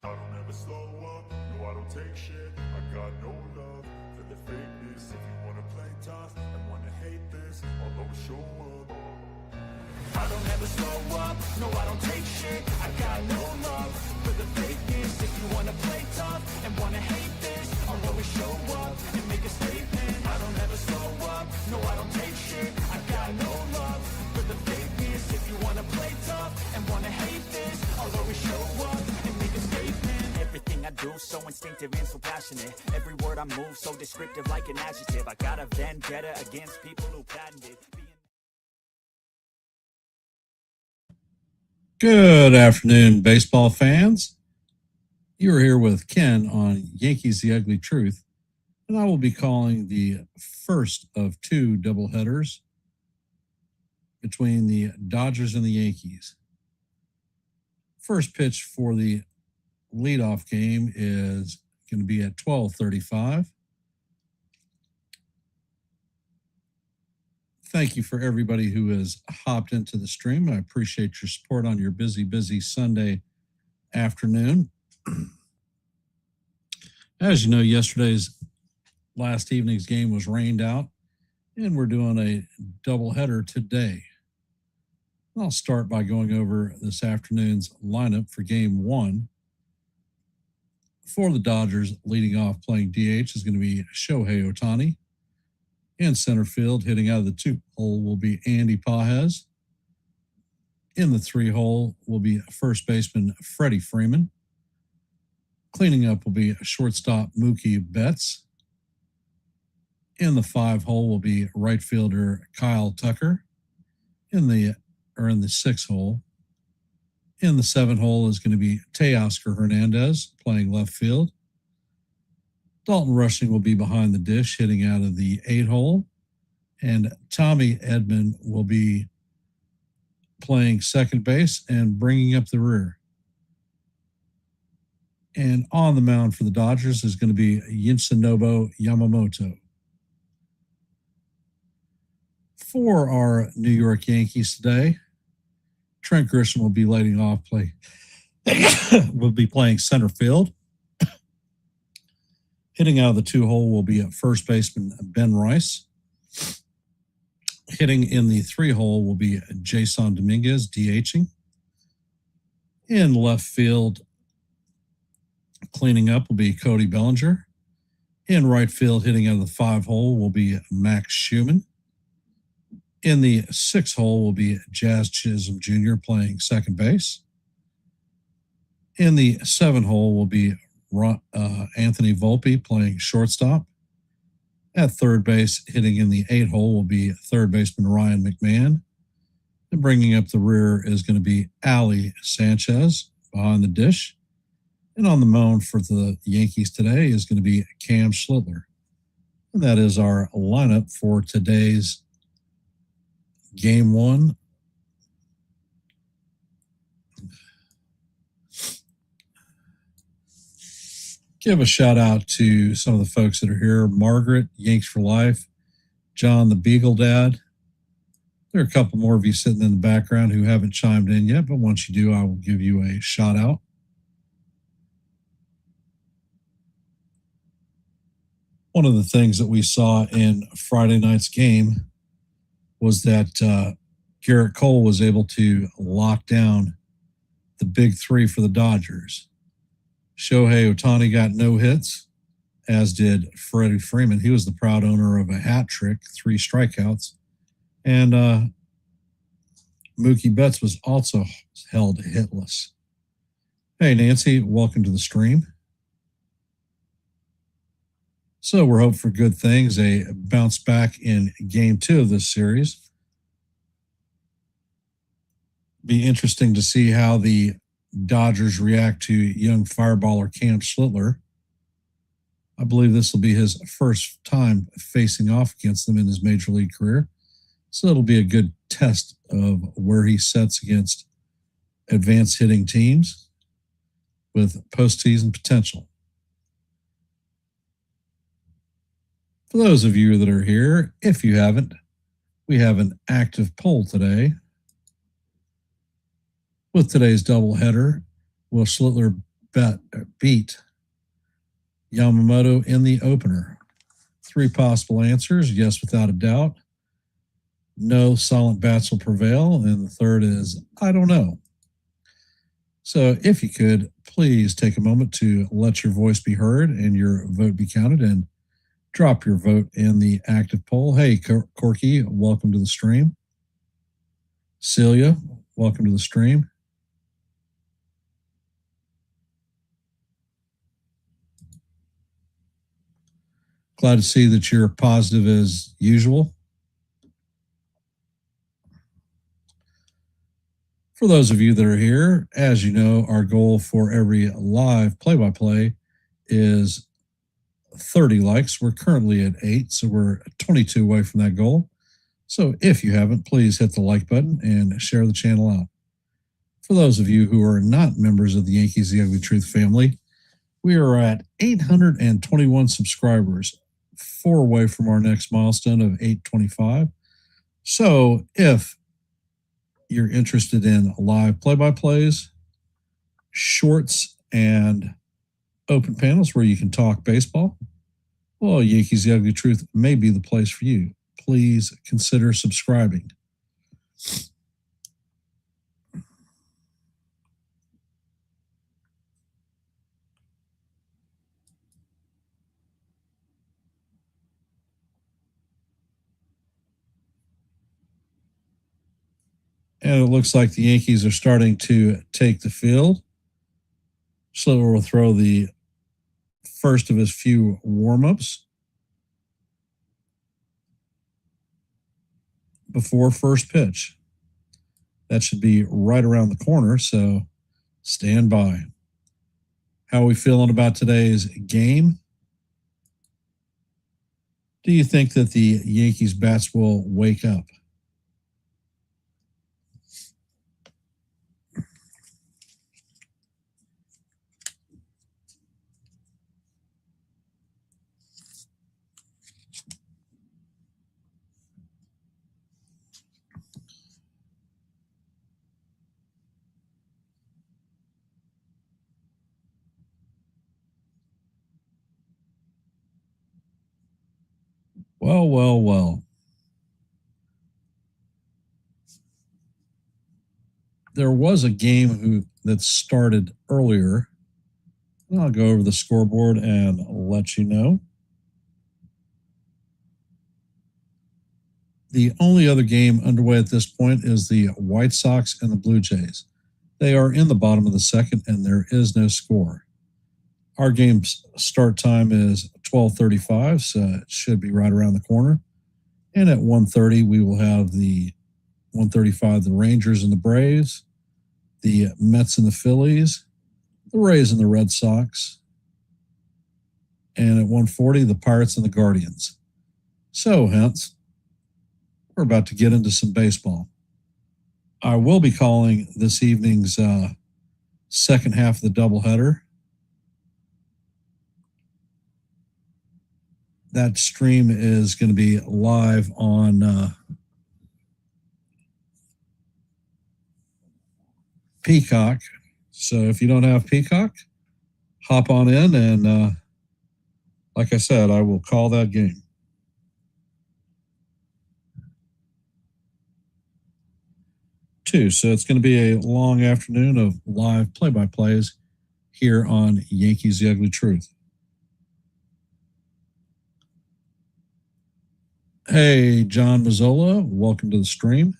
I don't ever slow up, no I don't take shit. I got no love for the fakeness. If you wanna play tough and wanna hate this, I'll always show up. I don't ever slow up, no I don't take shit. I got no love for the fakeness. If you wanna play tough and wanna hate this, I'll always show up and make a statement. I don't ever slow up, no I don't take shit. I got no love for the fakeness. If you wanna play tough and wanna hate this, I'll always show up and make a statement. Everything I do so instinctive and so passionate. Every word I move so descriptive like an adjective. I got a vendetta against people who patented Good afternoon, baseball fans. You are here with Ken on Yankees The Ugly Truth, and I will be calling the first of two doubleheaders between the Dodgers and the Yankees. First pitch for the leadoff game is going to be at 12:35. Thank you for everybody who has hopped into the stream. I appreciate your support on your busy Sunday afternoon. As you know, last evening's game was rained out, and we're doing a doubleheader today. I'll start by going over this afternoon's lineup for game one. For the Dodgers, leading off playing DH is going to be Shohei Ohtani. In center field, hitting out of the 2-hole will be Andy Pages. In the 3-hole will be first baseman Freddie Freeman. Cleaning up will be shortstop Mookie Betts. In the 5-hole will be right fielder Kyle Tucker. In the 6-hole. In the 7-hole is going to be Teoscar Hernandez playing left field. Dalton Rushing will be behind the dish, hitting out of the 8-hole. And Tommy Edman will be playing second base and bringing up the rear. And on the mound for the Dodgers is going to be Yoshinobu Yamamoto. For our New York Yankees today, Trent Grisham will be leading off will be playing center field. Hitting out of the 2-hole will be first baseman Ben Rice. Hitting in the 3-hole will be Jason Dominguez, DHing. In left field, cleaning up will be Cody Bellinger. In right field, hitting out of the 5-hole will be Max Schumann. In the 6-hole will be Jazz Chisholm Jr. playing second base. In the 7-hole will be Anthony Volpe playing shortstop. At third base, hitting in the 8-hole will be third baseman Ryan McMahon. And bringing up the rear is going to be Ali Sanchez behind the dish. And on the mound for the Yankees today is going to be Cam Schlittler. And that is our lineup for today's game one. Give a shout out to some of the folks that are here. Margaret, Yanks for Life, John, the Beagle Dad. There are a couple more of you sitting in the background who haven't chimed in yet, but once you do, I will give you a shout out. One of the things that we saw in Friday night's game was that Garrett Cole was able to lock down the big three for the Dodgers. Shohei Ohtani got no hits, as did Freddie Freeman. He was the proud owner of a hat trick, 3 strikeouts. And Mookie Betts was also held hitless. Hey, Nancy, welcome to the stream. So we're hoping for good things, a bounce back in game 2 of this series. Be interesting to see how the Dodgers react to young fireballer Cam Schlittler. I believe this will be his first time facing off against them in his major league career. So it'll be a good test of where he sets against advanced hitting teams with postseason potential. For those of you that are here, if you haven't, we have an active poll today. With today's doubleheader, will Schlittler beat Yamamoto in the opener? 3 possible answers: yes, without a doubt; no, silent bats will prevail; and the third is I don't know. So if you could, please take a moment to let your voice be heard and your vote be counted, and drop your vote in the active poll. Hey, Corky, welcome to the stream. Celia, welcome to the stream. Glad to see that you're positive as usual. For those of you that are here, as you know, our goal for every live play-by-play is 30 likes. We're currently at 8, so we're 22 away from that goal. So if you haven't, please hit the like button and share the channel out. For those of you who are not members of the Yankees The Ugly Truth family, we are at 821 subscribers, 4 away from our next milestone of 825. So if you're interested in live play-by-plays, shorts, and open panels where you can talk baseball, well, Yankees The Ugly Truth may be the place for you. Please consider subscribing. And it looks like the Yankees are starting to take the field. Schlitter will throw the first of his few warm-ups before first pitch. That should be right around the corner, so stand by. How are we feeling about today's game? Do you think that the Yankees bats will wake up? Well, well, well. There was a game that started earlier. I'll go over the scoreboard and let you know. The only other game underway at this point is the White Sox and the Blue Jays. They are in the bottom of the second, and there is no score. Our game's start time is 12:35, so it should be right around the corner. And at 1:30, we will have the 1:35, the Rangers and the Braves, the Mets and the Phillies, the Rays and the Red Sox, and at 1:40, the Pirates and the Guardians. So, hence, we're about to get into some baseball. I will be calling this evening's second half of the doubleheader. That stream is going to be live on Peacock. So if you don't have Peacock, hop on in and like I said, I will call that game. So it's going to be a long afternoon of live play-by-plays here on Yankees The Ugly Truth. Hey, John Mazzola, welcome to the stream.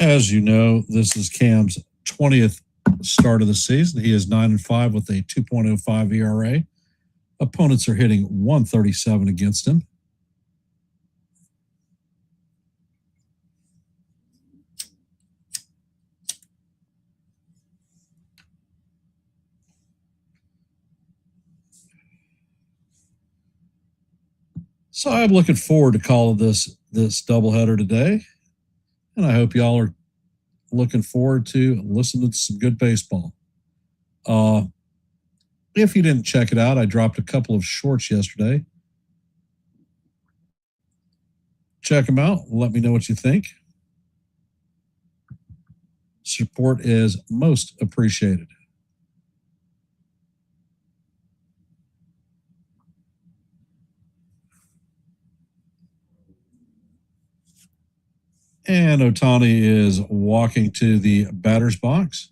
As you know, this is Cam's 20th start of the season. He is 9-5 with a 2.05 ERA. Opponents are hitting 137 against him. So I'm looking forward to calling this doubleheader today, and I hope y'all are looking forward to listening to some good baseball. If you didn't check it out, I dropped a couple of shorts yesterday. Check them out. Let me know what you think. Support is most appreciated. And Ohtani is walking to the batter's box.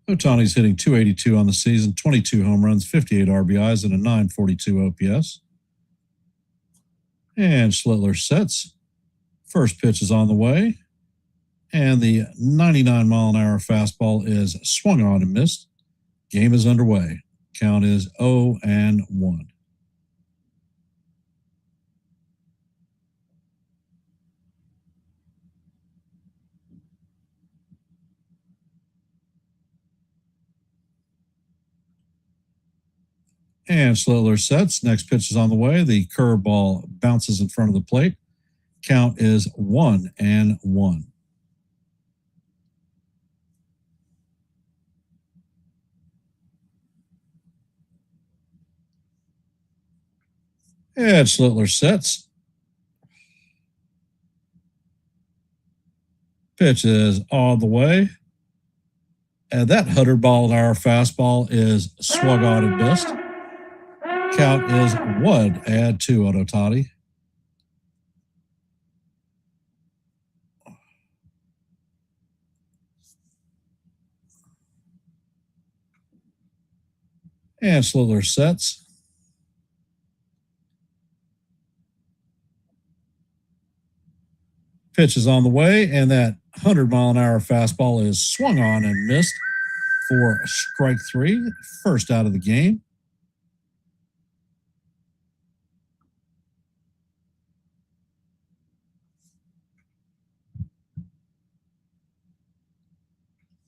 Ohtani's hitting .282 on the season, 22 home runs, 58 RBIs, and a .942 OPS. And Schlittler sets. First pitch is on the way. And the 99-mile-an-hour fastball is swung on and missed. Game is underway. Count is 0-1. And Schlittler sets. Next pitch is on the way. The curveball bounces in front of the plate. Count is 1-1. And Schlittler sets. Pitch is on the way. And that 100-mile-an-hour fastball is swung on and missed. Count is 1-2 on Ohtani. And Schlittler sets. Pitch is on the way, and that 100-mile-an-hour fastball is swung on and missed for strike 3, first out of the game.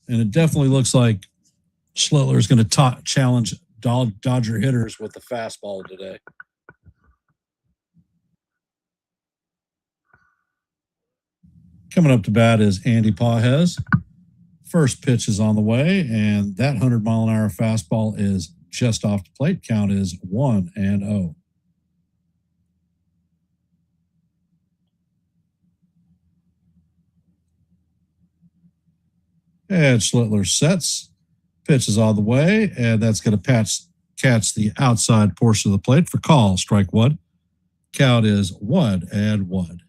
And it definitely looks like Schlittler is going to challenge Dodger hitters with the fastball today. Coming up to bat is Andy Pages. First pitch is on the way, and that 100-mile-an-hour fastball is just off the plate. Count is 1-0. And Schlittler sets. Pitch is on the way, and that's going to catch the outside portion of the plate for call. Strike 1. Count is 1-1.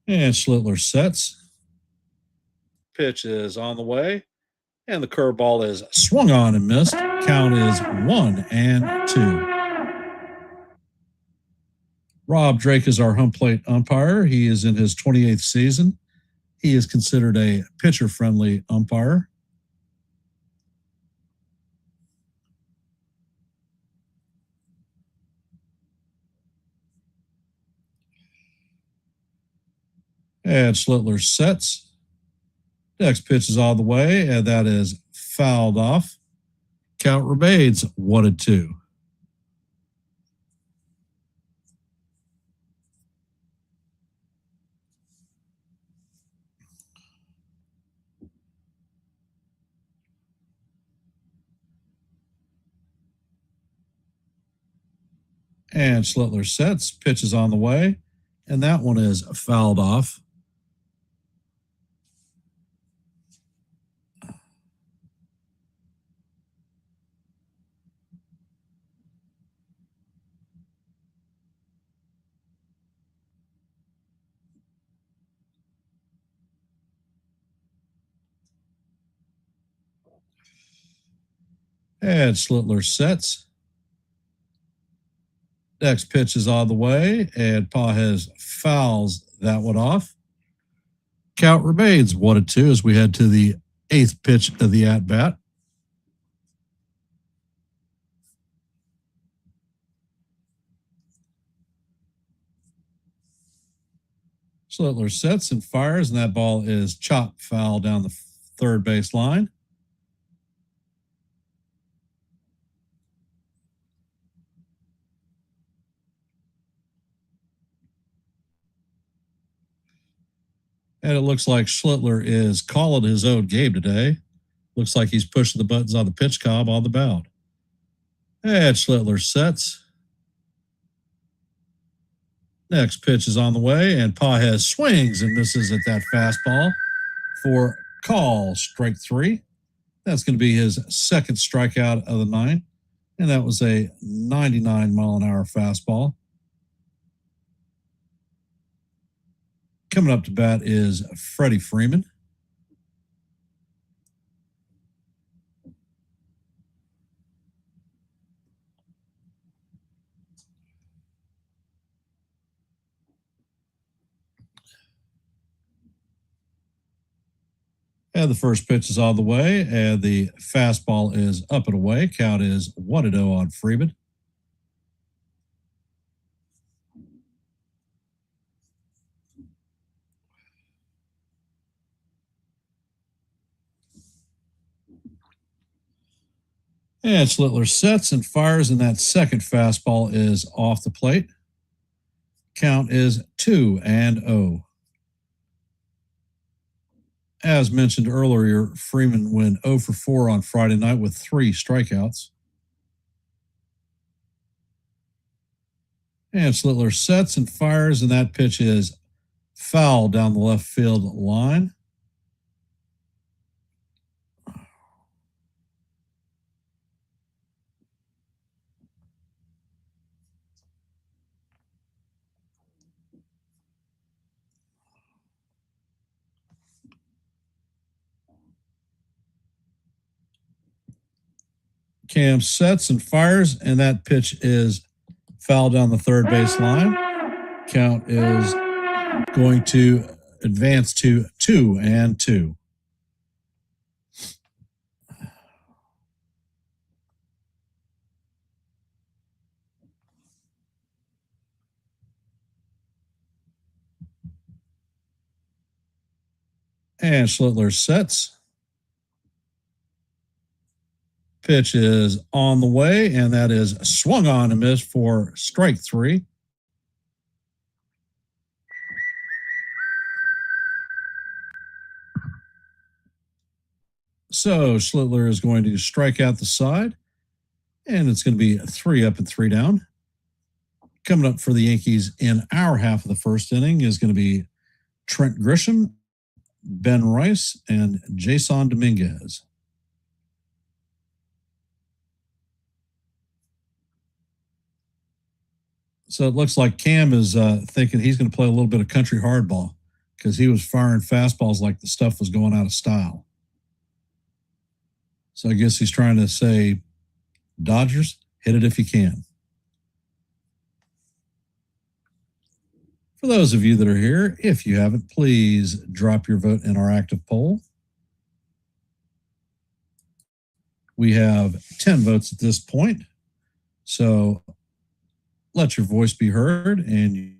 And Schlittler sets. Pitch is on the way, and the curveball is swung on and missed. Count is 1-2. Rob Drake is our home plate umpire. He is in his 28th season. He is considered a pitcher-friendly umpire. And Schlittler sets. Next pitch is on the way, and that is fouled off. Count remains 1-2. And Schlittler sets. Pitch is on the way, and that one is fouled off. And Schlittler sets. Next pitch is on the way, and Pages fouls that one off. Count remains 1-2 as we head to the 8th pitch of the at-bat. Schlittler sets and fires, and that ball is chopped foul down the third base line. And it looks like Schlittler is calling his own game today. Looks like he's pushing the buttons on the pitch cob on the mound. And Schlittler sets. Next pitch is on the way, and Pages swings and misses at that fastball for call, strike 3. That's going to be his second strikeout of the night, and that was a 99-mile-an-hour fastball. Coming up to bat is Freddie Freeman. And the first pitch is on the way, and the fastball is up and away. Count is 1-0 on Freeman. And Schlittler sets and fires, and that second fastball is off the plate. Count is 2-0. As mentioned earlier, Freeman went 0 for 4 on Friday night with 3 strikeouts. And Schlittler sets and fires, and that pitch is foul down the left field line. Cam sets and fires, and that pitch is foul down the third base line. Count is going to advance to 2-2. And Schlittler sets. Pitch is on the way, and that is swung on and missed for strike 3. So Schlittler is going to strike out the side, and it's going to be 3 up and 3 down. Coming up for the Yankees in our half of the first inning is going to be Trent Grisham, Ben Rice, and Jason Dominguez. So it looks like Cam is thinking he's going to play a little bit of country hardball because he was firing fastballs like the stuff was going out of style. So I guess he's trying to say, Dodgers, hit it if you can. For those of you that are here, if you haven't, please drop your vote in our active poll. We have 10 votes at this point. So let your voice be heard and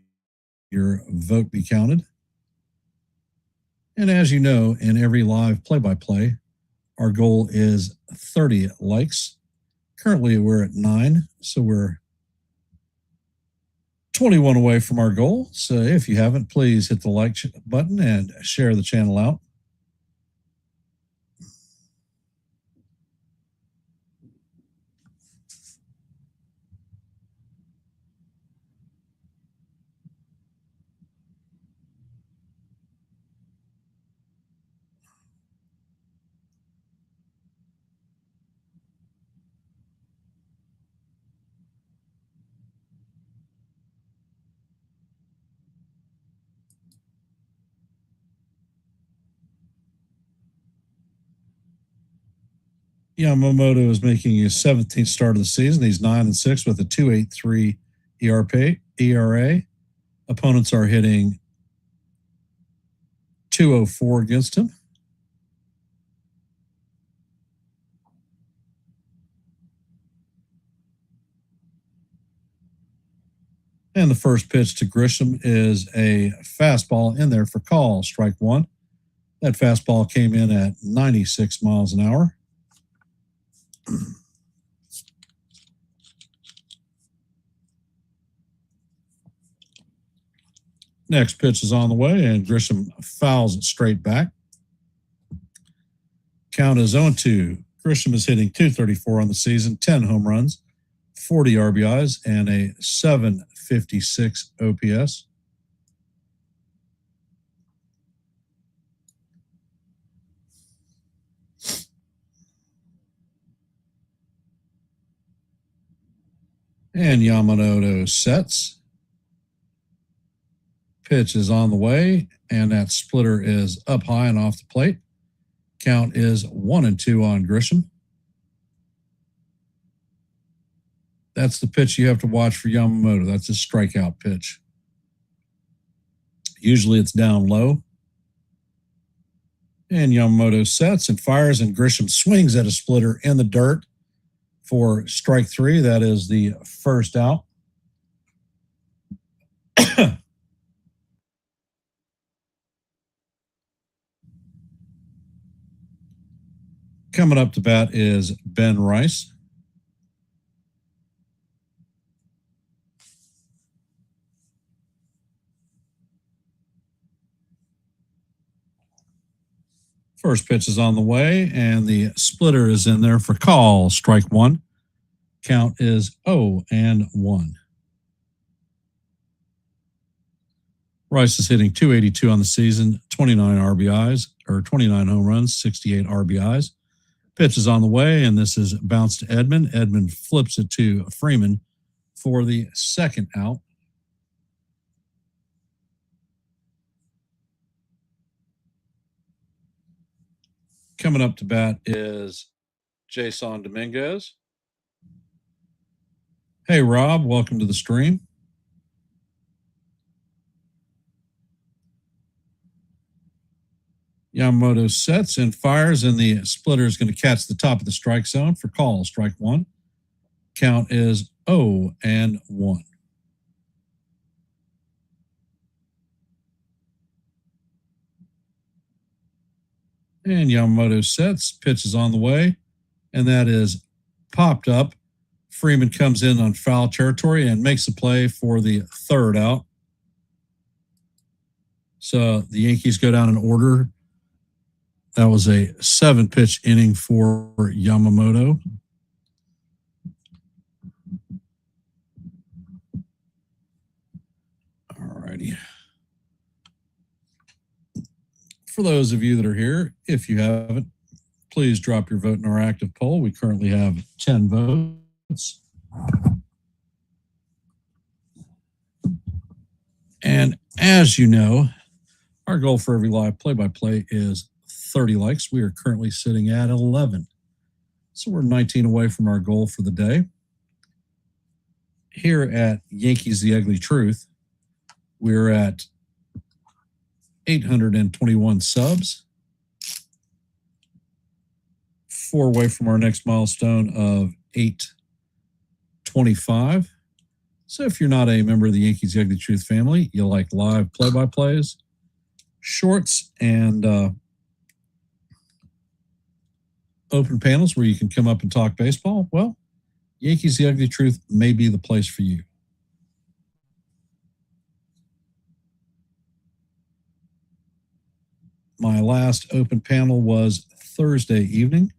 your vote be counted. And as you know, in every live play-by-play, our goal is 30 likes. Currently, we're at 9, so we're 21 away from our goal. So if you haven't, please hit the like button and share the channel out. Yamamoto is making his 17th start of the season. He's 9-6 with a 2.83 ERA. Opponents are hitting .204 against him. And the first pitch to Grisham is a fastball in there for call, strike one. That fastball came in at 96 miles an hour. Next pitch is on the way, and Grisham fouls it straight back. Count is 0-2. Grisham is hitting .234 on the season, 10 home runs, 40 RBIs, and a .756 OPS. And Yamamoto sets. Pitch is on the way, and that splitter is up high and off the plate. Count is 1-2 on Grisham. That's the pitch you have to watch for Yamamoto. That's his strikeout pitch. Usually it's down low. And Yamamoto sets and fires, and Grisham swings at a splitter in the dirt for strike three. That is the first out. Coming up to bat is Ben Rice. First pitch is on the way, and the splitter is in there for call, strike one. Count is 0-1. Rice is hitting .282 on the season, 29 RBIs, or 29 home runs, 68 RBIs. Pitch is on the way, and this is bounced to Edman. Edman flips it to Freeman for the second out. Coming up to bat is Jason Dominguez. Hey, Rob, welcome to the stream. Yamamoto sets and fires, and the splitter is going to catch the top of the strike zone for call, strike one. Count is 0-1. And Yamamoto sets, pitch is on the way, and that is popped up. Freeman comes in on foul territory and makes a play for the third out. So the Yankees go down in order. That was a 7-pitch inning for Yamamoto. All righty. For those of you that are here, if you haven't, please drop your vote in our active poll. We currently have 10 votes. And as you know, our goal for every live play-by-play is 30 likes. We are currently sitting at 11. So we're 19 away from our goal for the day. Here at Yankees The Ugly Truth, we're at 821 subs. 4 away from our next milestone of 825. So if you're not a member of the Yankees The Ugly Truth family, you like live play-by-plays, shorts, and open panels where you can come up and talk baseball, well, Yankees The Ugly Truth may be the place for you. My last open panel was Thursday evening.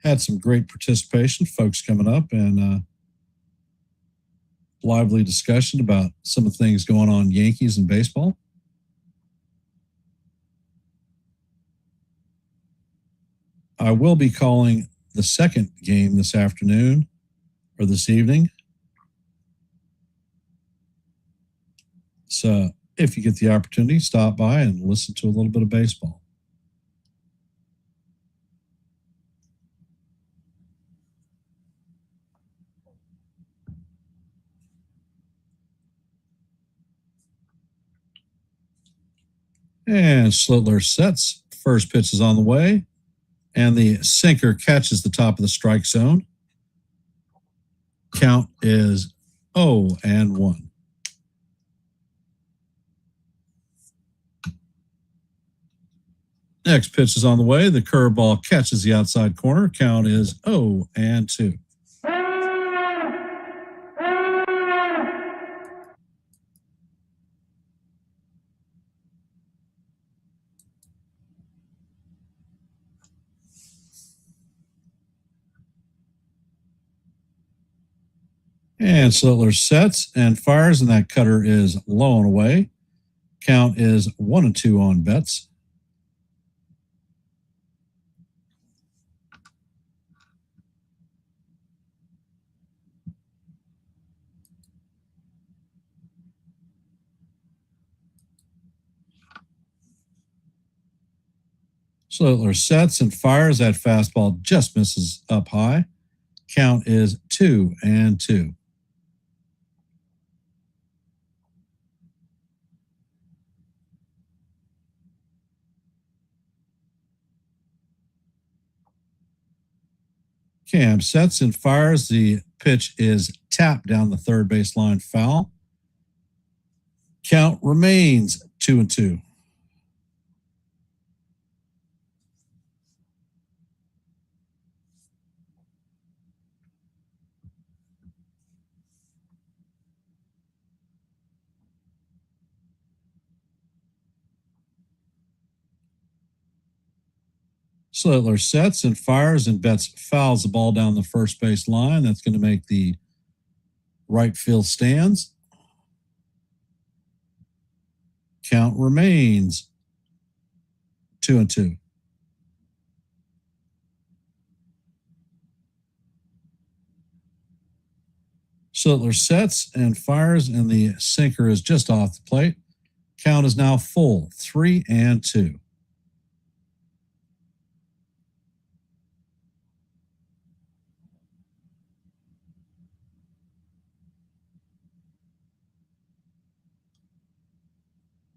Had some great participation, folks coming up, and lively discussion about some of the things going on in Yankees and baseball. I will be calling the second game this afternoon or this evening. So if you get the opportunity, stop by and listen to a little bit of baseball. And Slitler sets. First pitch is on the way. And the sinker catches the top of the strike zone. Count is 0-1. Next pitch is on the way. The curveball catches the outside corner. Count is 0-2. And Slittler sets and fires, and that cutter is low and away. Count is 1-2 on Betts. Slittler sets and fires. That fastball just misses up high. Count is 2-2. Cam sets and fires. The pitch is tapped down the third base line, foul. Count remains 2-2. Slittler sets and fires, and Betts fouls the ball down the first base line. That's going to make the right field stands. Count remains 2-2. Slittler sets and fires, and the sinker is just off the plate. Count is now full, 3-2.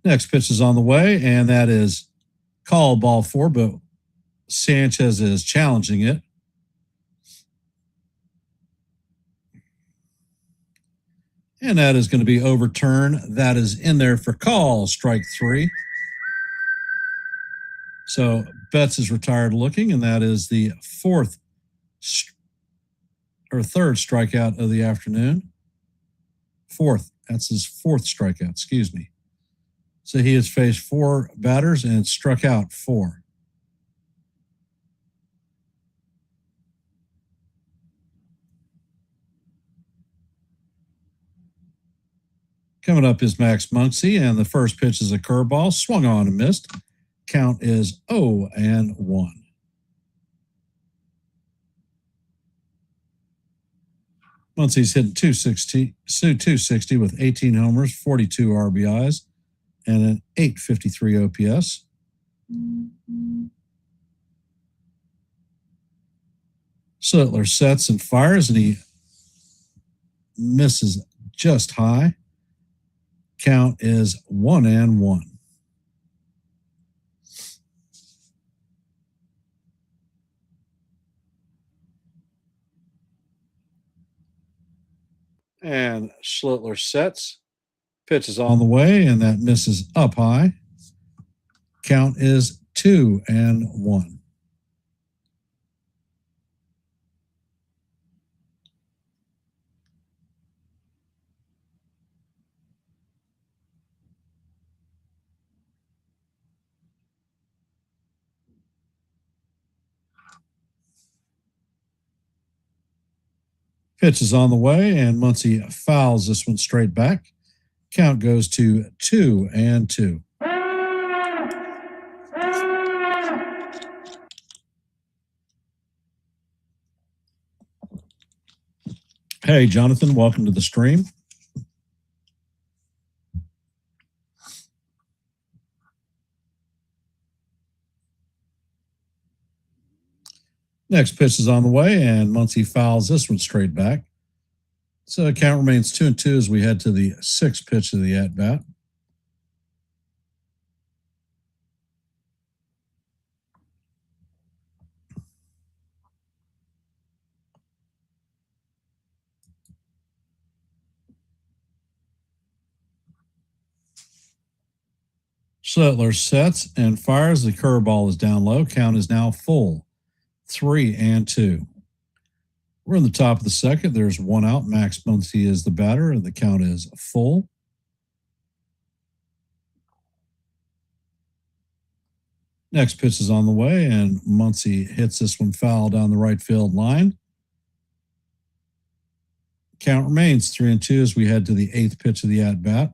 Next pitch is on the way, and that is called ball 4, but Sanchez is challenging it. And that is going to be overturned. That is in there for call, strike 3. So Betts is retired looking, and that is the third strikeout of the afternoon. That's his fourth strikeout, excuse me. So he has faced 4 batters and struck out 4. Coming up is Max Muncy, and the first pitch is a curveball, swung on and missed. Count is 0-1. Muncy's hitting 260 with 18 homers, 42 RBIs, and an 853 OPS. Slittler sets and fires, and he misses just high. Count is 1-1. And Slittler sets. Pitch is on the way, and that misses up high. Count is 2-1. Pitch is on the way, and Muncy fouls this one straight back. Count goes to 2-2. Hey, Jonathan, welcome to the stream. Next pitch is on the way, and Muncy fouls this one straight back. So the count remains 2-2 as we head to the 6th pitch of the at-bat. Slittler sets and fires. The curveball is down low. Count is now full. 3-2. We're in the top of the second. There's one out. Max Muncy is the batter, and the count is full. Next pitch is on the way, and Muncy hits this one foul down the right field line. Count remains 3-2 as we head to the 8th pitch of the at-bat.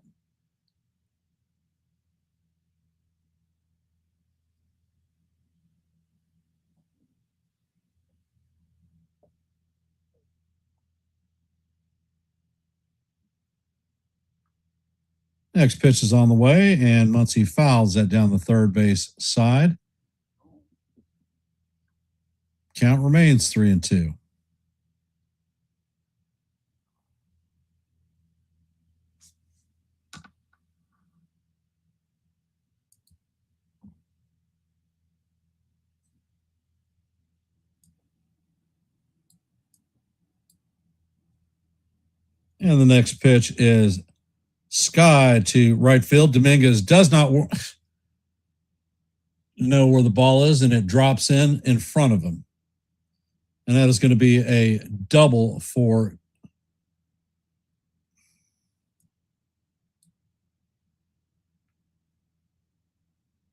Next pitch is on the way, and Muncy fouls that down the third base side. Count remains 3-2. And the next pitch is sky to right field. Dominguez does not know where the ball is, and it drops in front of him. And that is going to be a double for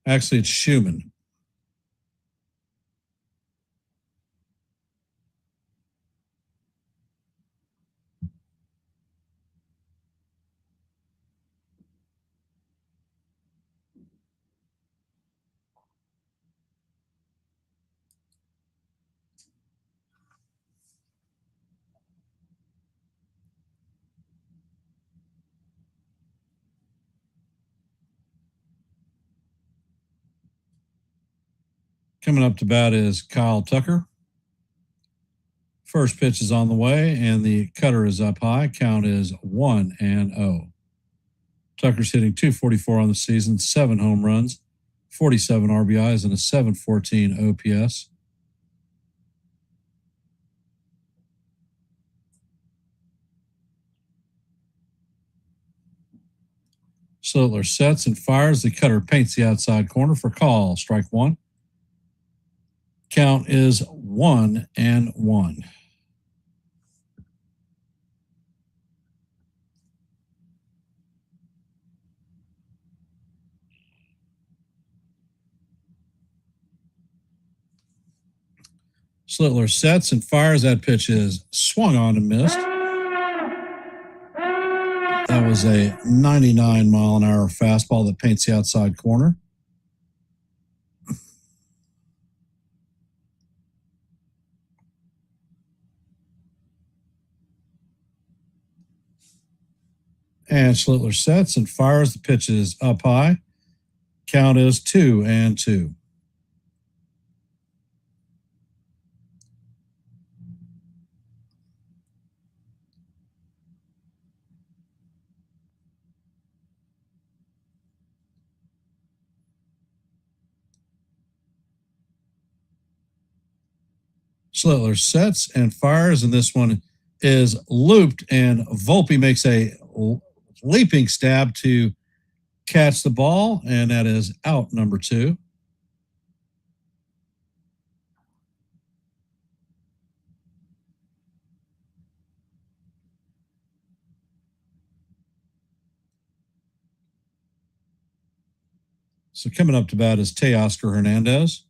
actually it's Schumann. Coming up to bat is Kyle Tucker. First pitch is on the way, and the cutter is up high. Count is 1-0. Tucker's hitting .244 on the season, 7 home runs, 47 RBIs, and a .714 OPS. Slittler sets and fires. The cutter paints the outside corner for call. Strike one. Count is 1-1. Slittler sets and fires. That pitch is swung on and missed. That was a 99-mile-an-hour fastball that paints the outside corner. And Slittler sets and fires. The pitch is up high. Count is 2-2. Slittler sets and fires, and this one is looped, and Volpe makes a leaping stab to catch the ball, and that is out number 2. So coming up to bat is Teoscar Hernandez.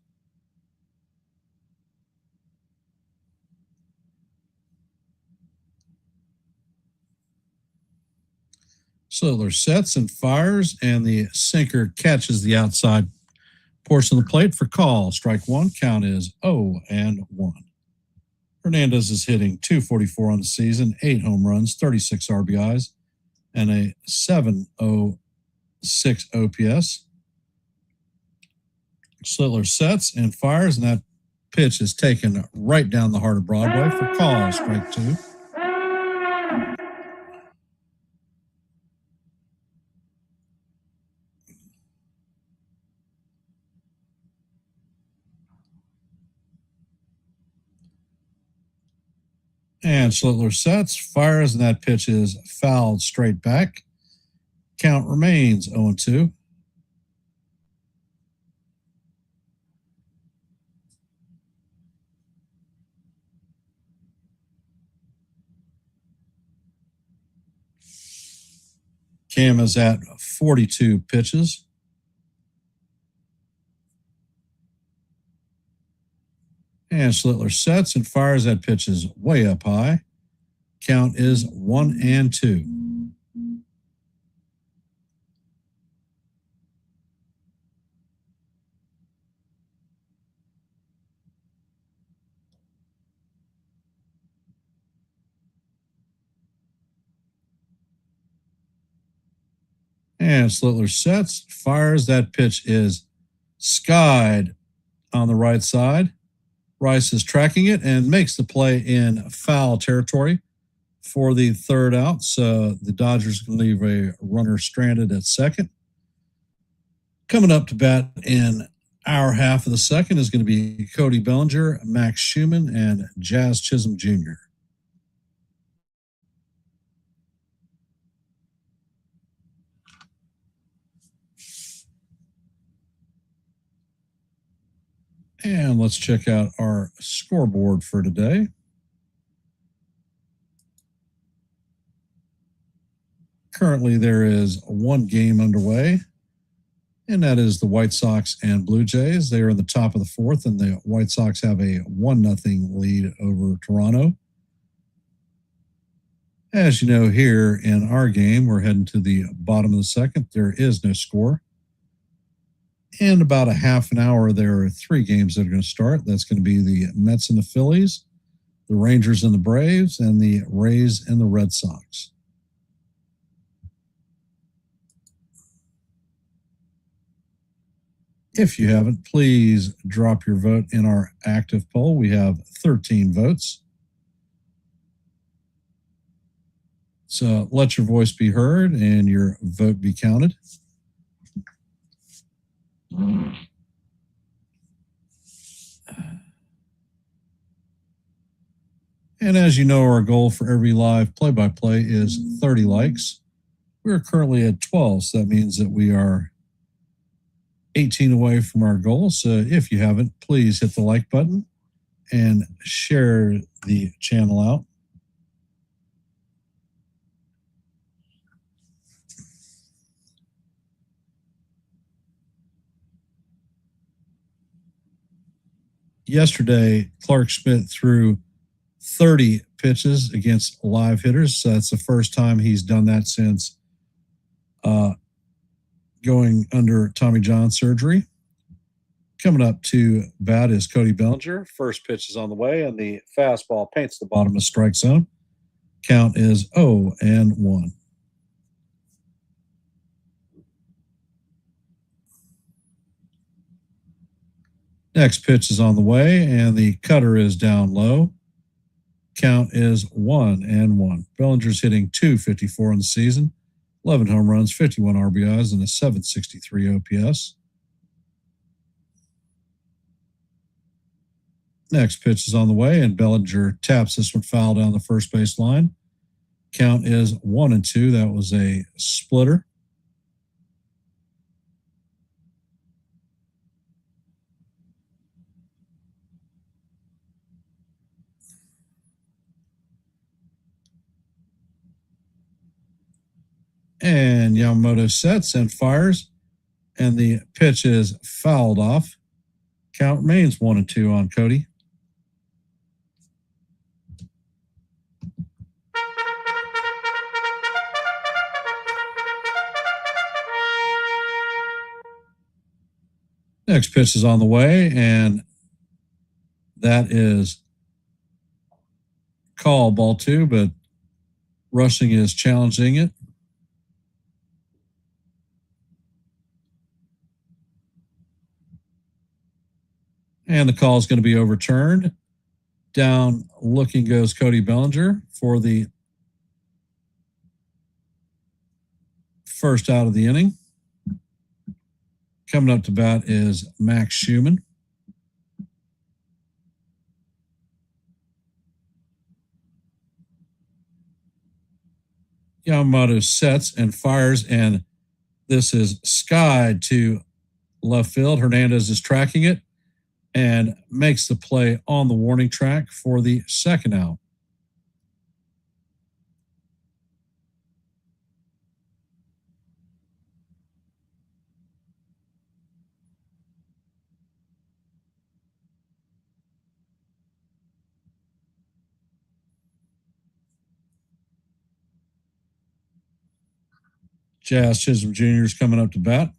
Slittler sets and fires, and the sinker catches the outside portion of the plate for call. Strike one. Count is 0-1. Hernandez is hitting .244 on the season, 8 home runs, 36 RBIs, and a .706 OPS. Slittler sets and fires, and that pitch is taken right down the heart of Broadway for call. Strike two. And Slittler sets, fires, and that pitch is fouled straight back. Count remains 0-2. Cam is at 42 pitches. And Schlittler sets and fires. That pitch is way up high. Count is 1-2. And Schlittler sets, fires. That pitch is skied on the right side. Rice is tracking it and makes the play in foul territory for the third out. So the Dodgers can leave a runner stranded at second. Coming up to bat in our half of the second is going to be Cody Bellinger, Max Schumann, and Jazz Chisholm Jr. And let's check out our scoreboard for today. Currently, there is one game underway, and that is the White Sox and Blue Jays. They are in the top of the fourth, and the White Sox have a 1-0 lead over Toronto. As you know, here in our game, we're heading to the bottom of the second. There is no score. In about a half an hour, there are three games that are going to start. That's going to be the Mets and the Phillies, the Rangers and the Braves, and the Rays and the Red Sox. If you haven't, please drop your vote in our active poll. We have 13 votes. So let your voice be heard and your vote be counted. And as you know, our goal for every live play-by-play is 30 likes. We're currently at 12, so that means that we are 18 away from our goal. So if you haven't, please hit the like button and share the channel out. Yesterday, Clark Schmidt threw 30 pitches against live hitters. So that's the first time he's done that since going under Tommy John surgery. Coming up to bat is Cody Bellinger. First pitch is on the way, and the fastball paints the bottom of the strike zone. Count is 0-1. Next pitch is on the way, and the cutter is down low. Count is 1-1. Bellinger's hitting .254 in the season, 11 home runs, 51 RBIs, and a .763 OPS. Next pitch is on the way, and Bellinger taps this one foul down the first base line. Count is 1-2. That was a splitter. And Yamamoto sets and fires, and the pitch is fouled off. Count remains 1-2 on Cody. Next pitch is on the way, and that is called ball 2, but Rushing is challenging it. And the call is going to be overturned. Down looking goes Cody Bellinger for the first out of the inning. Coming up to bat is Max Schumann. Yamamoto sets and fires, and this is skied to left field. Hernandez is tracking it and makes the play on the warning track for the second out. Jazz Chisholm Jr. is coming up to bat.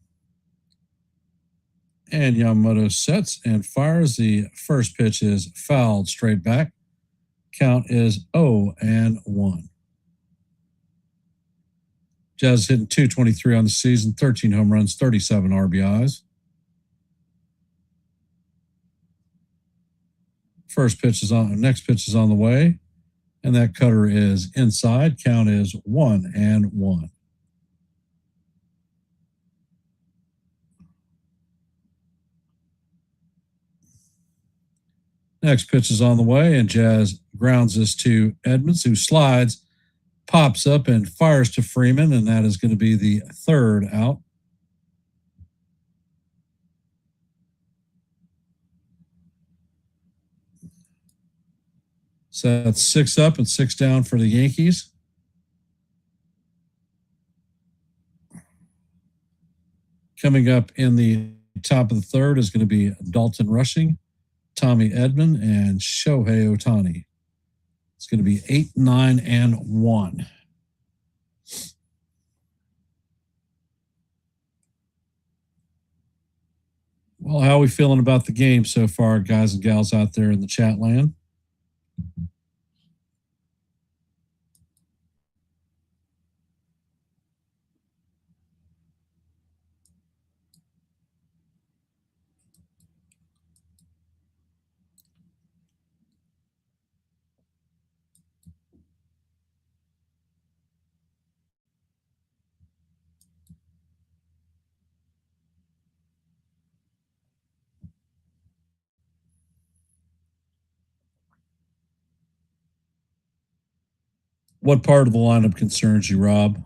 And Yamamoto sets and fires. The first pitch is fouled straight back. Count is 0-1. Jazz hitting .223 on the season, 13 home runs, 37 RBIs. Next pitch is on the way, and that cutter is inside. Count is 1-1. Next pitch is on the way, and Jazz grounds this to Edmonds, who slides, pops up, and fires to Freeman, and that is going to be the third out. So that's 6 up and 6 down for the Yankees. Coming up in the top of the third is going to be Dalton Rushing, Tommy Edman, and Shohei Ohtani. It's going to be 8, 9, and 1. Well, how are we feeling about the game so far, guys and gals out there in the chat land? What part of the lineup concerns you, Rob?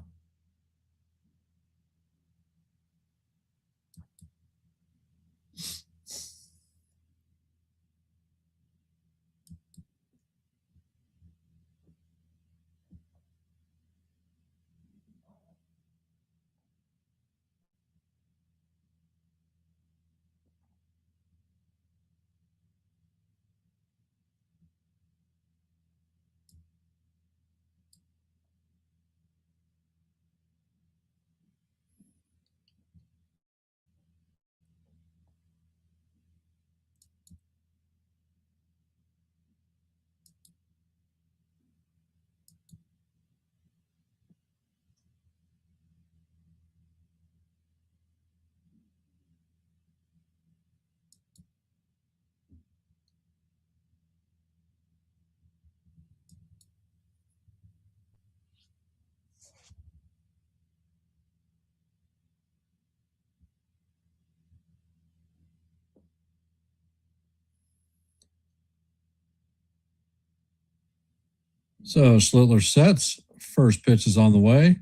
So Schlittler sets. First pitch is on the way.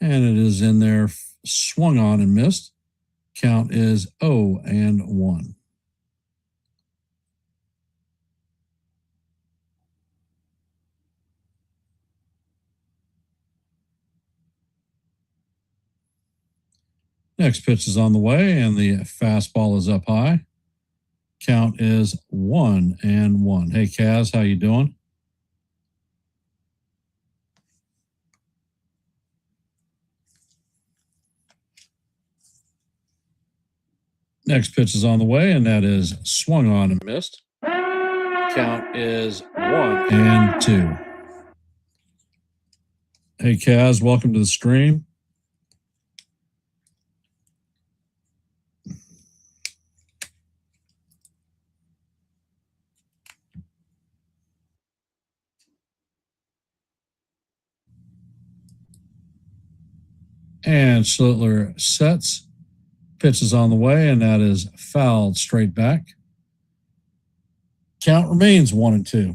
And it is in there, swung on and missed. Count is 0-1. Next pitch is on the way, and the fastball is up high. Count is 1-1. Hey, Kaz, how you doing? Next pitch is on the way, and that is swung on and missed. Count is 1-2. Hey, Kaz, welcome to the stream. And Schlittler sets. Pitch is on the way, and that is fouled straight back. Count remains 1-2.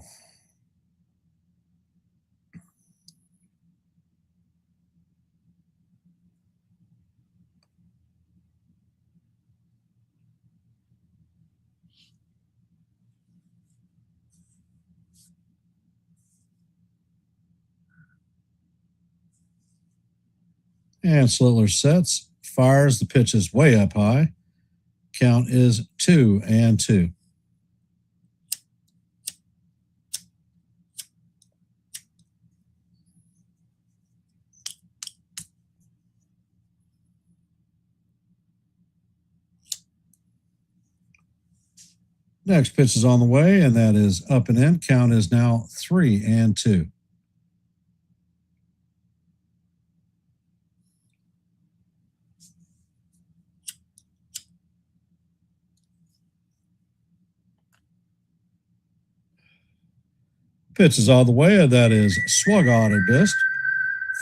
And Schlittler sets, fires. The pitch is way up high. Count is 2-2. Next pitch is on the way, and that is up and in. Count is now 3-2. Pitch is all the way, and that is swung on and missed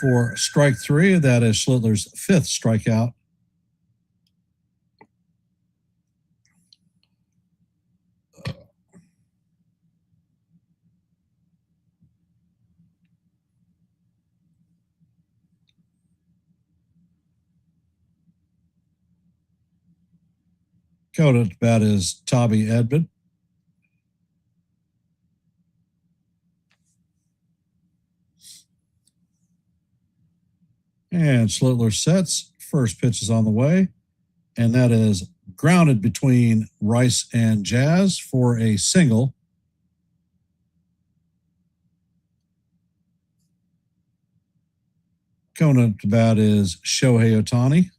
for strike 3. That is Schlittler's 5th strikeout. Going to bat is Tommy Edman. And Schlittler sets. First pitch is on the way, and that is grounded between Rice and Jazz for a single. Going to bat is Shohei Ohtani.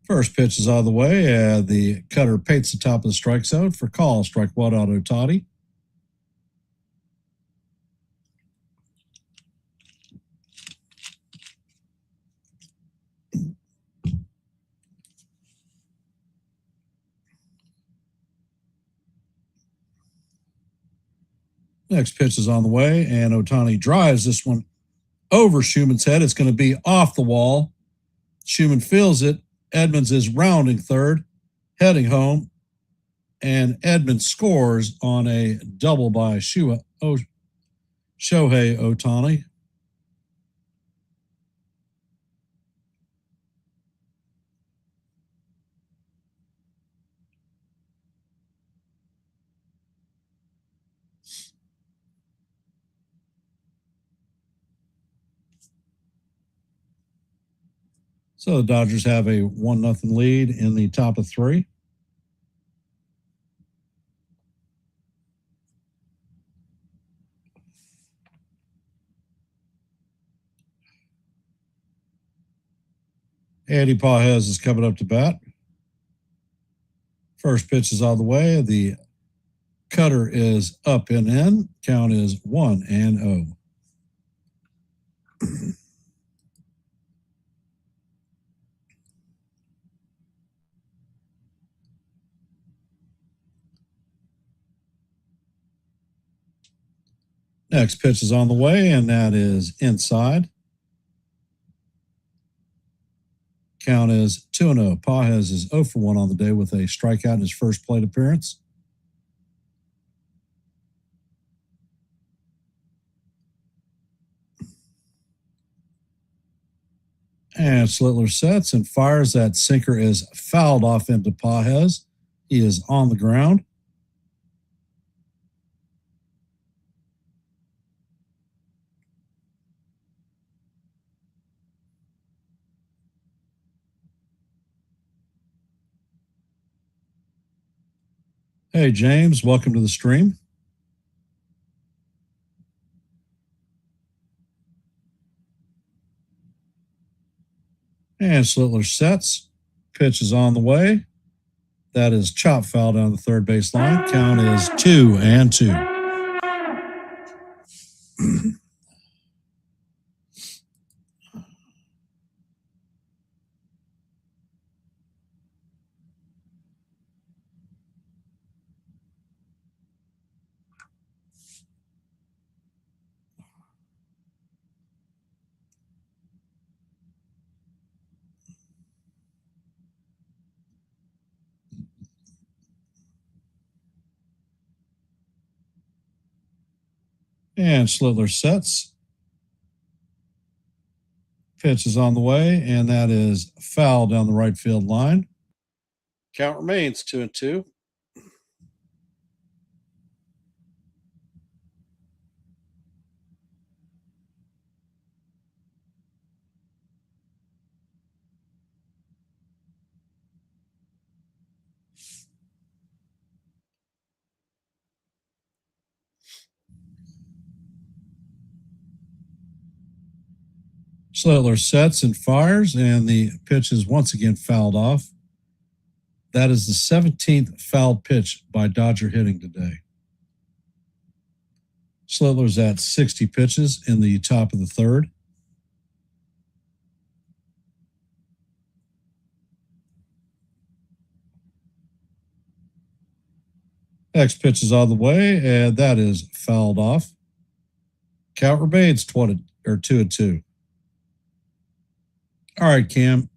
First pitch is out of the way. The cutter paints the top of the strike zone for call. Strike 1 on Ohtani. Next pitch is on the way, and Ohtani drives this one over Schumann's head. It's going to be off the wall. Schumann feels it. Edmonds is rounding third, heading home, and Edmonds scores on a double by Shohei Ohtani. So the Dodgers have a 1-0 lead in the top of 3. Andy Pages is coming up to bat. First pitch is out of the way. The cutter is up and in. Count is 1-0. Next pitch is on the way, and that is inside. Count is 2-0. Pages is 0 for 1 on the day with a strikeout in his first plate appearance. And Schlittler sets and fires. That sinker is fouled off into Pages. He is on the ground. Hey, James, welcome to the stream. And Schlittler sets. Pitch is on the way. That is chop foul down the third base line. Count is 2-2. And Schlittler sets. Pitch is on the way, and that is foul down the right field line. Count remains 2-2. Slittler sets and fires, and the pitch is once again fouled off. That is the 17th fouled pitch by Dodger hitting today. Slittler's at 60 pitches in the top of the third. Next pitch is on the way, and that is fouled off. Count remains 2-2. All right, Cam,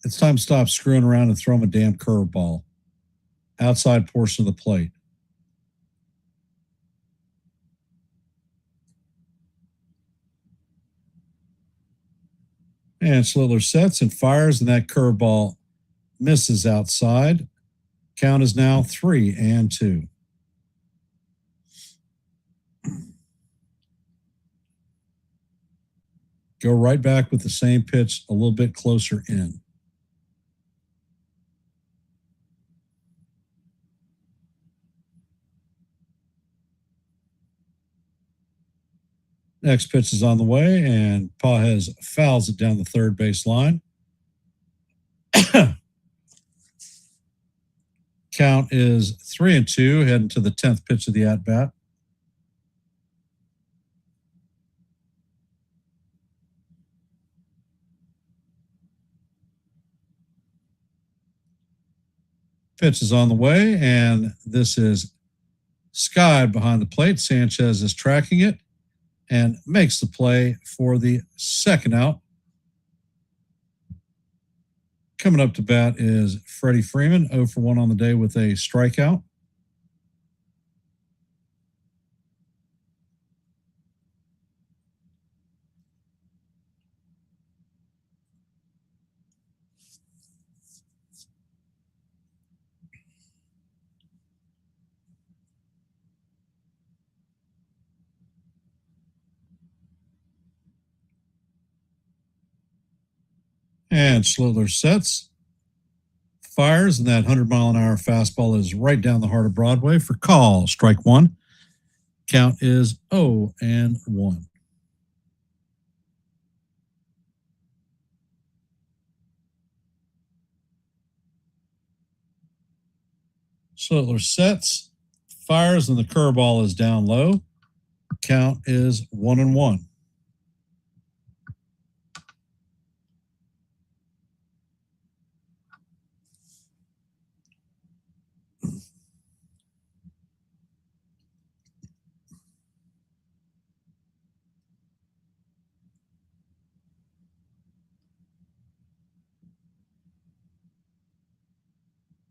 it's time to stop screwing around and throw him a damn curveball. Outside portion of the plate. And Slittler sets and fires, and that curveball misses outside. Count is now 3-2. Go right back with the same pitch a little bit closer in. Next pitch is on the way, and Pages fouls it down the third base line. Count is 3-2, heading to the 10th pitch of the at-bat. Pitch is on the way, and this is skied behind the plate. Sanchez is tracking it and makes the play for the second out. Coming up to bat is Freddie Freeman, 0 for 1 on the day with a strikeout. And Schlittler sets, fires, and that 100-mile-an-hour fastball is right down the heart of Broadway for call. Strike one. Count is 0-1. Schlittler sets, fires, and the curveball is down low. Count is 1-1.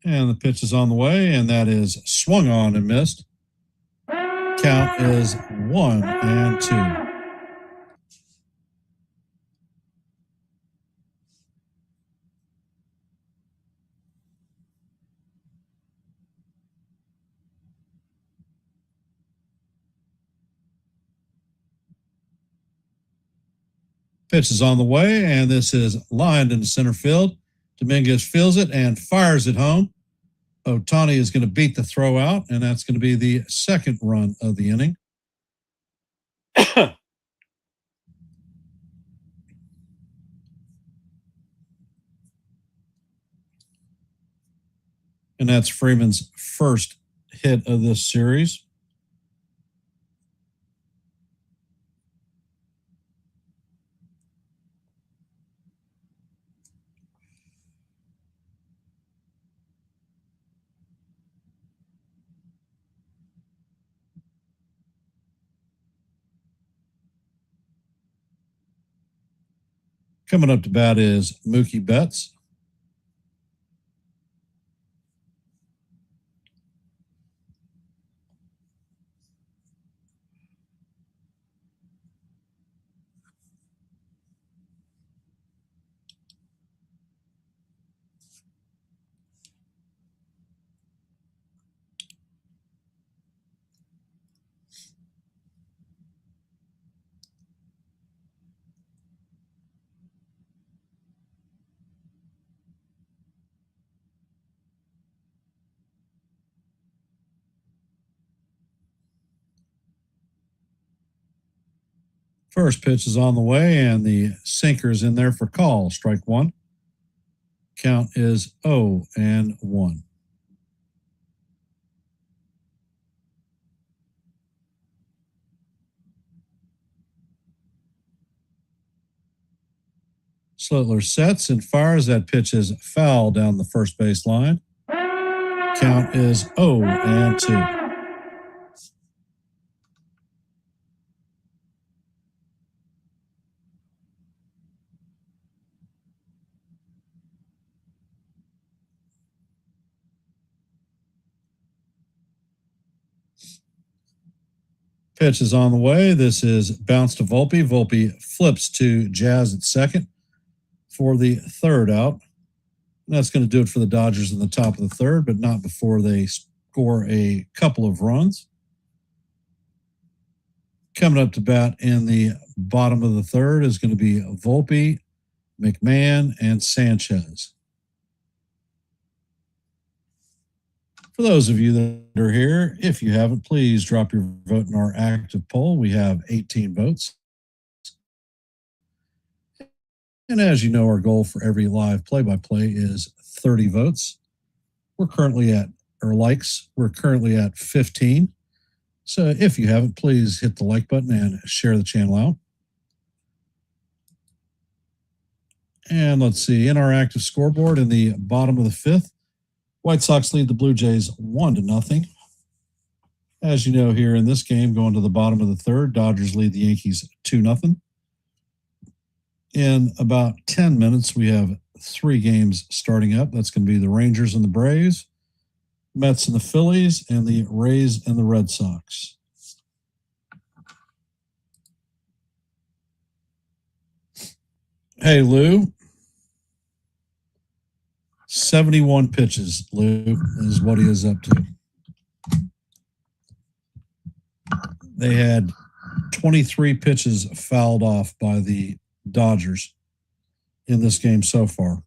And the pitch is on the way, and that is swung on and missed. Count is 1-2. Pitch is on the way, and this is lined into center field. Dominguez feels it and fires it home. Ohtani is going to beat the throw out, and that's going to be the second run of the inning. And that's Freeman's first hit of this series. Coming up to bat is Mookie Betts. First pitch is on the way, and the sinker is in there for call. Strike one. Count is 0-1. Slitler sets and fires. That pitch is foul down the first base line. Count is 0-2. Pitch is on the way. This is bounce to Volpe. Volpe flips to Jazz at second for the third out. And that's going to do it for the Dodgers in the top of the third, but not before they score a couple of runs. Coming up to bat in the bottom of the third is going to be Volpe, McMahon, and Sanchez. For those of you that are here, if you haven't, please drop your vote in our active poll. We have 18 votes. And as you know, our goal for every live play-by-play is 30 votes. We're currently at 15. So if you haven't, please hit the like button and share the channel out. And let's see, in our active scoreboard in the bottom of the fifth, White Sox lead the Blue Jays 1-0. As you know, here in this game, going to the bottom of the third, Dodgers lead the Yankees 2-0. In about 10 minutes, we have 3 games starting up. That's going to be the Rangers and the Braves, Mets and the Phillies, and the Rays and the Red Sox. Hey, Lou. 71 pitches, Lou, is what he is up to. They had 23 pitches fouled off by the Dodgers in this game so far.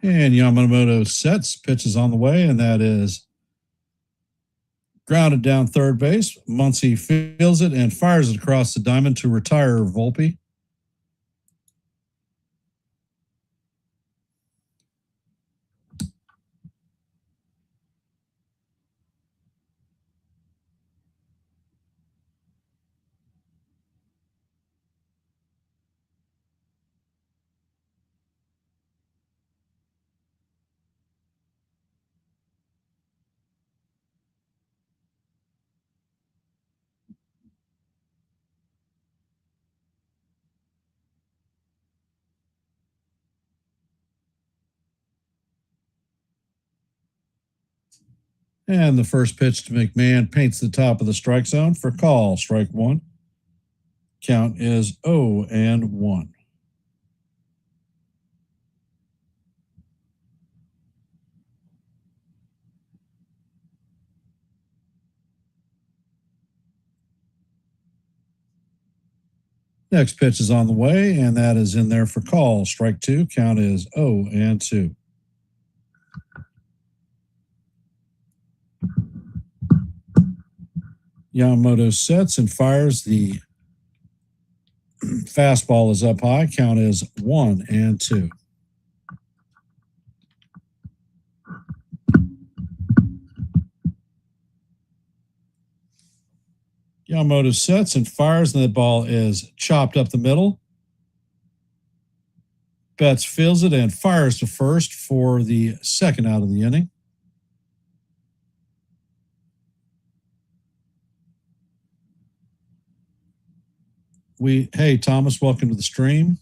And Yamamoto sets, pitch is on the way, and that is grounded down third base. Muncy fields it and fires it across the diamond to retire Volpe. And the first pitch to McMahon paints the top of the strike zone for call. Strike one. Count is 0-1. Next pitch is on the way, and that is in there for call. Strike two. Count is 0-2. Yamamoto sets and fires. The fastball is up high. Count is 1-2. Yamamoto sets and fires, and the ball is chopped up the middle. Betts fields it and fires to first for the second out of the inning. Hey, Thomas, welcome to the stream.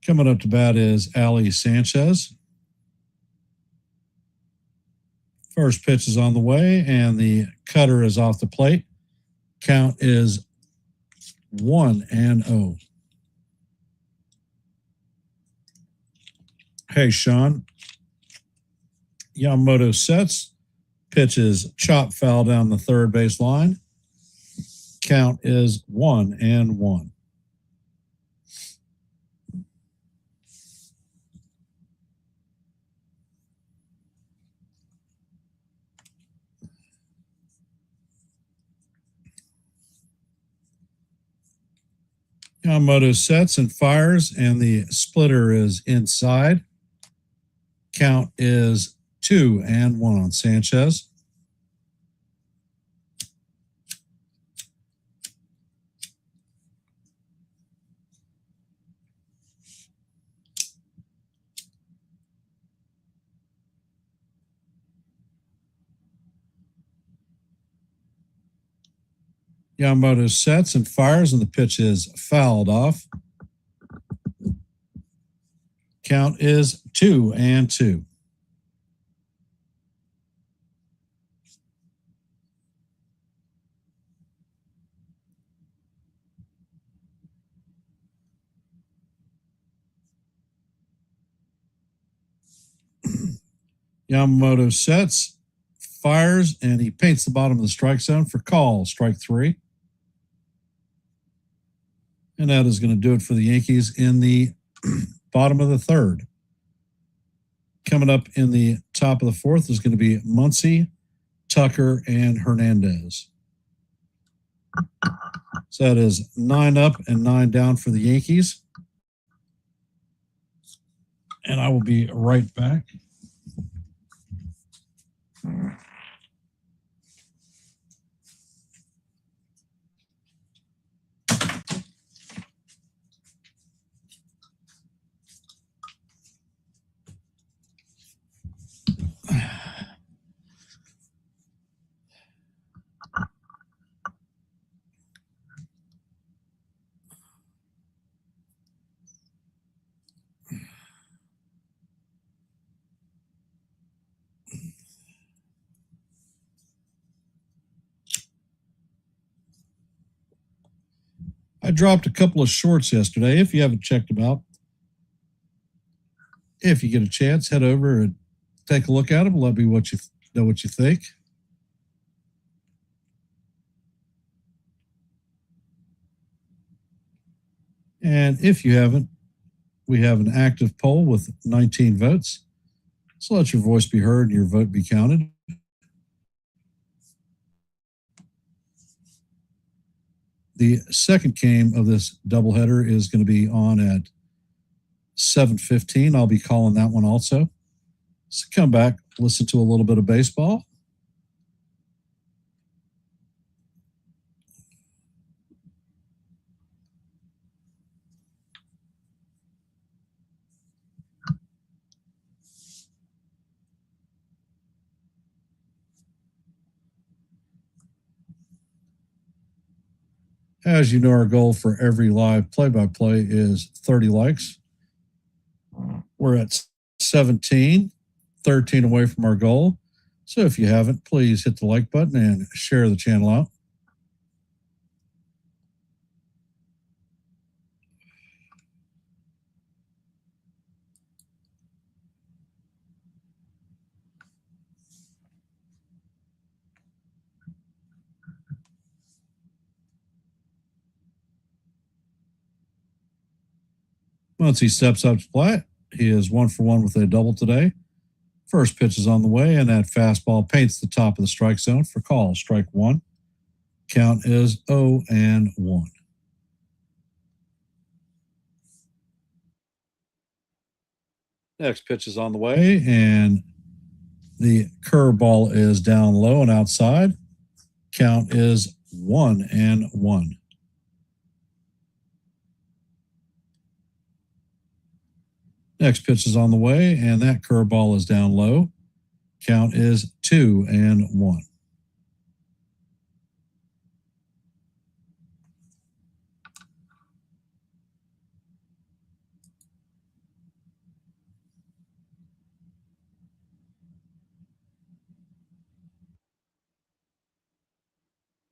Coming up to bat is Ali Sanchez. First pitch is on the way, and the cutter is off the plate. Count is 1-0. Hey, Sean. Yamamoto sets. Pitch is chop foul down the third base line. Count is 1-1. Yamamoto sets and fires, and the splitter is inside. Count is 2-1 on Sanchez. Yamamoto sets and fires, and the pitch is fouled off. Count is 2-2. Yamamoto sets, fires, and he paints the bottom of the strike zone for call, strike 3. And that is going to do it for the Yankees in the bottom of the third. Coming up in the top of the fourth is going to be Muncy, Tucker, and Hernandez. So that is 9 up and 9 down for the Yankees. And I will be right back. I dropped a couple of shorts yesterday. If you haven't checked them out, if you get a chance, head over and take a look at them. Let me know what you think. And if you haven't, we have an active poll with 19 votes. So let your voice be heard and your vote be counted. The second game of this doubleheader is going to be on at 7:15. I'll be calling that one also. So come back, listen to a little bit of baseball. As you know, our goal for every live play-by-play is 30 likes. We're at 17, 13 away from our goal. So if you haven't, please hit the like button and share the channel out. Once he steps up to play, he is 1 for 1 with a double today. First pitch is on the way, and that fastball paints the top of the strike zone for call, strike 1. Count is 0-1. Next pitch is on the way, and the curveball is down low and outside. Count is 1-1. Next pitch is on the way, and that curveball is down low. Count is 2-1.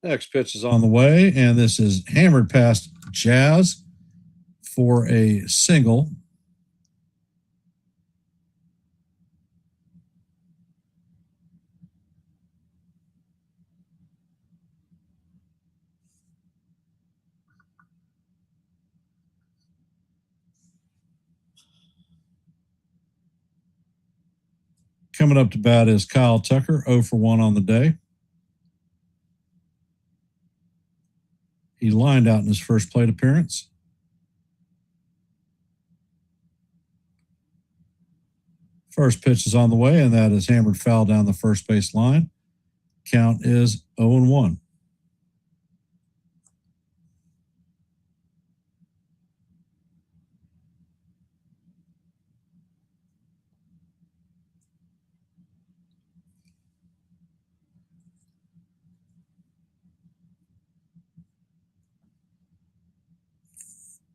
Next pitch is on the way, and this is hammered past Jazz for a single. Coming up to bat is Kyle Tucker, 0 for 1 on the day. He lined out in his first plate appearance. First pitch is on the way, and that is hammered foul down the first base line. Count is 0-1.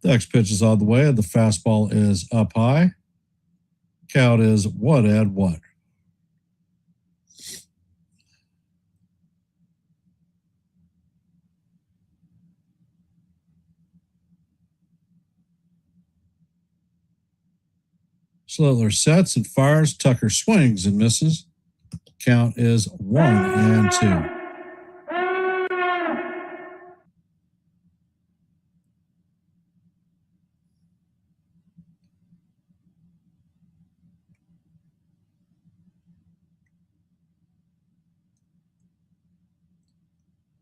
Next pitch is on the way. The fastball is up high. Count is what, Ed? What? Slitler sets and fires. Tucker swings and misses. Count is 1-2.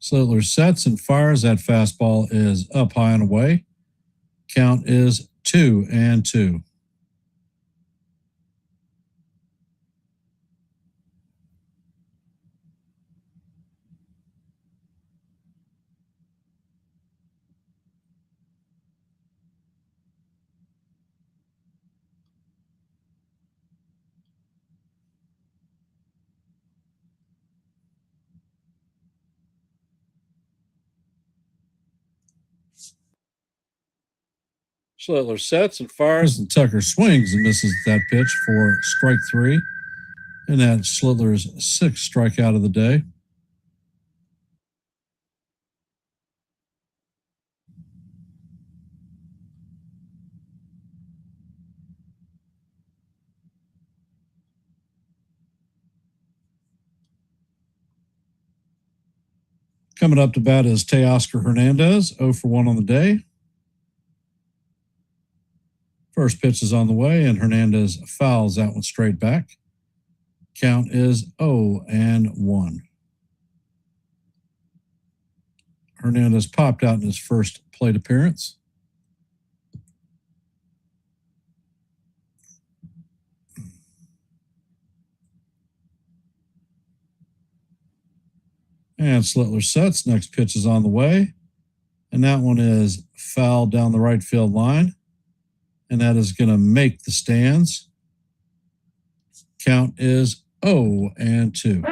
Slitler sets and fires. That fastball is up high and away. Count is 2-2. Slitler sets and fires, and Tucker swings and misses that pitch for strike 3. And that's Slitler's 6th strikeout of the day. Coming up to bat is Teoscar Hernandez, 0 for 1 on the day. First pitch is on the way, and Hernandez fouls that one straight back. Count is 0-1. Hernandez popped out in his first plate appearance. And Slitler sets. Next pitch is on the way. And that one is fouled down the right field line. And that is going to make the stands. Count is 0-2.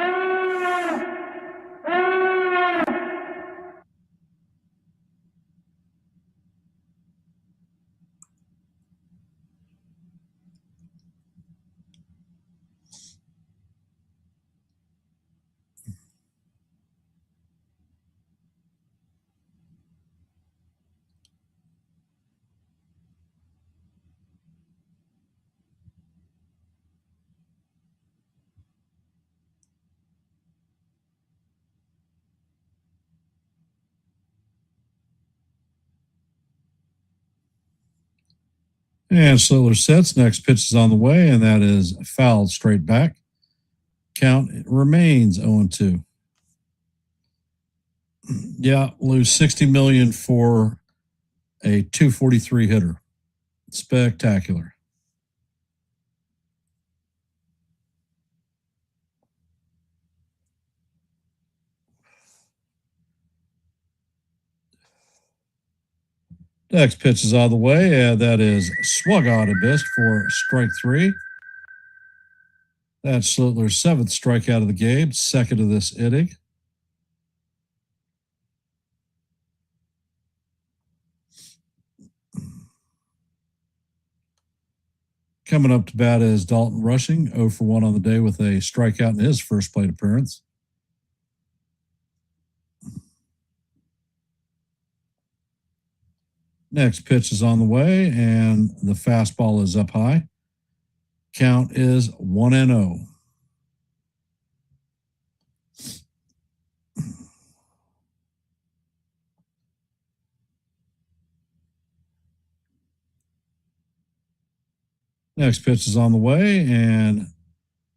And Slitler sets. Next pitch is on the way, and that is fouled straight back. Count remains 0-2. Yeah, lose $60 million for a 243 hitter. Spectacular. Next pitch is out of the way, and that is swung on and missed for strike 3. That's Schlittler's 7th strikeout of the game, 2nd of this inning. Coming up to bat is Dalton Rushing, 0 for 1 on the day with a strikeout in his first plate appearance. Next pitch is on the way, and the fastball is up high. Count is 1-0. Next pitch is on the way, and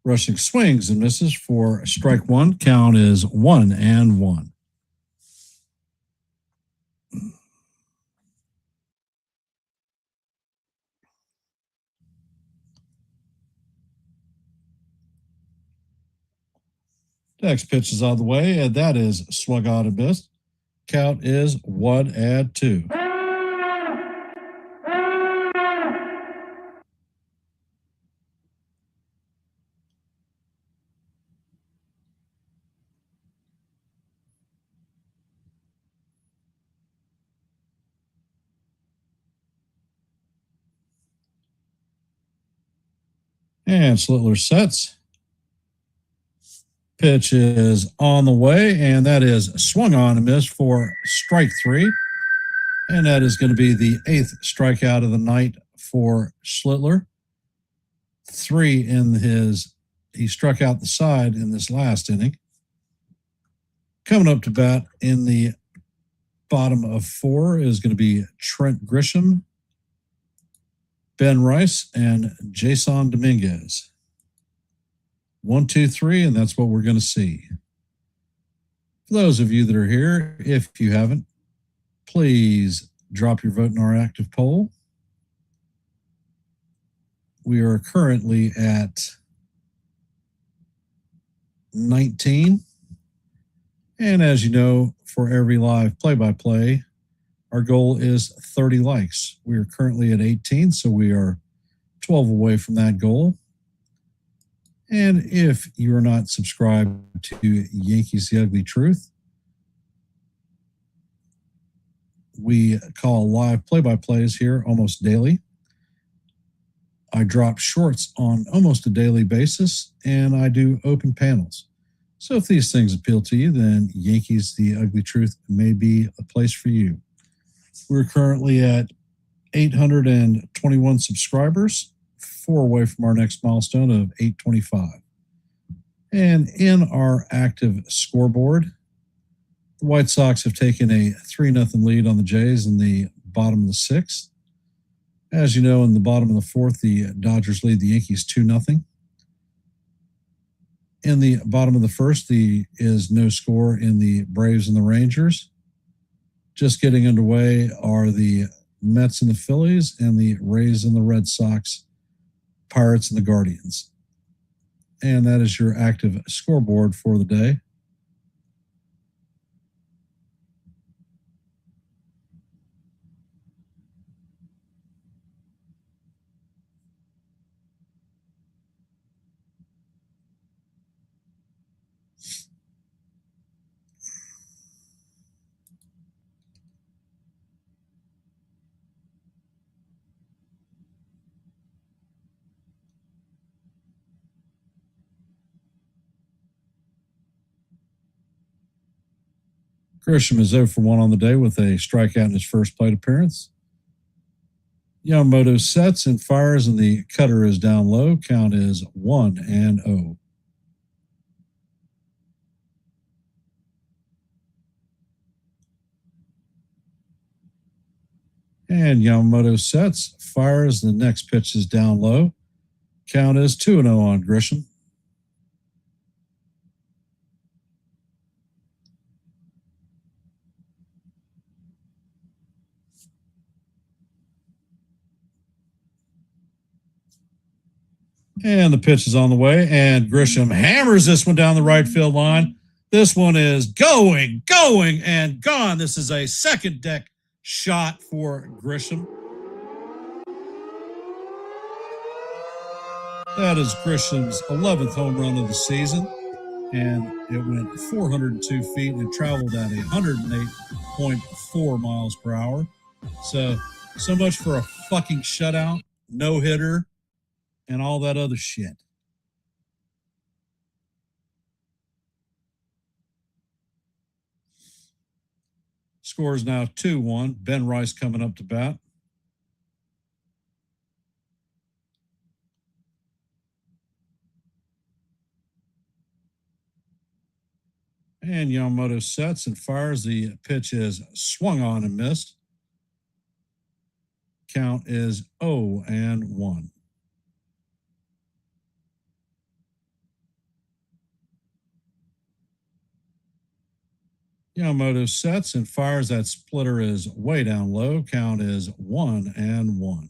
Rushing swings and misses for strike 1. Count is 1-1. Next pitch is on the way, and that is swung on and missed. Count is 1-2. And Schlittler sets. Pitch is on the way, and that is swung on and missed for strike 3. And that is going to be the 8th strikeout of the night for Schlittler. 3 in he struck out the side in this last inning. Coming up to bat in the bottom of 4 is going to be Trent Grisham, Ben Rice, and Jason Dominguez. 1, 2, 3, and that's what we're going to see. For those of you that are here, if you haven't, please drop your vote in our active poll. We are currently at 19. And as you know, for every live play-by-play, our goal is 30 likes. We are currently at 18, so we are 12 away from that goal. And if you are not subscribed to Yankees The Ugly Truth, we call live play-by-plays here almost daily. I drop shorts on almost a daily basis, and I do open panels. So if these things appeal to you, then Yankees The Ugly Truth may be a place for you. We're currently at 821 subscribers, 4 away from our next milestone of 825. And in our active scoreboard, the White Sox have taken a 3-0 lead on the Jays in the bottom of the 6th. As you know, in the bottom of the 4th, the Dodgers lead the Yankees 2-0. In the bottom of the 1st, is no score in the Braves and the Rangers. Just getting underway are the Mets and the Phillies, and the Rays and the Red Sox, Pirates and the Guardians. And that is your active scoreboard for the day. Grisham is 0 for 1 on the day with a strikeout in his first plate appearance. Yamamoto sets and fires, and the cutter is down low. Count is 1-0. And Yamamoto sets, fires, the next pitch is down low. Count is 2-0 on Grisham. And the pitch is on the way, and Grisham hammers this one down the right field line. This one is going, and gone. This is a second deck shot for Grisham. That is Grisham's 11th home run of the season, and it went 402 feet and traveled at 108.4 miles per hour. So much for a fucking shutout, no hitter, and all that other shit. Score is now 2-1. Ben Rice coming up to bat. And Yamamoto sets and fires. The pitch is swung on and missed. Count is 0-1. Yamamoto sets and fires. That splitter is way down low. Count is 1-1.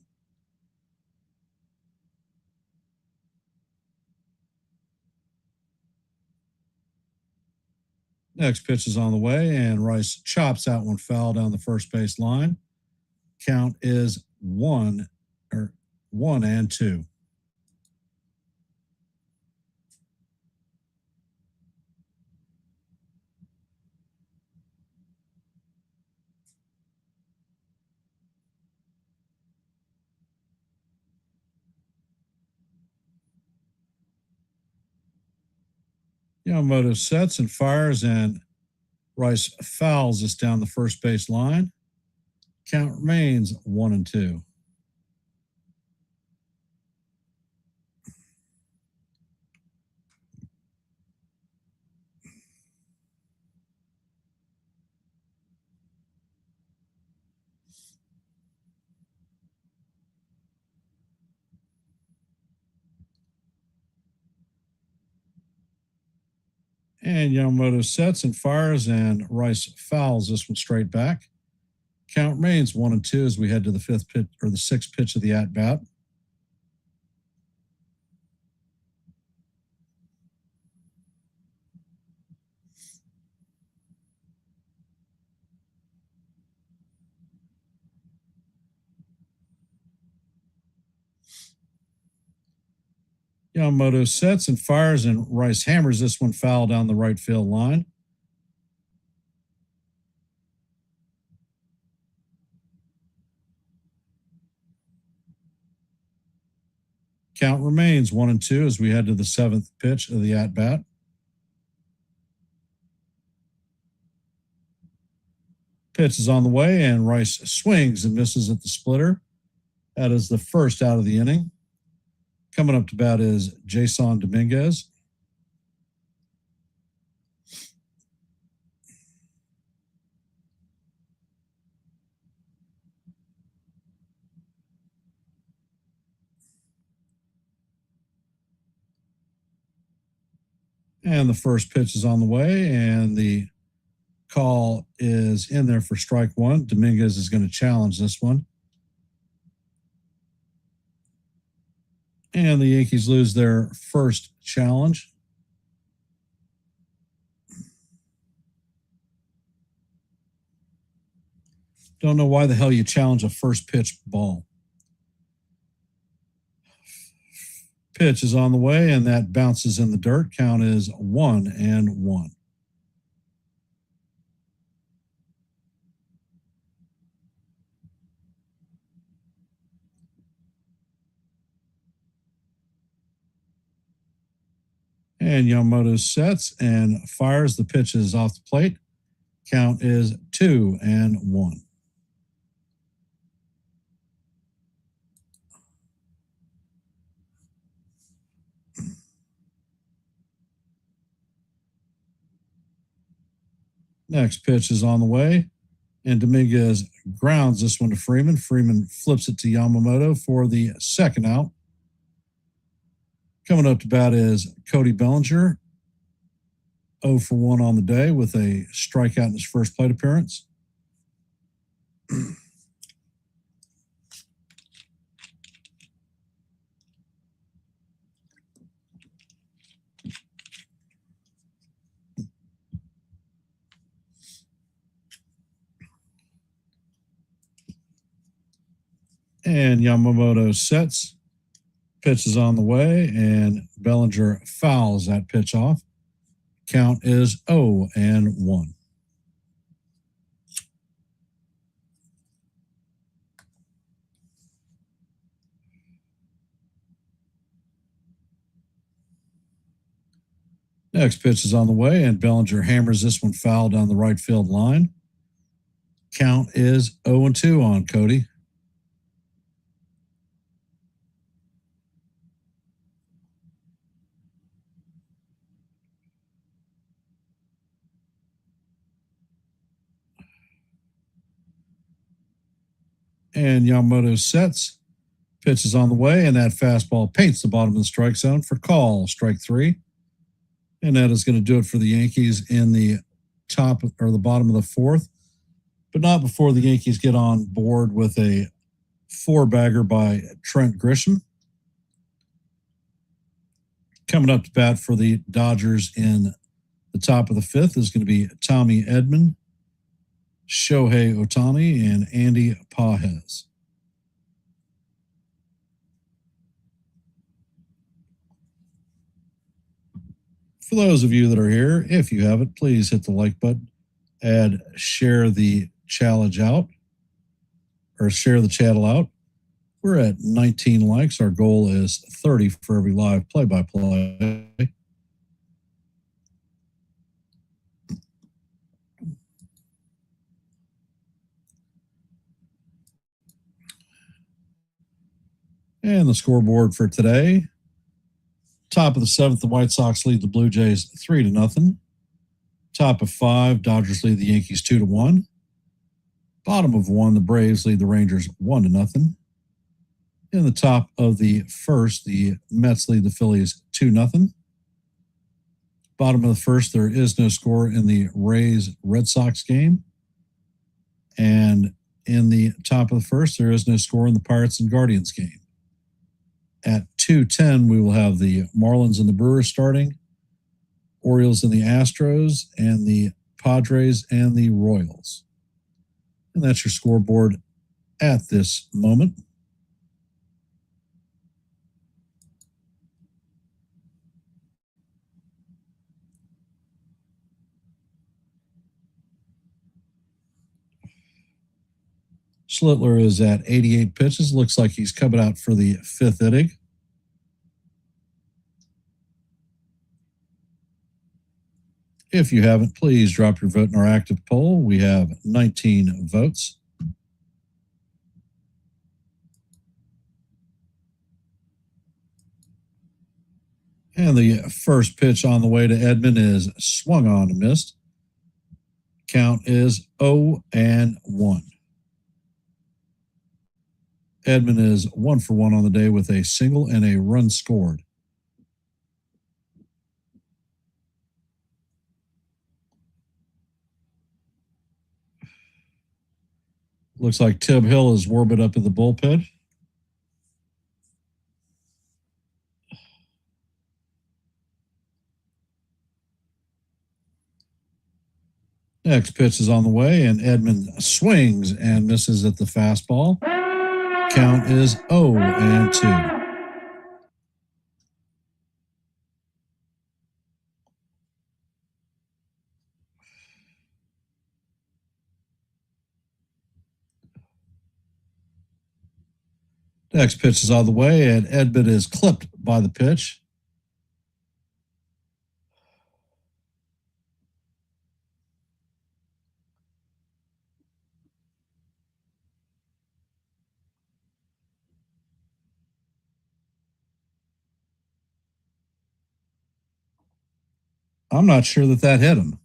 Next pitch is on the way, and Rice chops that one foul down the first base line. Count is 1-2. Yamamoto sets and fires, and Rice fouls this down the first base line. Count remains 1-2. And Yamamoto sets and fires, and Rice fouls this one straight back. Count remains 1-2 as we head to the fifth pitch or the sixth pitch of the at bat. Yamamoto sets and fires, and Rice hammers this one foul down the right field line. Count remains 1-2 as we head to the seventh pitch of the at bat. Pitch is on the way, and Rice swings and misses at the splitter. That is the first out of the inning. Coming up to bat is Jason Dominguez. And the first pitch is on the way, and the call is in there for strike one. Dominguez is going to challenge this one. And the Yankees lose their first challenge. Don't know why the hell you challenge a first pitch ball. Pitch is on the way, and that bounces in the dirt. Count is 1-1. And Yamamoto sets and fires. The pitch is off the plate. Count is 2-1. Next pitch is on the way, and Dominguez grounds this one to Freeman. Freeman flips it to Yamamoto for the second out. Coming up to bat is Cody Bellinger, 0 for 1 on the day with a strikeout in his first plate appearance. And Yamamoto sets. Pitch is on the way, and Bellinger fouls that pitch off. Count is 0-1. Next pitch is on the way, and Bellinger hammers this one foul down the right field line. Count is 0-2 on Cody. And Yamamoto sets. Pitch is on the way, and that fastball paints the bottom of the strike zone for call, strike 3. And that is going to do it for the Yankees in the top or the bottom of the 4th, but not before the Yankees get on board with a 4-bagger by Trent Grisham. Coming up to bat for the Dodgers in the top of the 5th is going to be Tommy Edman, Shohei Ohtani, and Andy Pages. For those of you that are here, if you haven't, please hit the like button and share the challenge out or share the channel out. We're at 19 likes. Our goal is 30 for every live play-by-play. And the scoreboard for today. Top of the 7th, the White Sox lead the Blue Jays 3-0. Top of 5, Dodgers lead the Yankees 2-1. Bottom of 1, the Braves lead the Rangers 1-0. In the top of the 1st, the Mets lead the Phillies 2-0. Bottom of the 1st, there is no score in the Rays-Red Sox game. And in the top of the 1st, there is no score in the Pirates and Guardians game. At 2:10, we will have the Marlins and the Brewers starting, Orioles and the Astros, and the Padres and the Royals. And that's your scoreboard at this moment. Schlittler is at 88 pitches. Looks like he's coming out for the 5th inning. If you haven't, please drop your vote in our active poll. We have 19 votes. And the first pitch on the way to Edman is swung on and missed. Count is 0-1. Edman is 1 for 1 on the day with a single and a run scored. Looks like Tim Hill is warming up in the bullpen. Next pitch is on the way, and Edman swings and misses at the fastball. Count is 0-2. Next pitch is on the way, and Edman is clipped by the pitch. I'm not sure that hit him.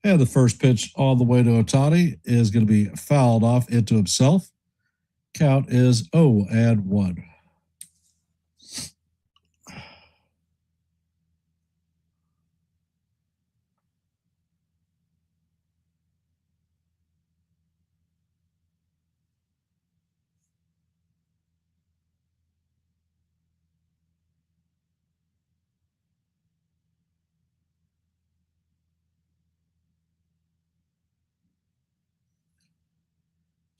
And the first pitch all the way to Ohtani is going to be fouled off into himself. Count is 0-1.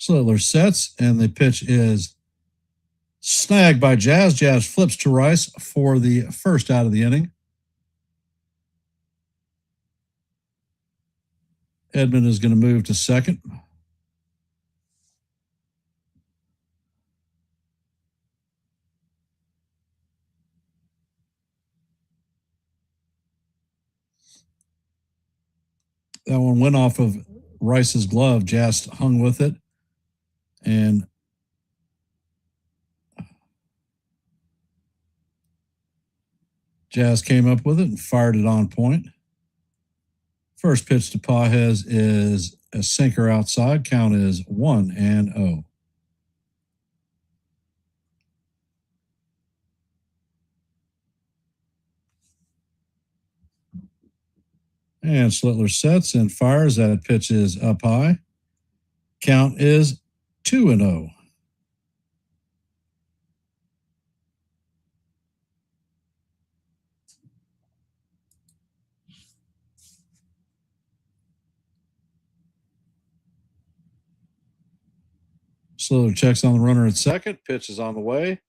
Slitler sets, and the pitch is snagged by Jazz. Jazz flips to Rice for the first out of the inning. Edmund is going to move to second. That one went off of Rice's glove. Jazz hung with it, and Jazz came up with it and fired it on point. First pitch to Pages is a sinker outside. Count is 1-0. And Slitler sets and fires. That pitch is up high. Count is 2-0. Slitler checks on the runner at second. Pitch is on the way.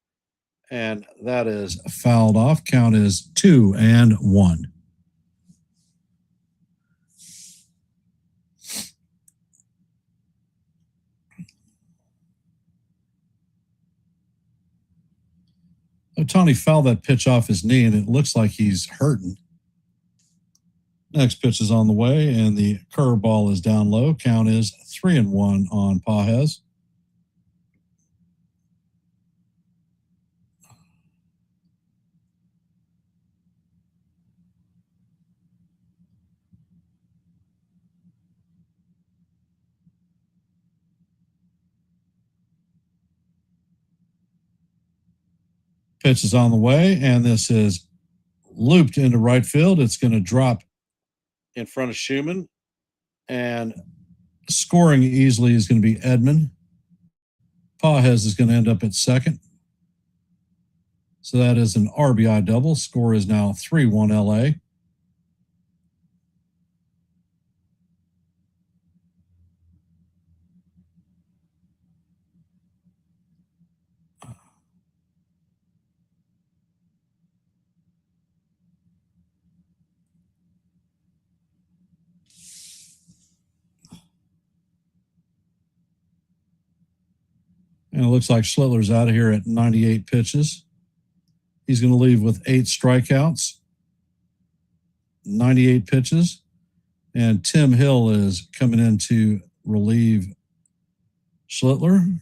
And that is fouled off. Count is 2-1. Ohtani fouled that pitch off his knee, and it looks like he's hurting. Next pitch is on the way, and the curveball is down low. Count is 3-1 on Pages. Pitch is on the way, and this is looped into right field. It's going to drop in front of Schumann, and scoring easily is going to be Edmund. Pages is going to end up at second. So that is an RBI double. Score is now 3-1 LA. And it looks like Schlittler's out of here at 98 pitches. He's going to leave with 8 strikeouts, 98 pitches. And Tim Hill is coming in to relieve Schlittler.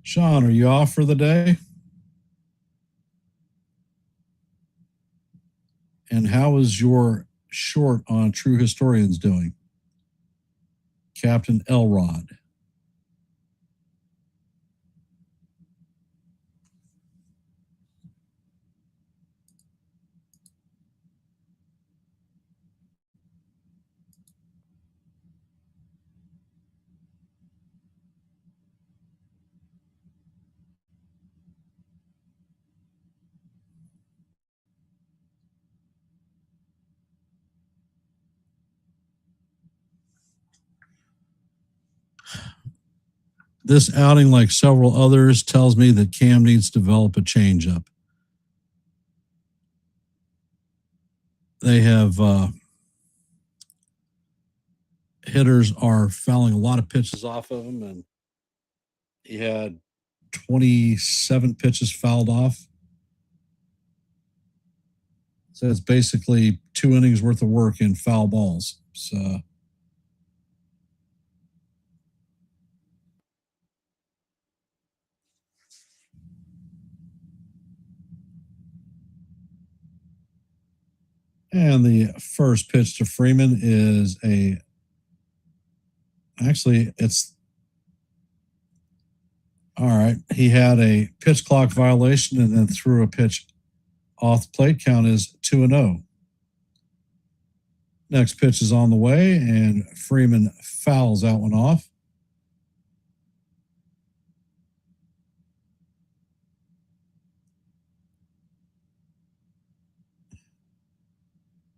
Sean, are you off for the day? And how is your short on True Historians doing? Captain Elrod. This outing, like several others, tells me that Cam needs to develop a changeup. They have hitters are fouling a lot of pitches off of him, and he had 27 pitches fouled off. So it's basically 2 innings worth of work in foul balls. So and the first pitch to Freeman is a Actually, it's all right. He had a pitch clock violation and then threw a pitch off the plate. Count is 2-0. Next pitch is on the way, and Freeman fouls that one off.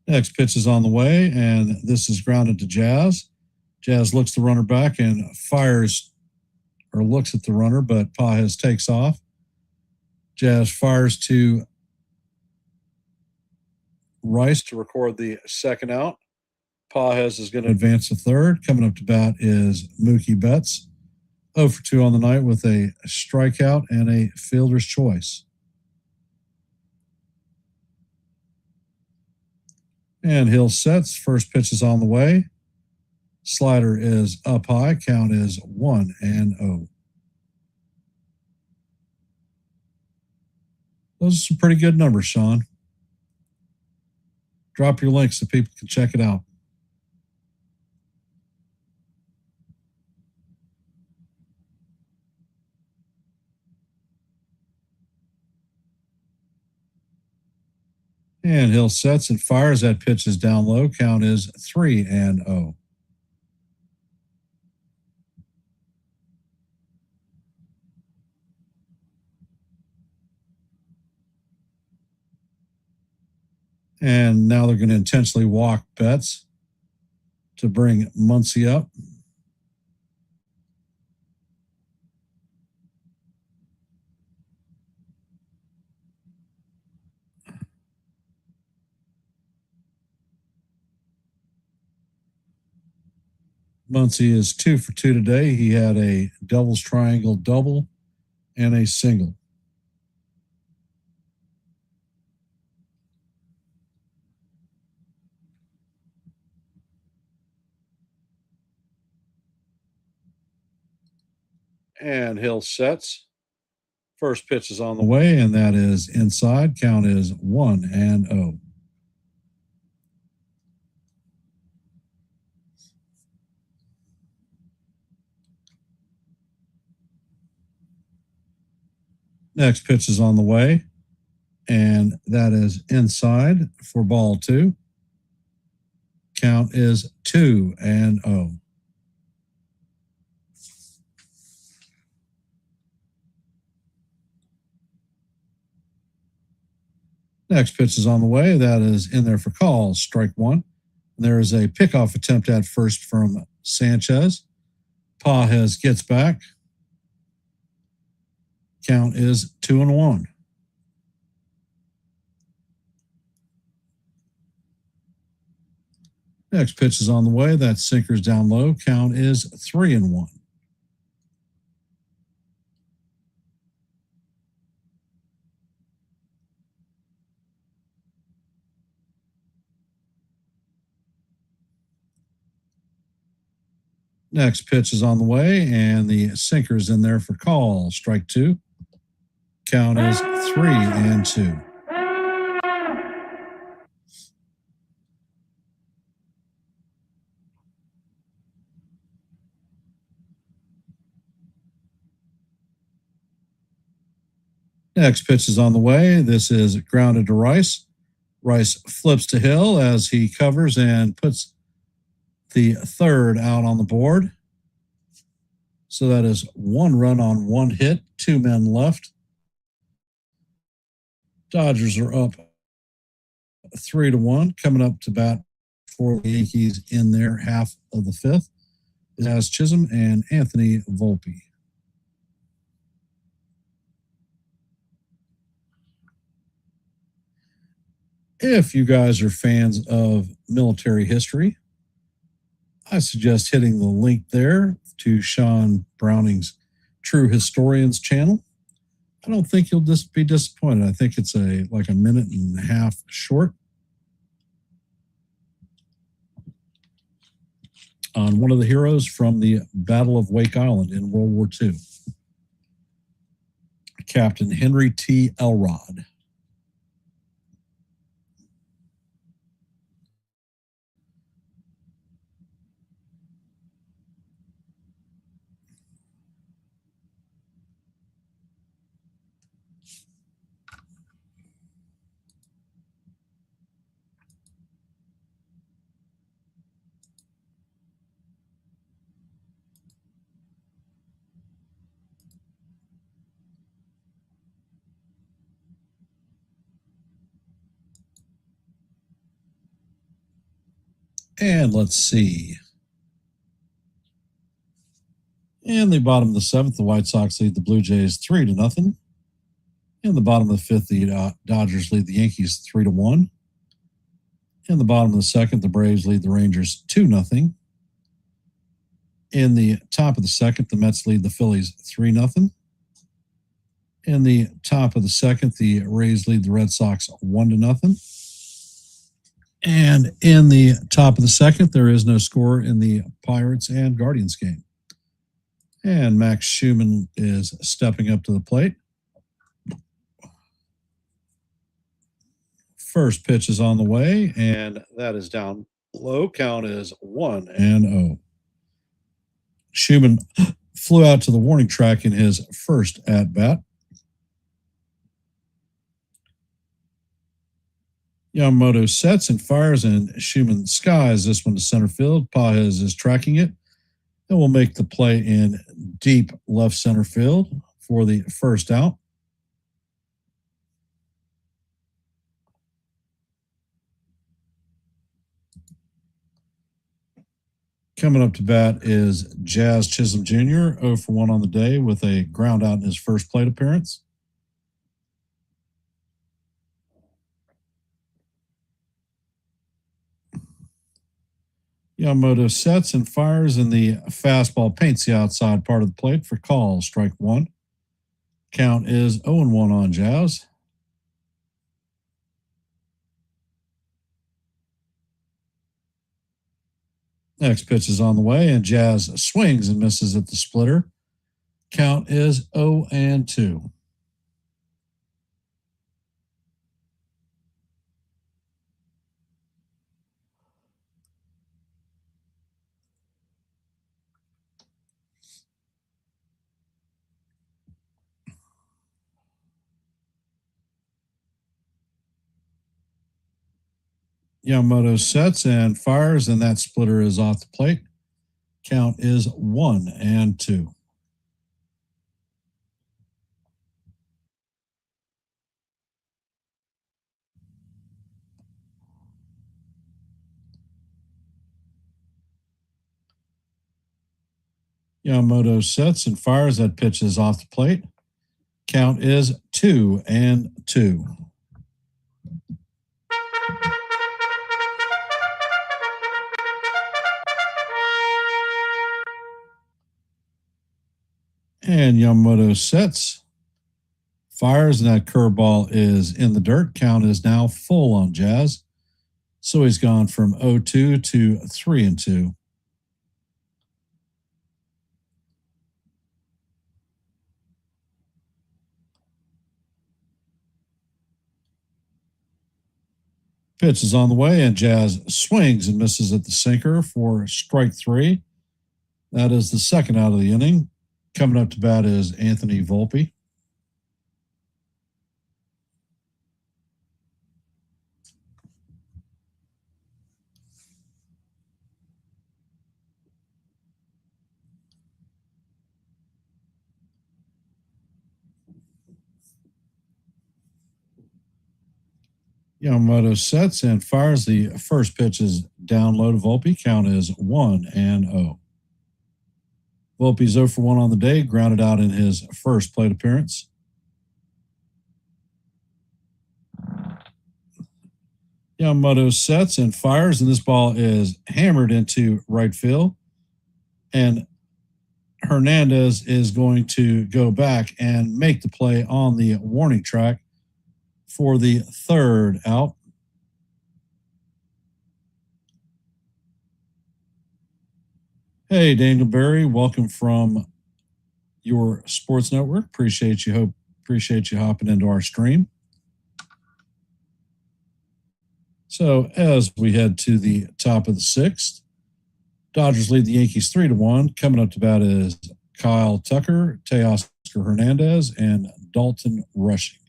Next pitch is on the way, and this is grounded to Jazz. Jazz looks the runner back and fires or looks at the runner, but Pages takes off. Jazz fires to Rice to record the second out. Pages is going to advance to third. Coming up to bat is Mookie Betts. 0 for 2 on the night with a strikeout and a fielder's choice. And Hill sets. First pitch is on the way. Slider is up high. Count is 1-0. Those are some pretty good numbers, Sean. Drop your links so people can check it out. And Hill sets and fires. That pitch is down low. Count is 3-0. And now they're going to intentionally walk Betts to bring Muncy up. Muncy is 2 for 2 today. He had a doubles triangle double and a single. And Hill sets. First pitch is on the way, and that is inside. Count is 1-0. Next pitch is on the way, and that is inside for ball 2. Count is 2-0. Next pitch is on the way. That is in there for calls. Strike 1. There is a pickoff attempt at first from Sanchez. Pages gets back. Count is 2-1. Next pitch is on the way. That sinker's down low. Count is 3-1. Next pitch is on the way, and the sinker's in there for call. Strike 2. Count is 3-2. Next pitch is on the way. This is grounded to Rice. Rice flips to Hill as he covers and puts the third out on the board. So that is 1 run on 1 hit, 2 men left. Dodgers are up 3-1. Coming up to bat for the Yankees in their half of the 5th is Jazz Chisholm and Anthony Volpe. If you guys are fans of military history, I suggest hitting the link there to Sean Browning's True Historians channel. I don't think you'll just be disappointed. I think it's like a minute and a half short on one of the heroes from the Battle of Wake Island in World War II, Captain Henry T. Elrod. And let's see. In the bottom of the seventh, the White Sox lead the Blue Jays 3-0. In the bottom of the fifth, the Dodgers lead the Yankees 3-1. In the bottom of the second, the Braves lead the Rangers 2-0. In the top of the second, the Mets lead the Phillies 3-0. In the top of the second, the Rays lead the Red Sox 1-0. And in the top of the second, there is no score in the Pirates and Guardians game. And Max Schumann is stepping up to the plate. First pitch is on the way, and that is down low. Count is 1-0. Schumann flew out to the warning track in his first at-bat. Yamamoto sets and fires, and Schumann skies this one to center field. Pages is tracking it and will make the play in deep left center field for the first out. Coming up to bat is Jazz Chisholm Jr., 0 for 1 on the day with a ground out in his first plate appearance. Yamamoto sets and fires, and the fastball paints the outside part of the plate for call, strike one. Count is 0-1 on Jazz. Next pitch is on the way, and Jazz swings and misses at the splitter. Count is 0-2. Yamamoto sets and fires, and that splitter is off the plate. Count is 1-2. Yamamoto sets and fires. That pitch is off the plate. Count is 2-2. And Yamamoto sets, fires, and that curveball is in the dirt. Count is now full on Jazz. So he's gone from 0-2 to 3-2. Pitch is on the way, and Jazz swings and misses at the sinker for strike three. That is the second out of the inning. Coming up to bat is Anthony Volpe. Yamamoto sets and fires. The first pitch is down low to Volpe. Count is 1-0. Volpe's 0 for 1 on the day, grounded out in his first plate appearance. Yamamoto sets and fires, and this ball is hammered into right field. And Hernandez is going to go back and make the play on the warning track for the third out. Hey, Daniel Berry, welcome from your sports network. Appreciate you hopping into our stream. So as we head to the top of the sixth, Dodgers lead the Yankees 3-1. Coming up to bat is Kyle Tucker, Teoscar Hernandez, and Dalton Rushing.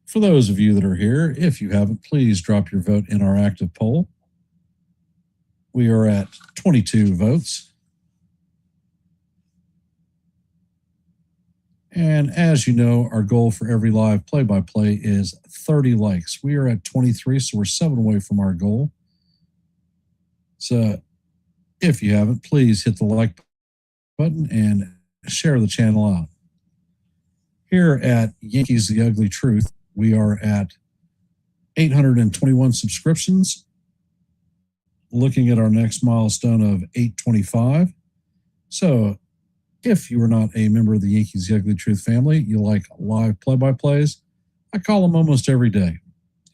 For those of you that are here, if you haven't, please drop your vote in our active poll. We are at 22 votes. And as you know, our goal for every live play-by-play is 30 likes. We are at 23, so we're 7 away from our goal. So if you haven't, please hit the like button and share the channel out. Here at Yankees The Ugly Truth, we are at 821 subscriptions, looking at our next milestone of 825. So if you are not a member of the Yankees The Ugly Truth family, you like live play-by-plays, I call them almost every day.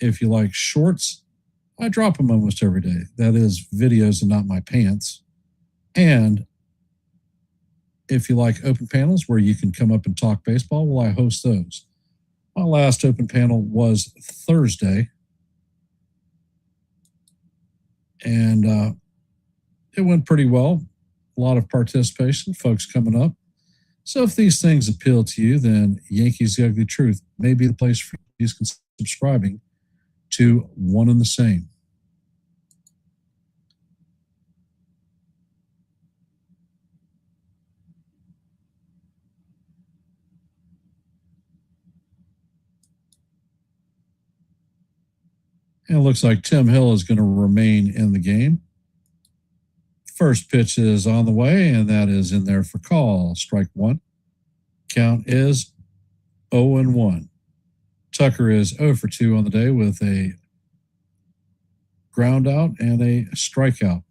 If you like shorts, I drop them almost every day. That is videos and not my pants. And if you like open panels where you can come up and talk baseball, well, I host those. My last open panel was Thursday, and it went pretty well. A lot of participation, folks coming up. So if these things appeal to you, then Yankees The Ugly Truth may be the place for you subscribing to one and the same. And it looks like Tim Hill is going to remain in the game. First pitch is on the way, and that is in there for call. Strike one. Count is 0-1. Tucker is 0 for 2 on the day with a ground out and a strikeout.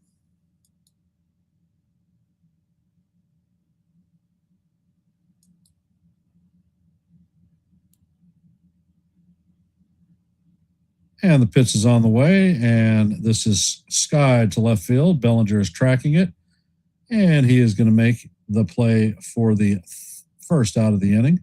And the pitch is on the way, and this is skied to left field. Bellinger is tracking it, and he is going to make the play for the first out of the inning.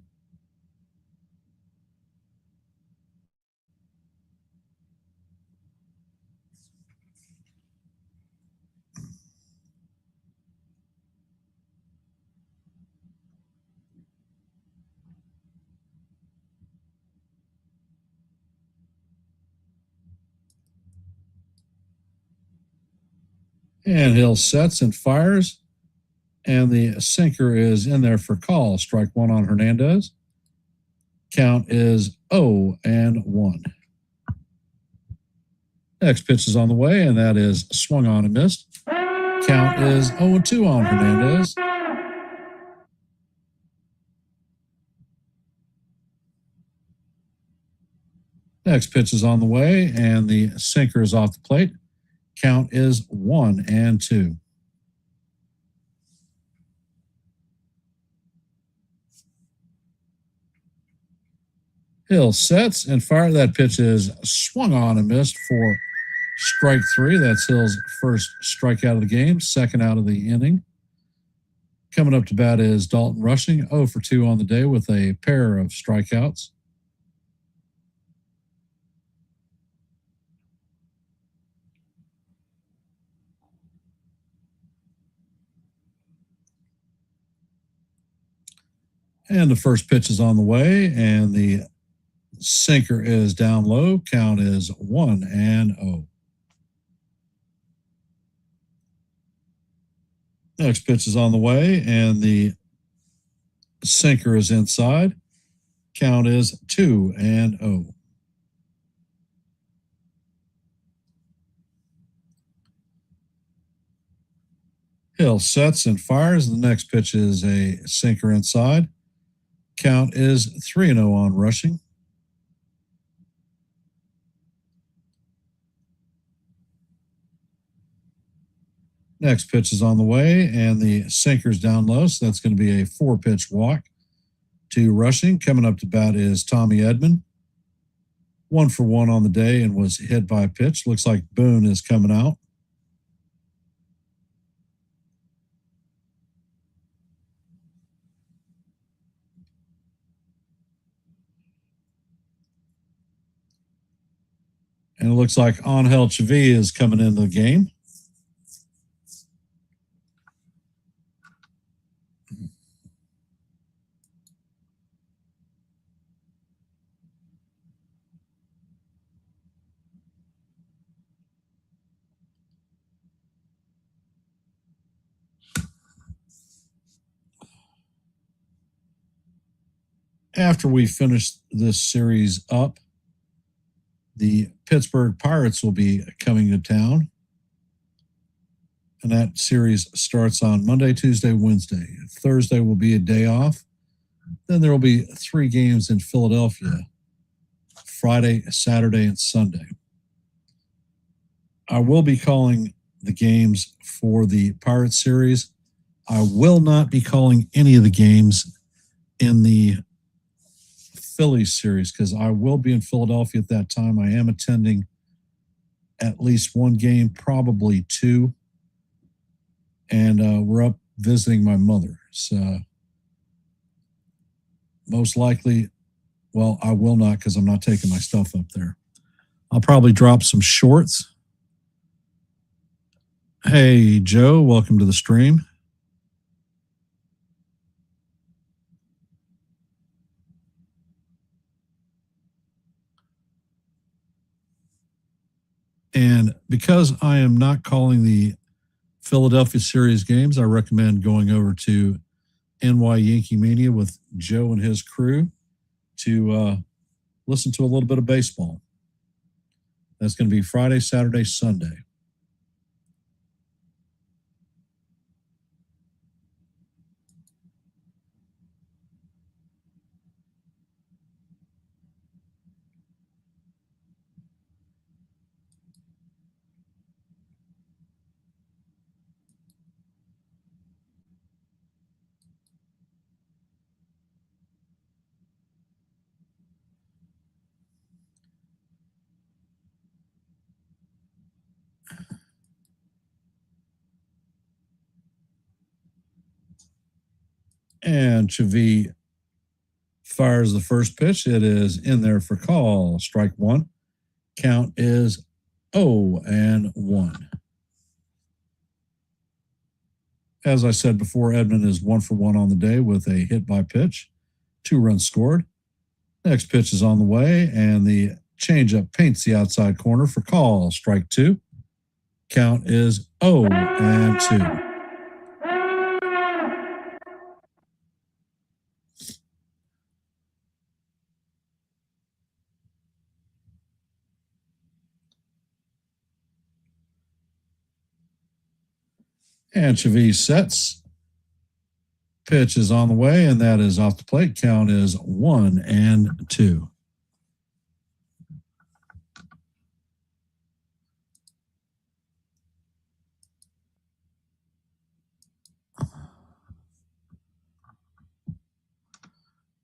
And Hill sets and fires, and the sinker is in there for call. Strike one on Hernandez. Count is 0-1. Next pitch is on the way, and that is swung on and missed. Count is 0-2 on Hernandez. Next pitch is on the way, and the sinker is off the plate. Count is 1-2. Hill sets and fire. That pitch is swung on and missed for strike three. That's Hill's first strikeout of the game, second out of the inning. Coming up to bat is Dalton Rushing, 0 for 2 on the day with a pair of strikeouts. And the first pitch is on the way, and the sinker is down low. Count is 1-0. Next pitch is on the way, and the sinker is inside. Count is 2-0. Hill sets and fires. The next pitch is a sinker inside. Count is 3-0 on Rushing. Next pitch is on the way, and the sinker's down low, so that's going to be a 4-pitch walk to Rushing. Coming up to bat is Tommy Edman. 1 for 1 on the day and was hit by a pitch. Looks like Boone is coming out. And it looks like Angel Chavi is coming into the game. after we finish this series up, the Pittsburgh Pirates will be coming to town. And that series starts on Monday, Tuesday, Wednesday. Thursday will be a day off. Then there will be 3 games in Philadelphia, Friday, Saturday, and Sunday. I will be calling the games for the Pirates series. I will not be calling any of the games in the Phillies series because I will be in Philadelphia at that time. I am attending at least 1 game, probably 2. And we're up visiting my mother. So most likely, well, I will not because I'm not taking my stuff up there. I'll probably drop some shorts. Hey, Joe, welcome to the stream. And because I am not calling the Philadelphia series games, I recommend going over to NY Yankee Mania with Joe and his crew to listen to a little bit of baseball. That's going to be Friday, Saturday, Sunday. And Chavi fires the first pitch. It is in there for call. Strike 1. Count is 0-1. As I said before, Edmund is 1 for 1 on the day with a hit by pitch. 2 runs scored. Next pitch is on the way, and the changeup paints the outside corner for call. Strike 2. Count is 0-2. And Chavis sets. Pitch is on the way, and that is off the plate. Count is 1-2.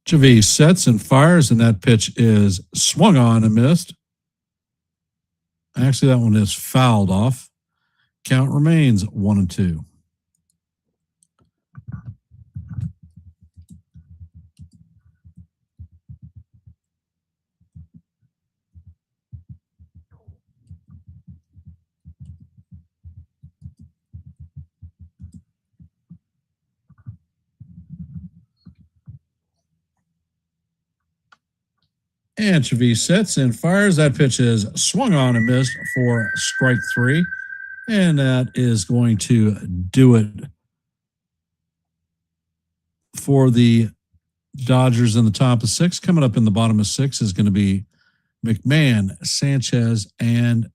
Chavis sets and fires, and that pitch is swung on and missed. Actually, that one is fouled off. Count remains 1-2. And Chavis sets and fires. That pitch is swung on and missed for strike 3. And that is going to do it for the Dodgers in the top of 6. Coming up in the bottom of 6 is going to be McMahon, Sanchez, and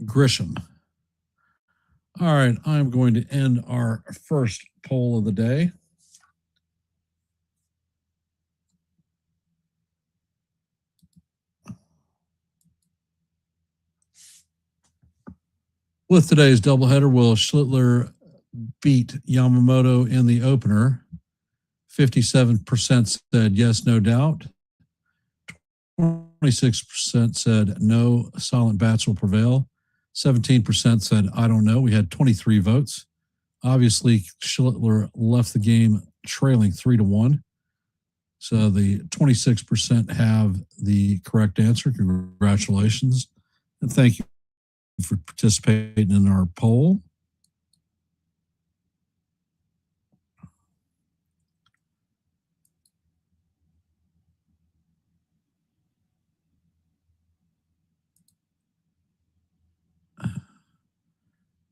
Grisham. All right, I'm going to end our first poll of the day. With today's doubleheader, will Schlittler beat Yamamoto in the opener? 57% said yes, no doubt. 26% said no, silent bats will prevail. 17% said I don't know. We had 23 votes. Obviously, Schlittler left the game trailing 3-1. So the 26% have the correct answer. Congratulations. And thank you for participating in our poll.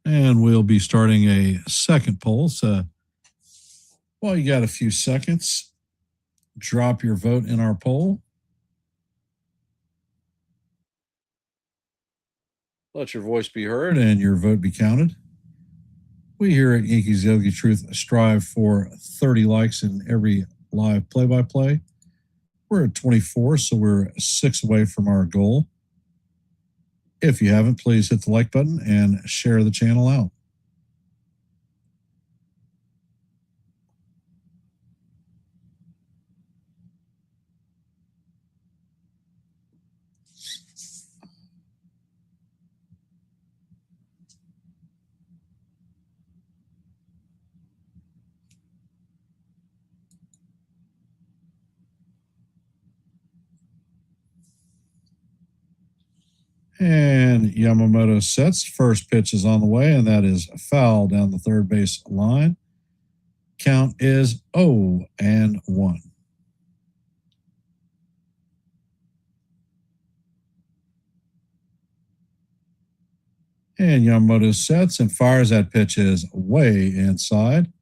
And we'll be starting a second poll. So Well, you got a few seconds. Drop your vote in our poll. Let your voice be heard and your vote be counted. We here at Yankees Yogi Truth strive for 30 likes in every live play-by-play. We're at 24, so we're 6 away from our goal. If you haven't, please hit the like button and share the channel out. And Yamamoto sets. First pitch is on the way, and that is foul down the third base line. Count is 0-1. And Yamamoto sets and fires. That pitch is way inside.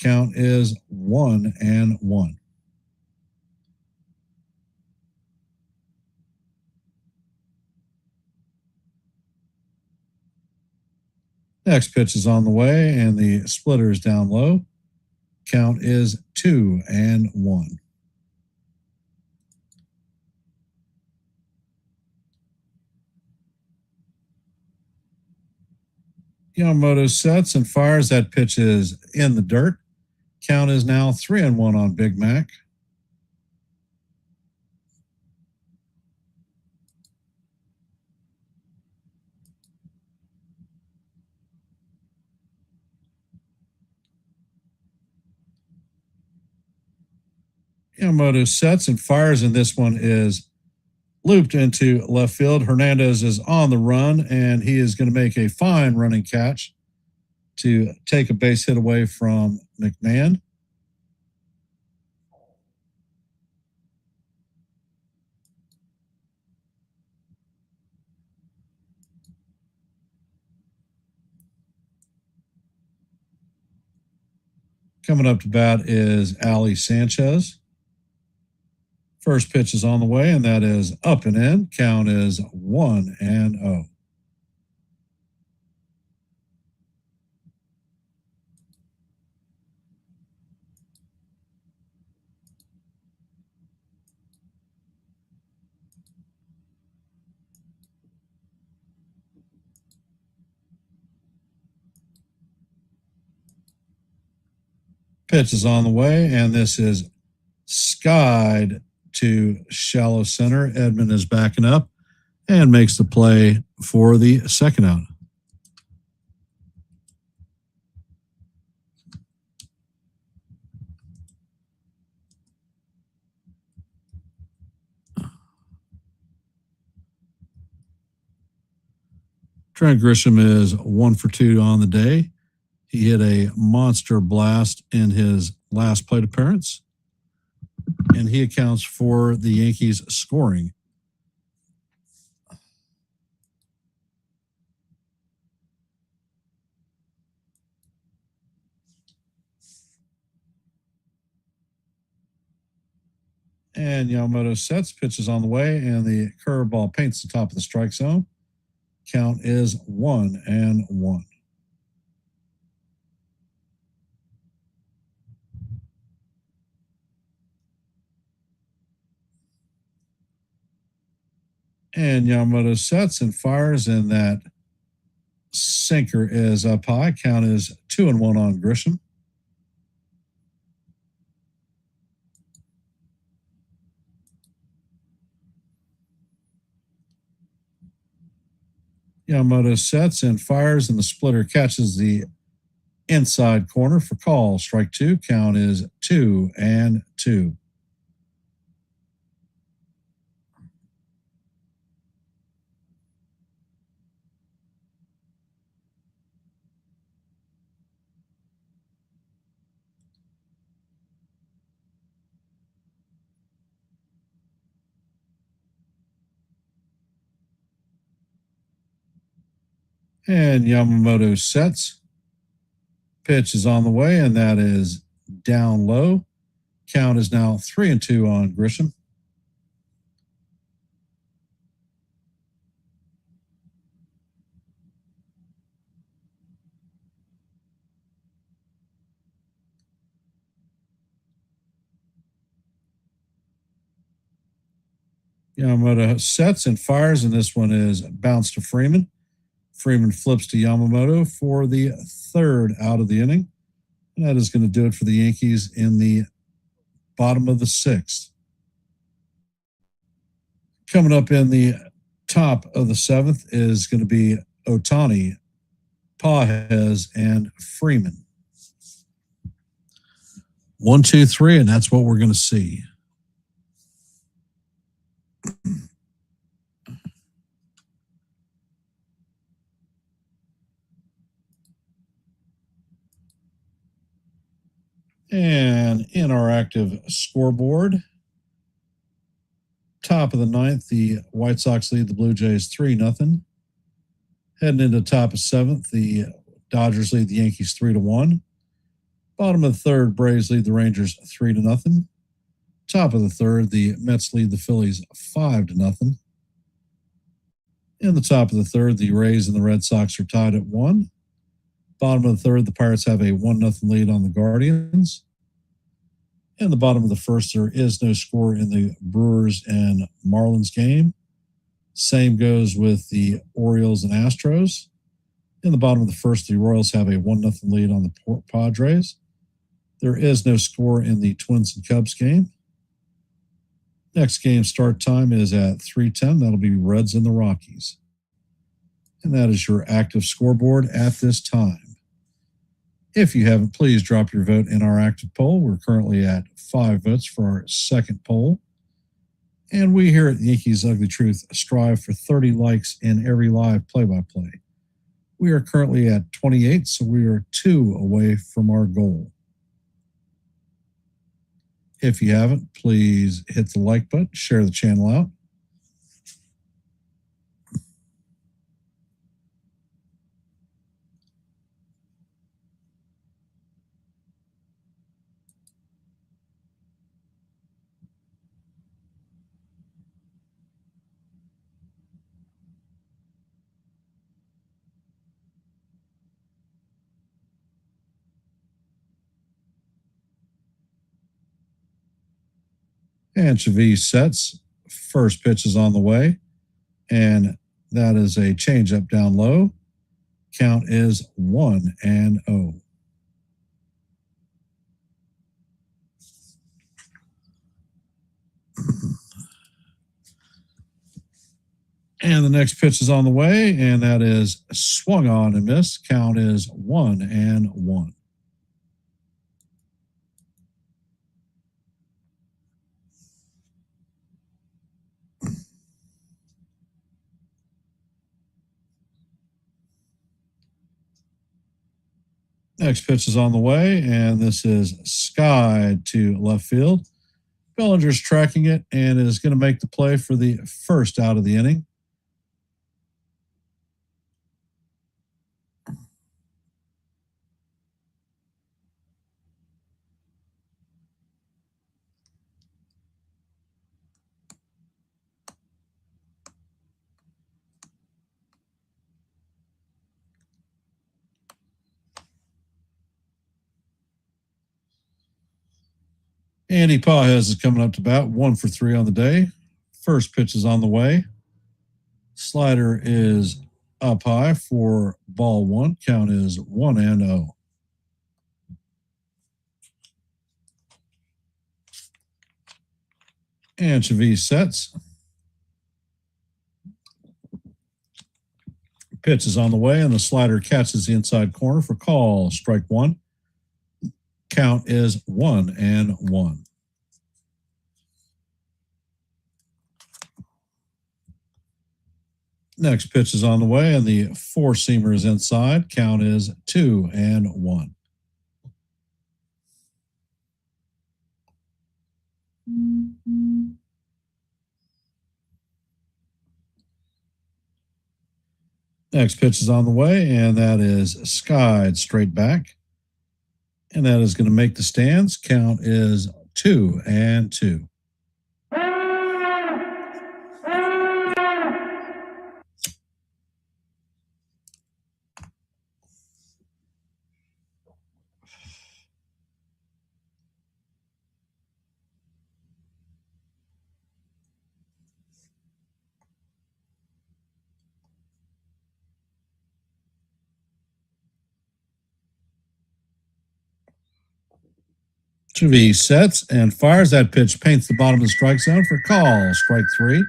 Count is 1-1. Next pitch is on the way, and the splitter is down low. Count is 2-1. Yamamoto sets and fires. That pitch is in the dirt. Count is now 3-1 on Big Mac. Yamamoto sets and fires, and this one is looped into left field. Hernandez is on the run, and he is going to make a fine running catch to take a base hit away from McMahon. Coming up to bat is Ali Sanchez. First pitch is on the way, and that is up and in. Count is 1-0. Pitch is on the way, and this is skied to shallow center. Edman is backing up and makes the play for the second out. Trent Grisham is 1 for 2 on the day. He hit a monster blast in his last plate appearance, and he accounts for the Yankees scoring. And Yamamoto sets, pitches on the way, and the curveball paints the top of the strike zone. Count is 1-1. And Yamamoto sets and fires, and that sinker is up high. Count is 2-1 on Grisham. Yamamoto sets and fires, and the splitter catches the inside corner for call. Strike 2. Count is 2-2. And Yamamoto sets. Pitch is on the way, and that is down low. Count is now 3-2 on Grisham. Yamamoto sets and fires, and this one is bounced to Freeman. Freeman flips to Yamamoto for the third out of the inning. And that is going to do it for the Yankees in the bottom of the sixth. Coming up in the top of the seventh is going to be Ohtani, Pages, and Freeman. 1, 2, 3, and that's what we're going to see. And in our active scoreboard, top of the ninth, the White Sox lead the Blue Jays 3-0. Heading into top of seventh, the Dodgers lead the Yankees 3-1. Bottom of the third, Braves lead the Rangers 3-0. Top of the third, the Mets lead the Phillies 5-0. In the top of the third, the Rays and the Red Sox are tied at 1. Bottom of the third, the Pirates have a 1-0 lead on the Guardians. In the bottom of the first, there is no score in the Brewers and Marlins game. Same goes with the Orioles and Astros. In the bottom of the first, the Royals have a 1-0 lead on the Padres. There is no score in the Twins and Cubs game. Next game start time is at 3:10. That'll be Reds and the Rockies. And that is your active scoreboard at this time. If you haven't, please drop your vote in our active poll. We're currently at 5 votes for our second poll. And we here at Yankees Ugly Truth strive for 30 likes in every live play-by-play. We are currently at 28, so we are 2 away from our goal. If you haven't, please hit the like button, share the channel out. And Chavez sets. First pitch is on the way. And that is a changeup down low. Count is 1-0. And the next pitch is on the way, and that is swung on and missed. Count is 1-1. Next pitch is on the way, and this is skied to left field. Bellinger's tracking it and is going to make the play for the first out of the inning. Andy Pages is coming up to bat, 1 for 3 on the day. First pitch is on the way. Slider is up high for ball 1. Count is 1-0. And Chavez sets. Pitch is on the way, and the slider catches the inside corner for call. Strike 1. Count is 1-1. Next pitch is on the way, and the four-seamer is inside. Count is 2-1. Next pitch is on the way, and that is skied straight back. And that is going to make the stands. Count is 2-2. Chavez sets and fires. That pitch paints the bottom of the strike zone for call. Strike 3.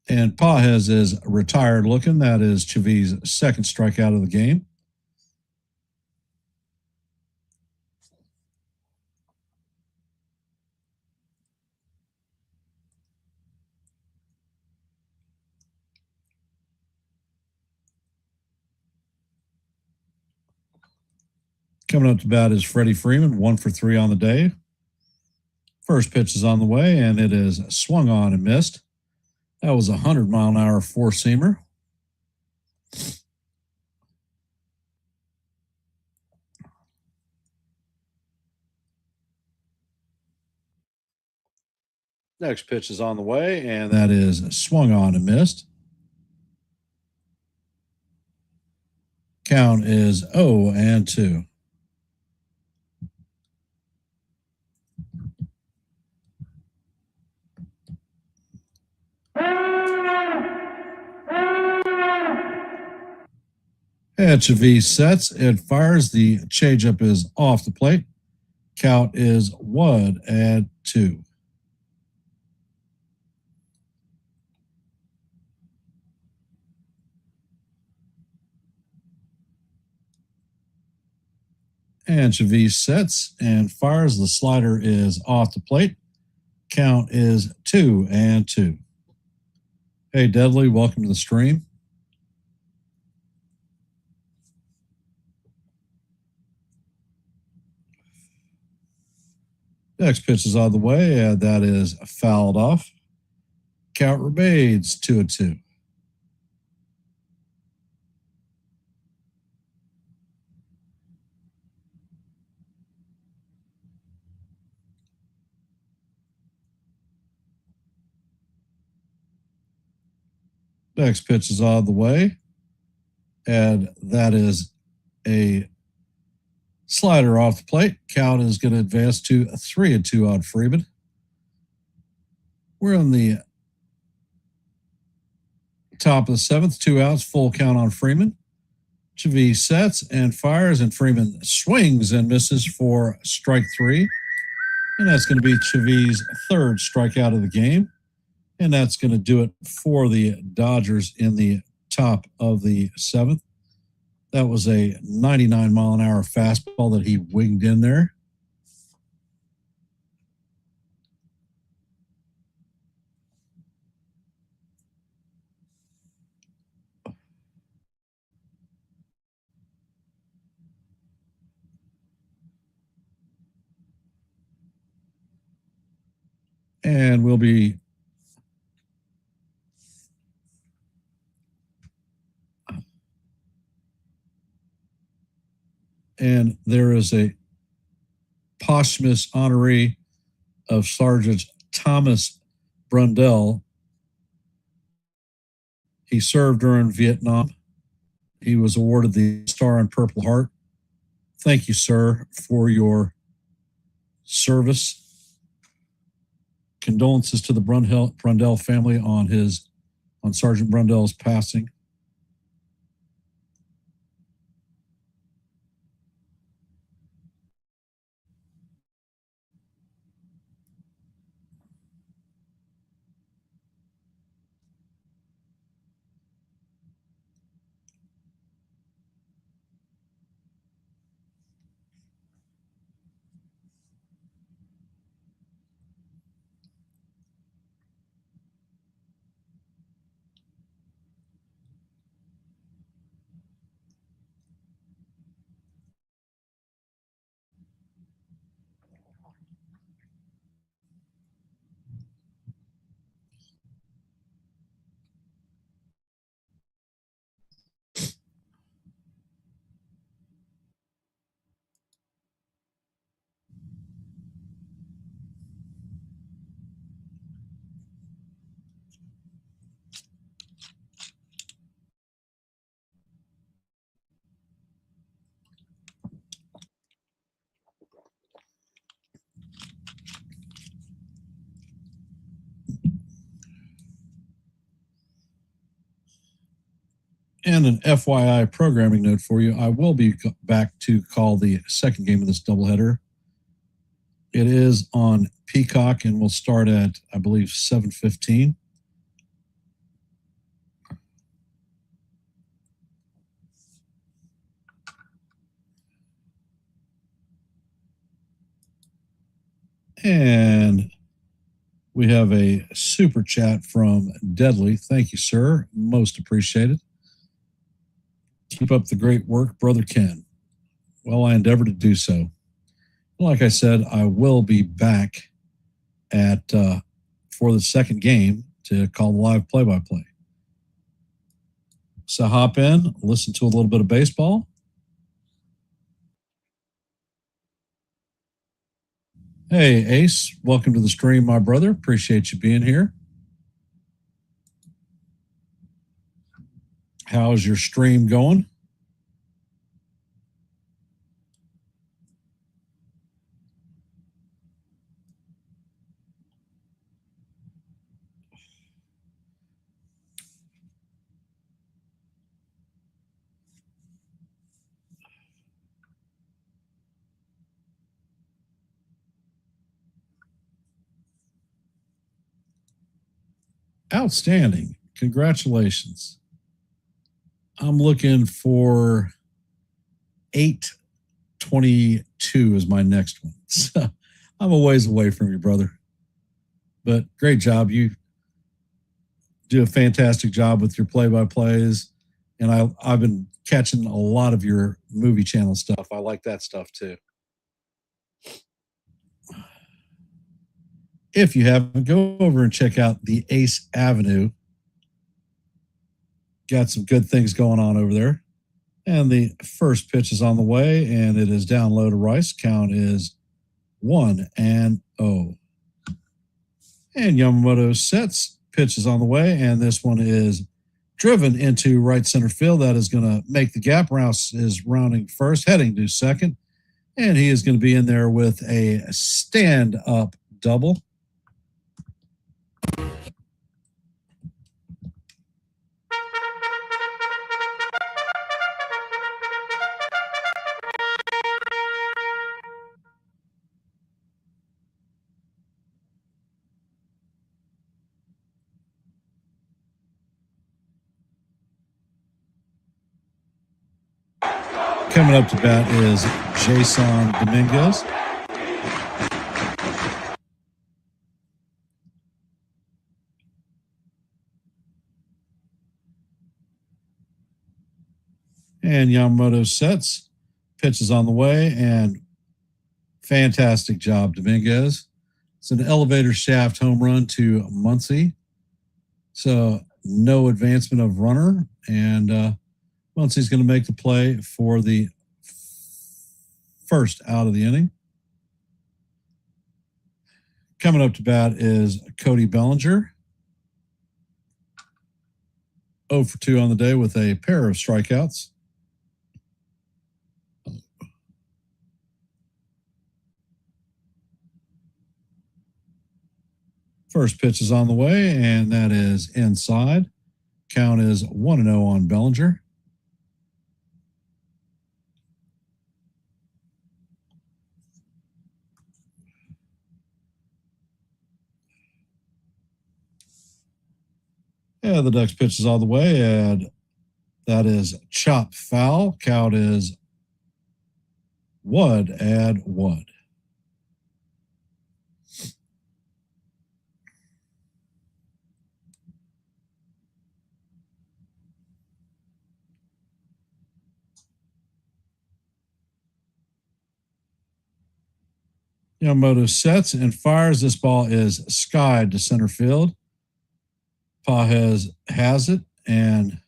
And Pajes is retired looking. That is Chavez's second strikeout of the game. Coming up to bat is Freddie Freeman, 1 for 3 on the day. First pitch is on the way, and it is swung on and missed. That was a 100-mile-an-hour four-seamer. Next pitch is on the way, and that is swung on and missed. Count is 0-2. And Chavez sets and fires. The changeup is off the plate. Count is 1-2. And Chavez sets and fires. The slider is off the plate. Count is 2-2. Hey, Dudley, welcome to the stream. Next pitch is on the way, and that is fouled off. Count remains 2-2. Next pitch is on the way, and that is a slider off the plate. Count is going to advance to 3-2 on Freeman. We're in the top of the seventh, 2 outs, full count on Freeman. Chavez sets and fires, and Freeman swings and misses for strike 3. And that's going to be Chavez's third strikeout of the game. And that's going to do it for the Dodgers in the top of the seventh. That was a 99-mile-an-hour fastball that he winged in there. And we'll be and there is a posthumous honoree of Sergeant Thomas Brundell. He served during Vietnam. He was awarded the Star and Purple Heart. Thank you, sir, for your service. Condolences to the Brundell family on Sergeant Brundell's passing. And an FYI programming note for you, I will be back to call the second game of this doubleheader. It is on Peacock and will start at, I believe, 7:15. And we have a super chat from Deadly. Thank you, sir. Most appreciated. Keep up the great work, Brother Ken. Well, I endeavor to do so. Like I said, I will be back at for the second game to call the live play-by-play. So hop in, listen to a little bit of baseball. Hey, Ace, welcome to the stream, my brother. Appreciate you being here. How's your stream going? Outstanding. Congratulations. I'm looking for 8:22 is my next one. So I'm a ways away from you, brother. But great job. You do a fantastic job with your play-by-plays. And I've been catching a lot of your movie channel stuff. I like that stuff too. If you haven't, go over and check out the Ace Avenue. Got some good things going on over there. And the first pitch is on the way, and it is down low to Rice. Count is 1-0. And Yamamoto sets, pitch is on the way, and this one is driven into right center field. That is going to make the gap. Rouse is rounding first, heading to second, and he is going to be in there with a stand-up double. Coming up to bat is Jason Dominguez. And Yamamoto sets, pitch is on the way, and fantastic job, Dominguez. It's an elevator shaft home run to Muncy. So no advancement of runner, and Muncy's going to make the play for the first out of the inning. Coming up to bat is Cody Bellinger. 0 for 2 on the day with a pair of strikeouts. First pitch is on the way, and that is inside. Count is 1-0 on Bellinger. Yeah, the next pitch is all the way, and that is chop foul. Count is 1-1. Yamamoto sets and fires. This ball is skied to center field. Pages has it, and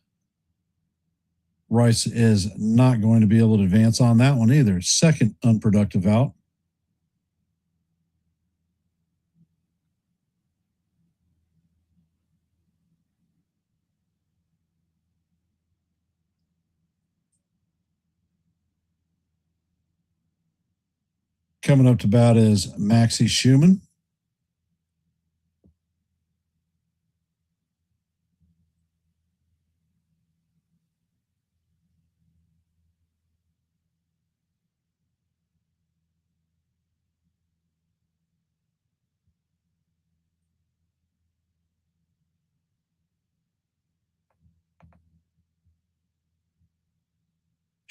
Rice is not going to be able to advance on that one either. Second unproductive out. Coming up to bat is Maxie Schumann.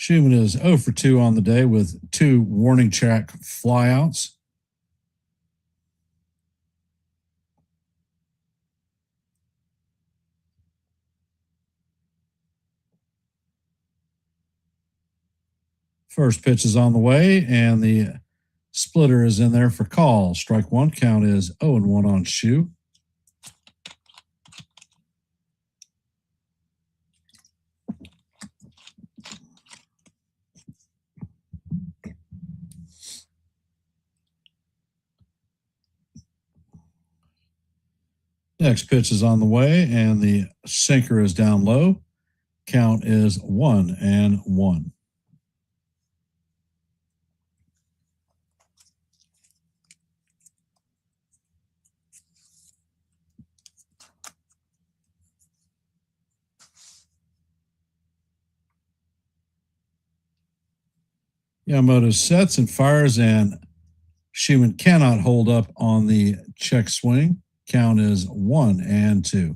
Schumann is 0 for 2 on the day with 2 warning track flyouts. First pitch is on the way, and the splitter is in there for call. Strike one. Count is 0-1 on Shu. Next pitch is on the way, and the sinker is down low. Count is 1-1. Yamamoto sets and fires, and Schumann cannot hold up on the check swing. Count is 1-2.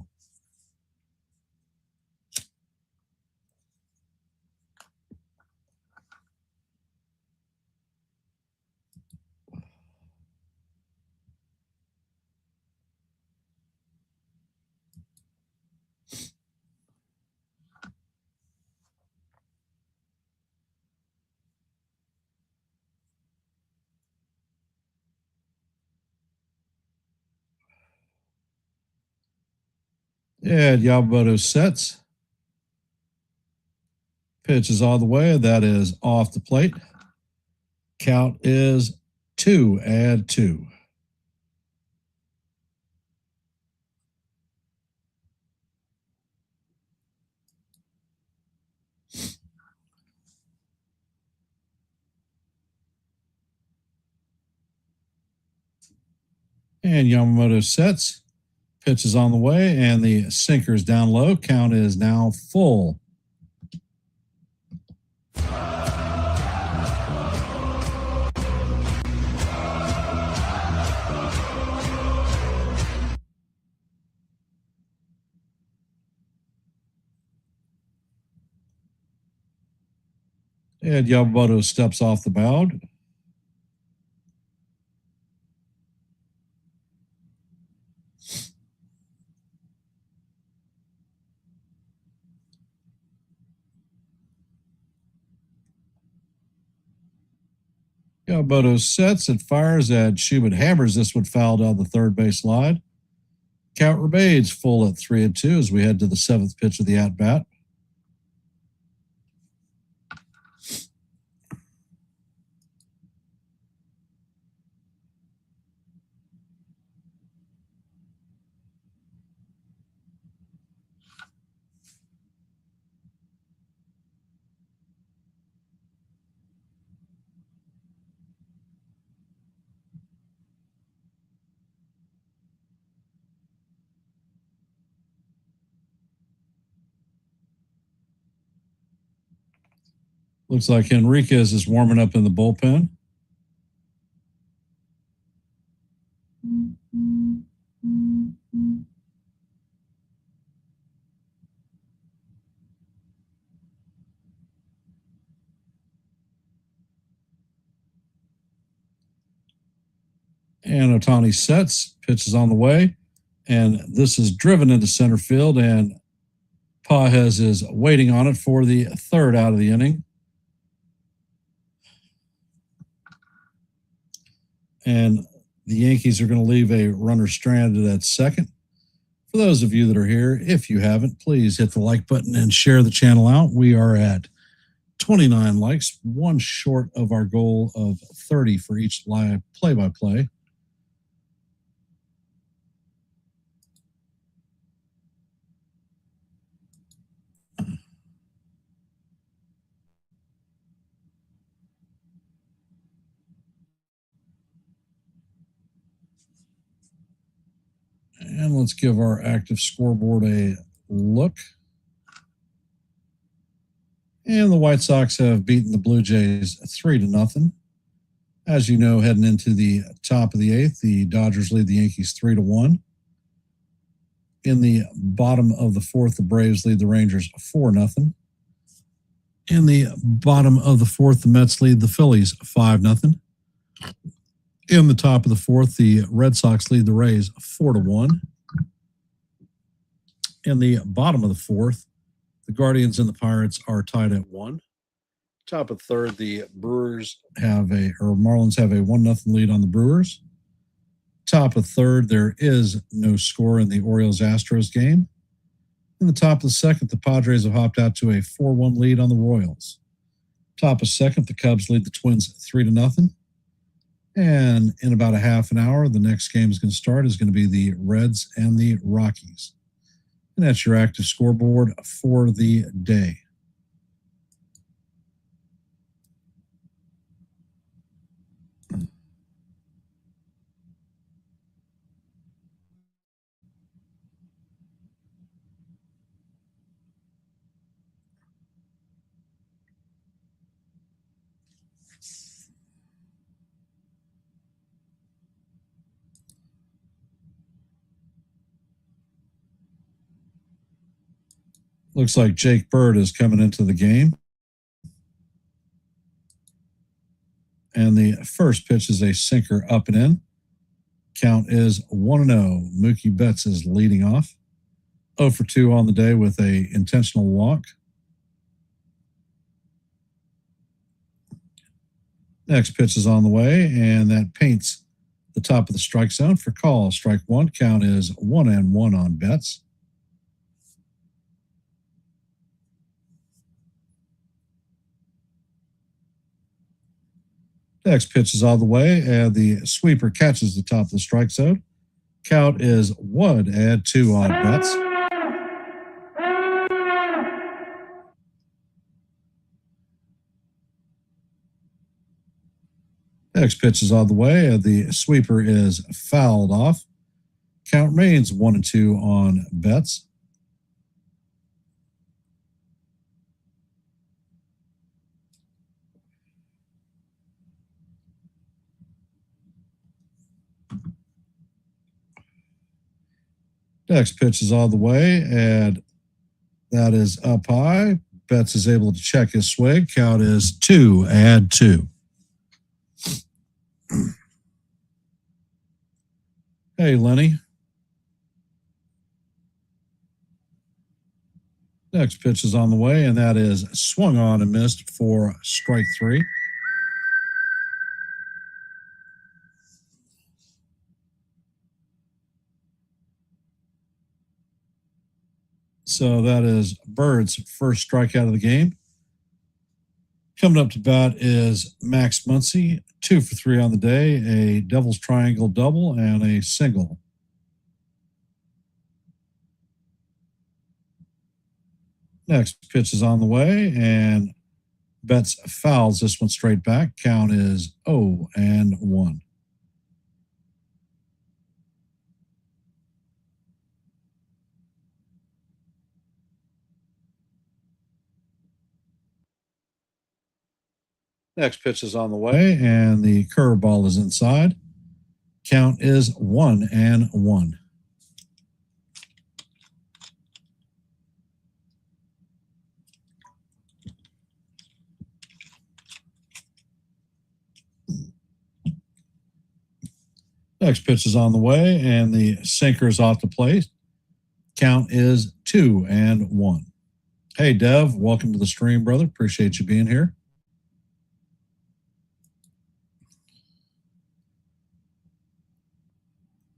And Yamamoto sets. Pitch is on the way. That is off the plate. Count is 2-2. And Yamamoto sets. Pitch is on the way, and the sinker is down low. Count is now full. And Yamamoto steps off the mound. Yamamoto sets and fires, and Schumann hammers this one foul down the third base line. Count remains full at 3-2 as we head to the 7th pitch of the at-bat. Looks like Enriquez is warming up in the bullpen. And Ohtani sets, pitch is on the way, and this is driven into center field, and Pages is waiting on it for the 3rd out of the inning. And the Yankees are going to leave a runner stranded at second. For those of you that are here, if you haven't, please hit the like button and share the channel out. We are at 29 likes, one short of our goal of 30 for each live play-by-play. And let's give our active scoreboard a look. And the White Sox have beaten the Blue Jays 3-0. As you know, heading into the top of the 8th, the Dodgers lead the Yankees 3-1. In the bottom of the 4th, the Braves lead the Rangers 4-0. In the bottom of the fourth, the Mets lead the Phillies 5-0. In the top of the fourth, the Red Sox lead the Rays 4-1. In the bottom of the fourth, the Guardians and the Pirates are tied at 1. Top of third, the Marlins have a 1-0 lead on the Brewers. Top of third, there is no score in the Orioles-Astros game. In the top of the second, the Padres have hopped out to a 4-1 lead on the Royals. Top of second, the Cubs lead the Twins 3-0. And in about a half an hour, the next game is going to start is going to be the Reds and the Rockies. And that's your active scoreboard for the day. Looks like Jake Bird is coming into the game. And the first pitch is a sinker up and in. Count is 1-0. Mookie Betts is leading off. 0 for 2 on the day with a intentional walk. Next pitch is on the way, and that paints the top of the strike zone for call. Strike one. Count is 1-1 on Betts. Next pitch is on the way, and the sweeper catches the top of the strike zone. Count is 1-2 on Betts. Next pitch is on the way, and the sweeper is fouled off. Count remains 1-2 on Betts. Next pitch is on the way, and that is up high. Betts is able to check his swing. Count is 2-2. Hey, Lenny. Next pitch is on the way, and that is swung on and missed for strike 3. So that is Bird's first strikeout of the game. Coming up to bat is Max Muncy, 2 for 3 on the day, a Devil's Triangle double and a single. Next pitch is on the way, and Betts fouls this one straight back. Count is 0-1. Next pitch is on the way, and the curveball is inside. Count is 1-1. Next pitch is on the way, and the sinker is off the plate. Count is 2-1. Hey, Dev, welcome to the stream, brother. Appreciate you being here.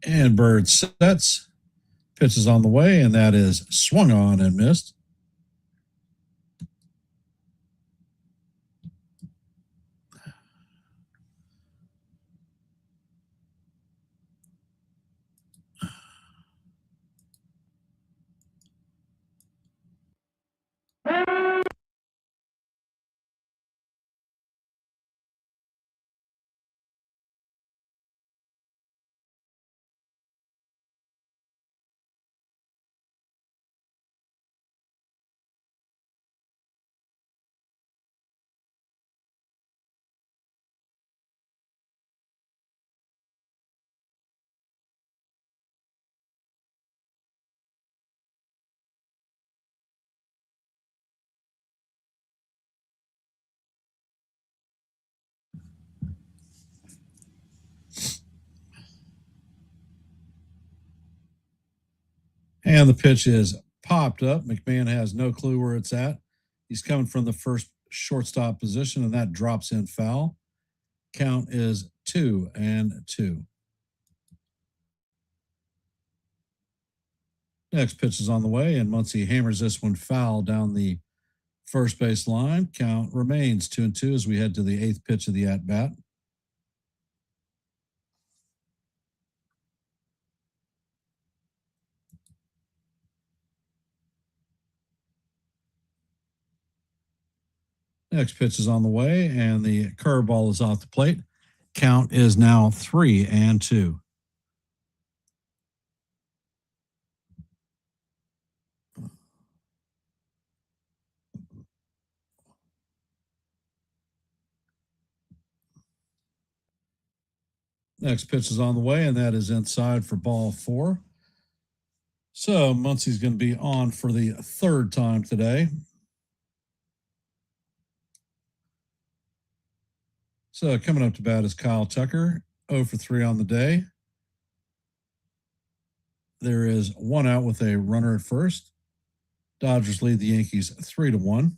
And Bird sets. Pitch is on the way, and that is swung on and missed. And the pitch is popped up. McMahon has no clue where it's at. He's coming from the first shortstop position, and that drops in foul. Count is 2-2. Next pitch is on the way, and Muncy hammers this one foul down the first base line. Count remains 2-2 as we head to the 8th pitch of the at-bat. Next pitch is on the way, and the curveball is off the plate. Count is now 3-2. Next pitch is on the way, and that is inside for ball 4. So Muncy's going to be on for the 3rd time today. So coming up to bat is Kyle Tucker, 0 for 3 on the day. There is 1 out with a runner at first. Dodgers lead the Yankees 3-1.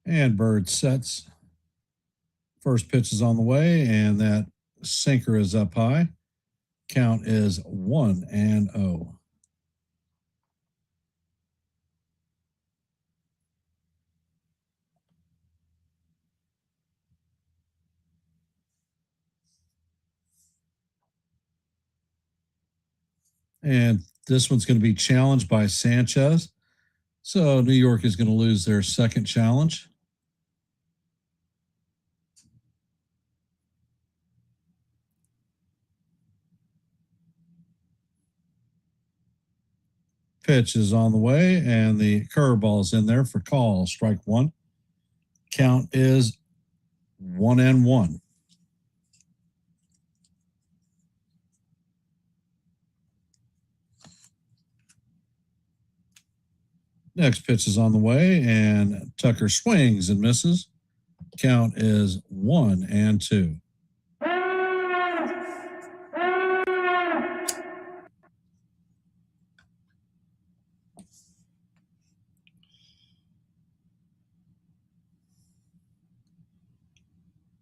And Bird sets. First pitch is on the way, and that sinker is up high. Count is 1-0. And this one's going to be challenged by Sanchez. So New York is going to lose their second challenge. Pitch is on the way, and the curveball is in there for call. Strike 1. Count is 1-1. Next pitch is on the way, and Tucker swings and misses. Count is 1-2.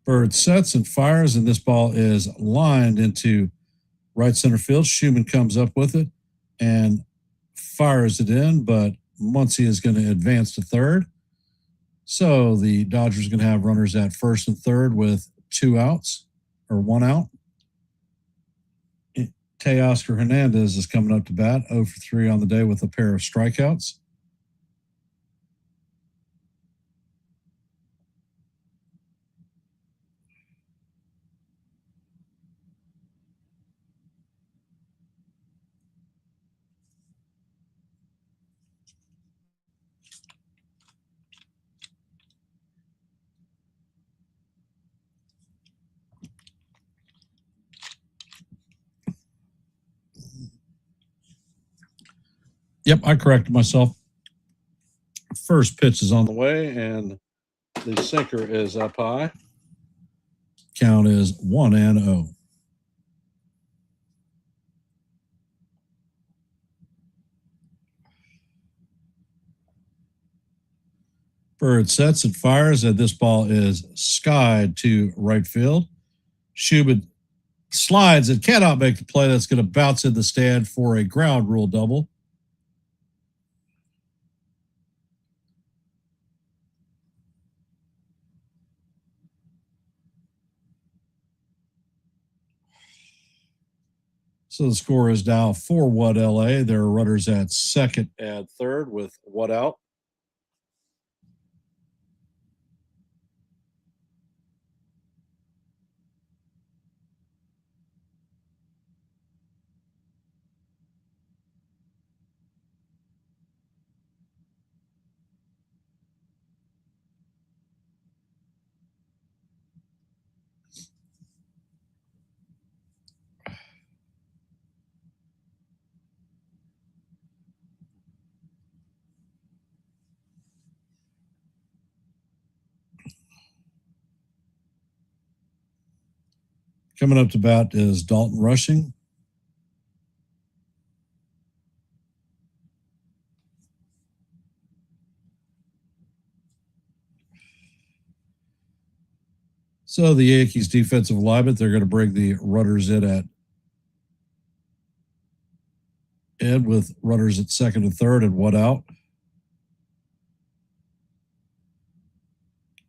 Bird sets and fires, and this ball is lined into right center field. Schumann comes up with it and fires it in, but Muncy is going to advance to third. So the Dodgers are going to have runners at first and third with 2 outs or 1 out. Teoscar Hernandez is coming up to bat, 0 for 3 on the day with a pair of strikeouts. Yep, I corrected myself. First pitch is on the way, and the sinker is up high. Count is 1-0. Bird sets and fires, and this ball is skied to right field. Schubert slides and cannot make the play. That's going to bounce in the stand for a ground rule double. So the score is now 4-1 LA. There are runners at second and third with one out. Coming up to bat is Dalton Rushing. So the Yankees defensive alignment, they're going to bring the runners in at Ed with runners at second and third and one out.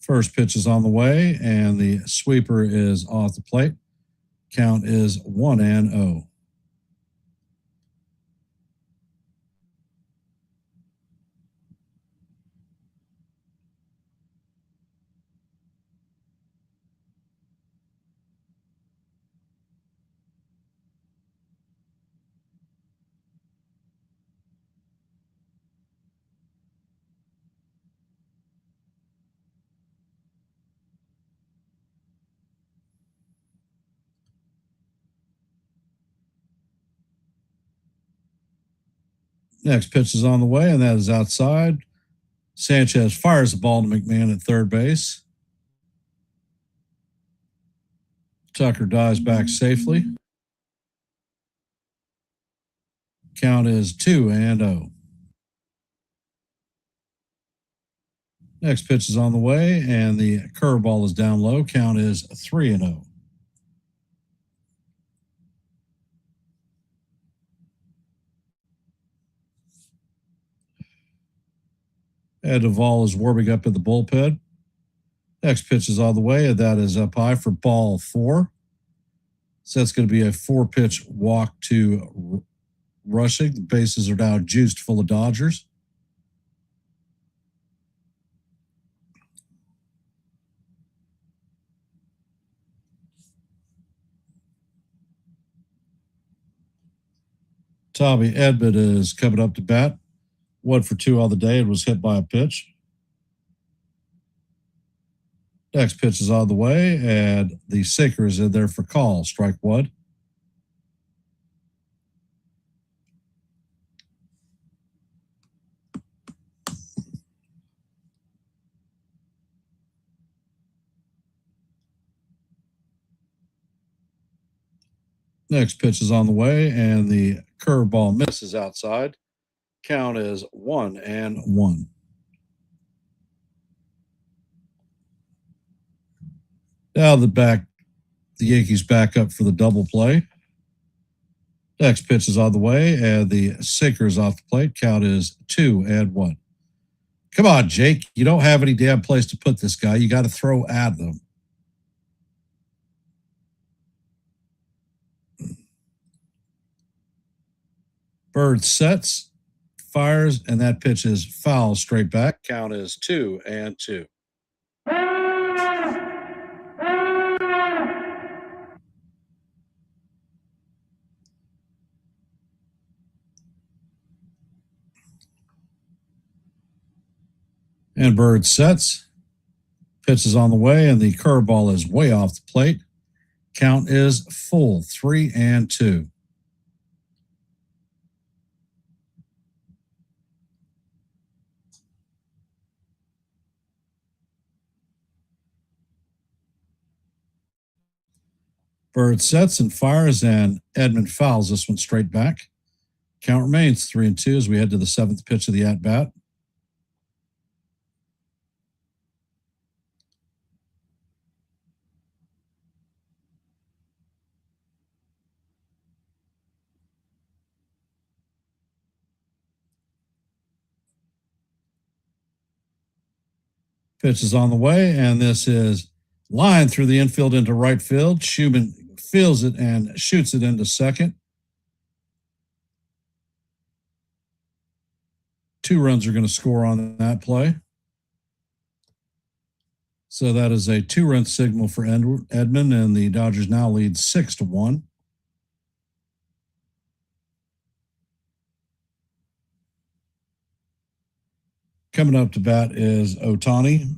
First pitch is on the way, and the sweeper is off the plate. Count is 1-0. Next pitch is on the way, and that is outside. Sanchez fires the ball to McMahon at third base. Tucker dives back safely. Count is 2-0. Next pitch is on the way, and the curveball is down low. Count is 3-0. Ed Duvall is warming up in the bullpen. Next pitch is on the way, and that is up high for ball 4. So that's going to be a 4-pitch walk to Rushing. The bases are now juiced full of Dodgers. Tommy Edman is coming up to bat. 1 for 2 on the day and was hit by a pitch. Next pitch is on the way, and the sinker is in there for call. Strike 1. Next pitch is on the way, and the curveball misses outside. Count is 1-1. Now the Yankees back up for the double play. Next pitch is on the way, and the sinker is off the plate. Count is 2-1. Come on, Jake. You don't have any damn place to put this guy. You got to throw at them. Bird sets, fires, and that pitch is foul straight back. Count is 2-2. And Bird sets. Pitch is on the way, and the curveball is way off the plate. Count is full, 3-2. Bird sets and fires, and Edman fouls this one straight back. Count remains 3-2 as we head to the 7th pitch of the at-bat. Pitch is on the way, and this is lined through the infield into right field. Schumann fields it and shoots it into second. 2 runs are going to score on that play. So that is a 2-run signal for Edmund, and the Dodgers now lead 6-1. Coming up to bat is Ohtani,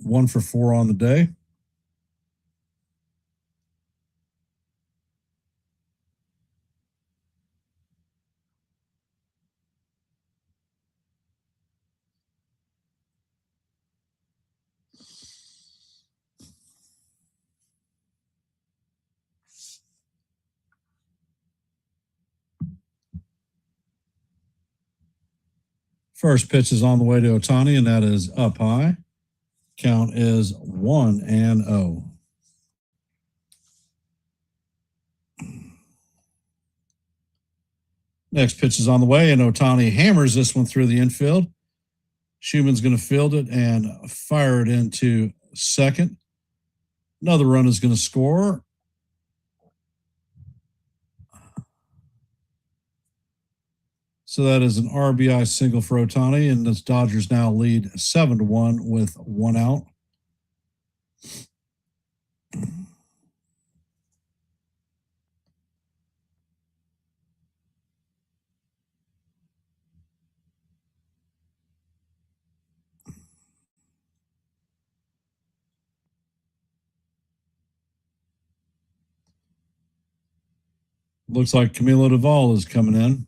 1 for 4 on the day. First pitch is on the way to Ohtani, and that is up high. Count is 1-0. Next pitch is on the way, and Ohtani hammers this one through the infield. Schumann's going to field it and fire it into second. Another run is going to score. So that is an RBI single for Ohtani, and the Dodgers now lead 7-1 with 1 out. Looks like Camilo Duvall is coming in.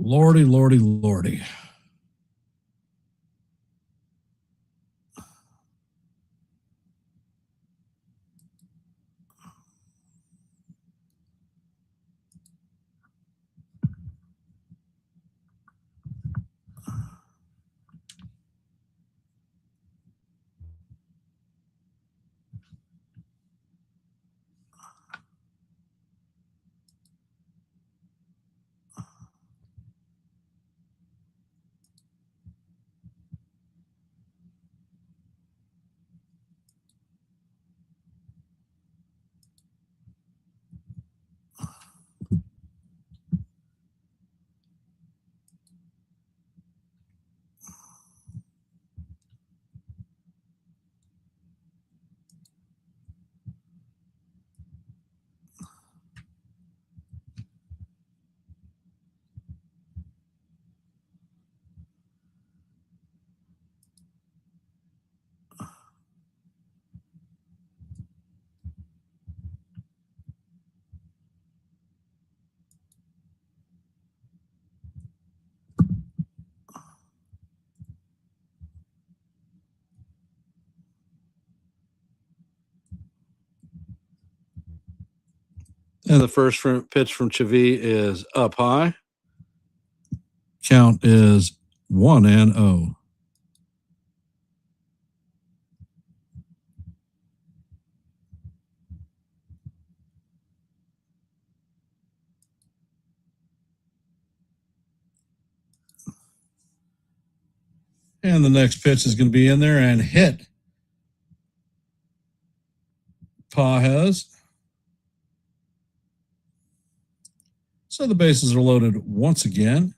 Lordy, lordy, lordy. And the first pitch from Chavi is up high. Count is 1-0. And the next pitch is going to be in there and hit Pajes. So the bases are loaded once again.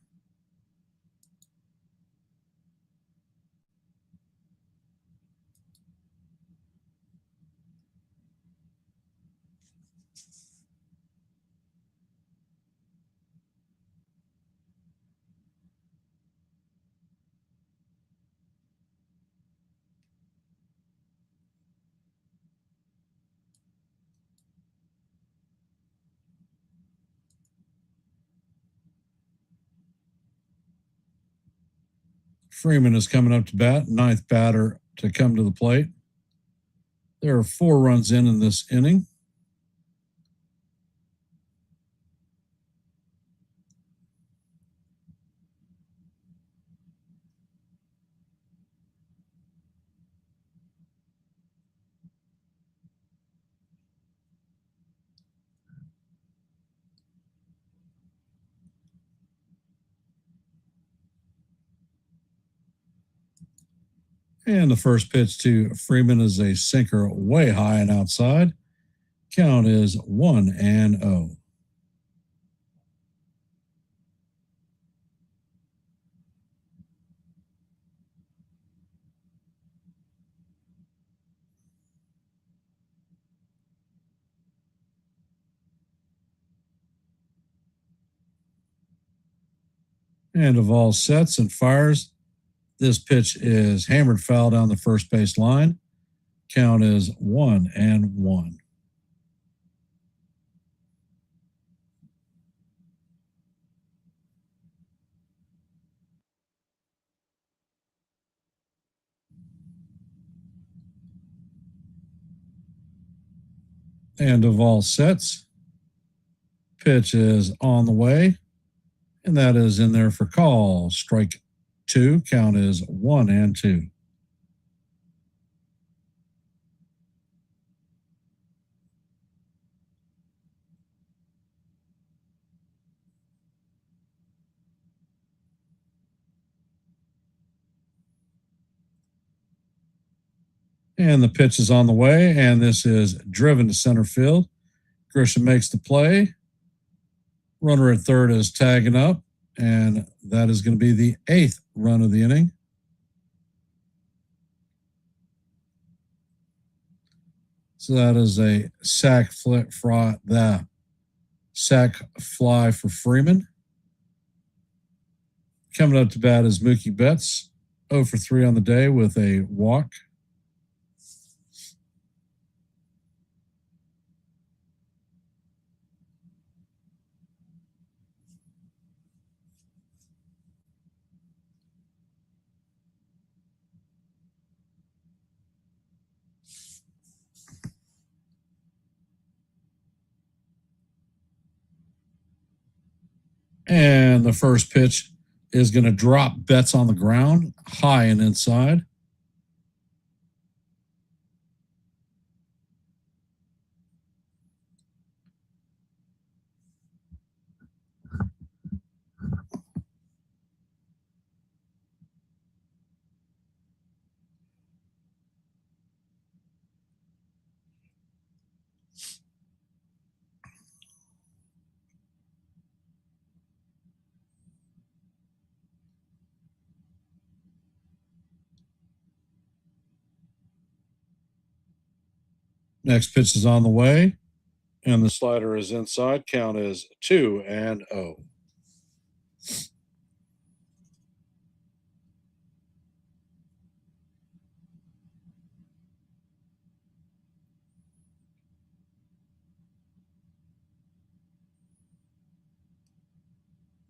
Freeman is coming up to bat, ninth batter to come to the plate. There are 4 runs in this inning. And the first pitch to Freeman is a sinker way high and outside. Count is 1-0. And Duvall sets and fires. This pitch is hammered foul down the first base line. Count is 1-1. And Duvall sets. Pitch is on the way. And that is in there for call. Strike 2. Count is 1-2. And the pitch is on the way, and this is driven to center field. Grisham makes the play. Runner at third is tagging up, and that is going to be the 8th run of the inning. So that is a sac fly for Freeman. Coming up to bat is Mookie Betts, 0 for 3 on the day with a walk. And the first pitch is going to drop Betts on the ground, high and inside. Next pitch is on the way, and the slider is inside. Count is 2-0.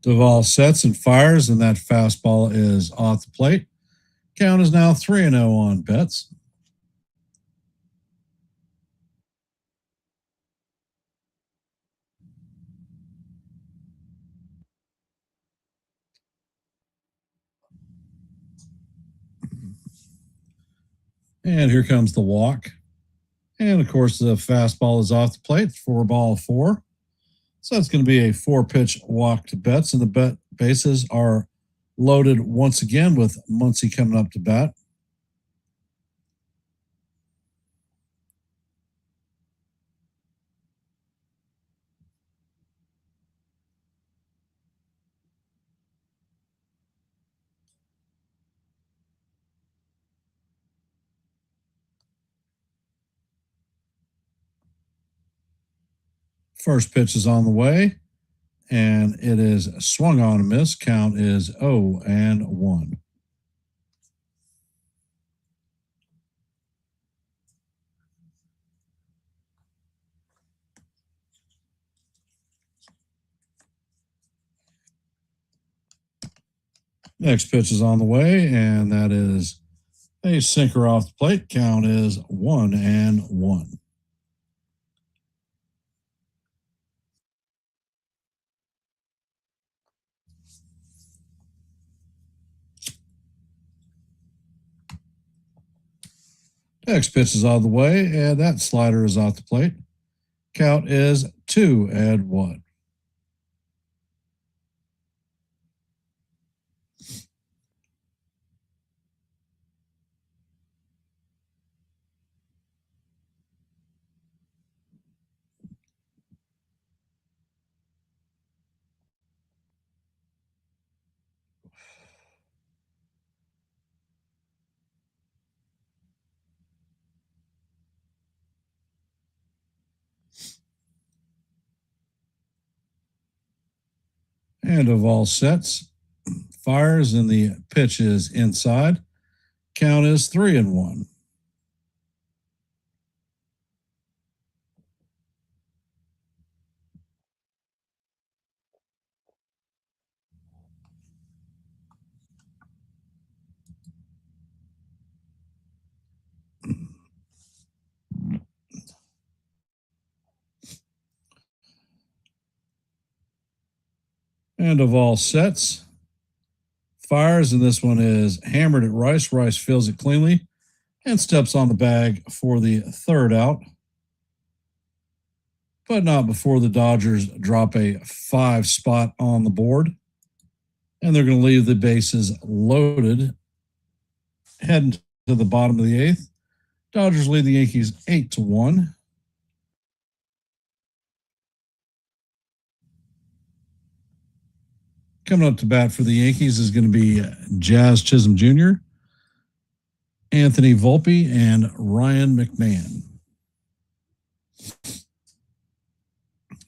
Duvall sets and fires, and that fastball is off the plate. Count is now 3-0 on Betts. And here comes the walk. And of course, the fastball is off the plate. 4-4. So that's going to be a 4-pitch walk to Betts. And the bases are loaded once again with Muncy coming up to bat. First pitch is on the way, and it is swung on and miss. Count is 0-1. Next pitch is on the way, and that is a sinker off the plate. Count is 1-1. Next pitch is on the way, and that slider is off the plate. Count is 2-1. And of all sets, fires, and the pitch is inside. Count is 3-1. And of all sets, fires, and this one is hammered at Rice. Rice fills it cleanly and steps on the bag for the third out, but not before the Dodgers drop a 5 spot on the board. And they're going to leave the bases loaded, heading to the bottom of the 8th. Dodgers lead the Yankees 8-1. Coming up to bat for the Yankees is going to be Jazz Chisholm Jr., Anthony Volpe, and Ryan McMahon.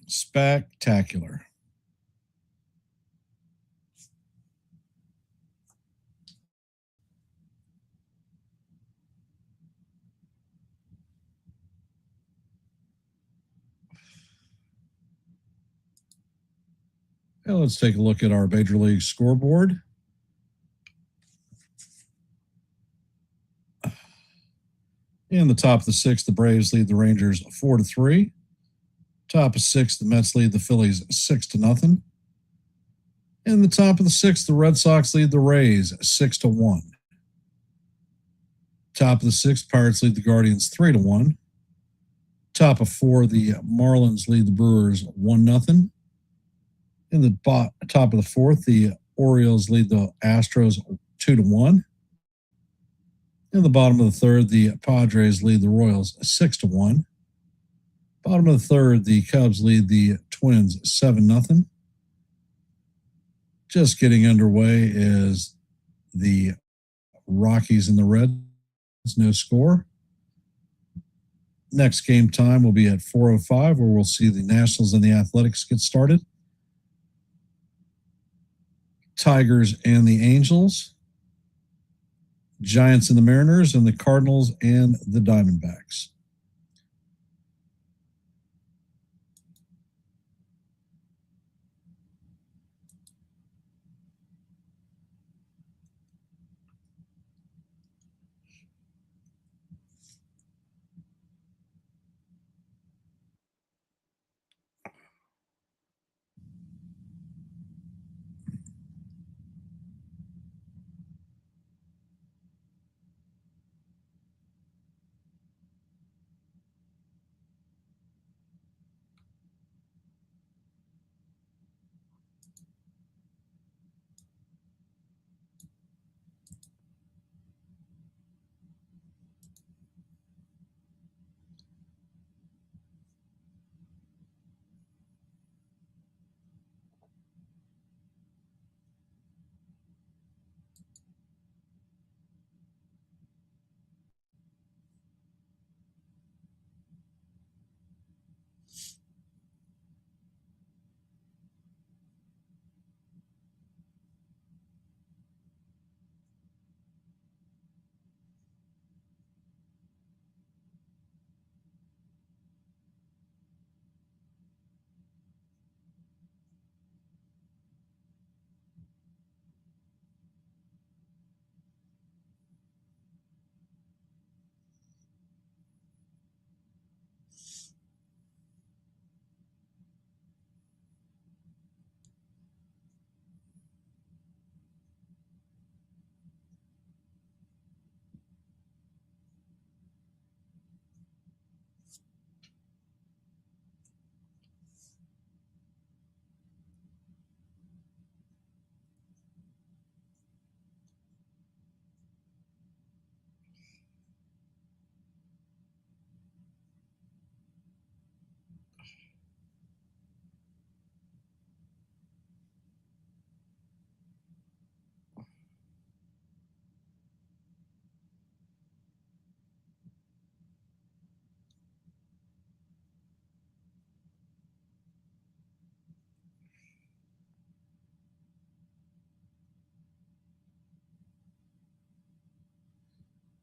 Spectacular. Now let's take a look at our Major League scoreboard. In the top of the 6th, the Braves lead the Rangers 4-3. Top of 6th, the Mets lead the Phillies 6-0. In the top of the 6th, the Red Sox lead the Rays 6-1. Top of the 6th, Pirates lead the Guardians 3-1. Top of 4, the Marlins lead the Brewers 1-0. In the top of the 4th, the Orioles lead the Astros 2-1. In the bottom of the 3rd, the Padres lead the Royals 6-1. Bottom of the 3rd, the Cubs lead the Twins 7-0. Just getting underway is the Rockies and the Reds, no score. Next game time will be at 4:05, where we'll see the Nationals and the Athletics get started. Tigers and the Angels, Giants and the Mariners, and the Cardinals and the Diamondbacks.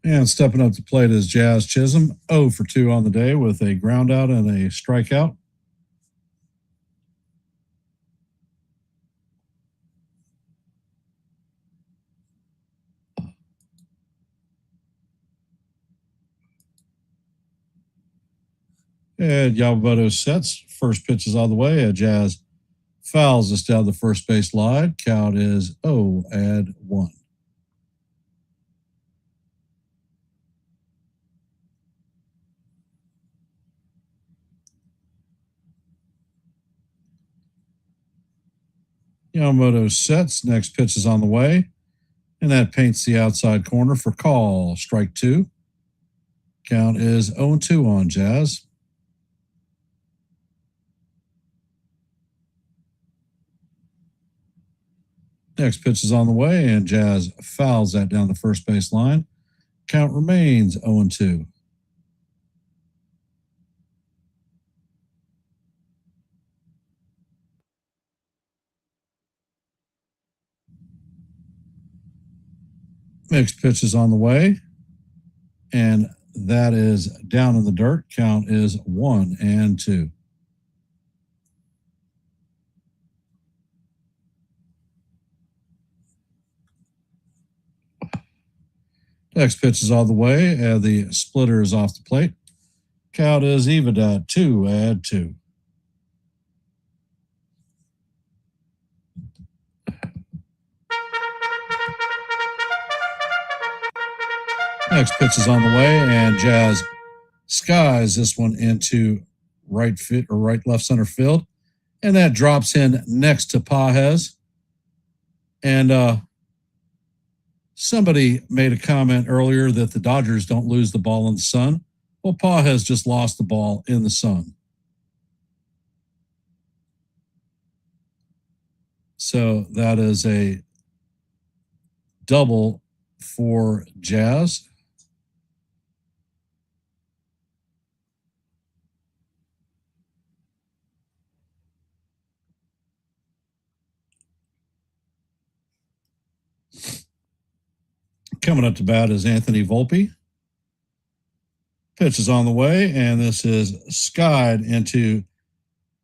And stepping up to plate is Jazz Chisholm, 0 for 2 on the day with a ground out and a strikeout. And Yamamoto sets. First pitch is on the way. Jazz fouls this down the first base line. Count is 0-1. Yamamoto sets. Next pitch is on the way. And that paints the outside corner for call. Strike 2. Count is 0-2 on Jazz. Next pitch is on the way, and Jazz fouls that down the first base line. Count remains 0-2. Next pitch is on the way, and that is down in the dirt. Count is 1-2. Next pitch is on the way, and the splitter is off the plate. Count is even at 2-2. Next pitch is on the way, and Jazz skies this one into right left center field, and that drops in next to Pages. And somebody made a comment earlier that the Dodgers don't lose the ball in the sun. Well, Pages just lost the ball in the sun. So that is a double for Jazz. Coming up to bat is Anthony Volpe. Pitch is on the way, and this is skied into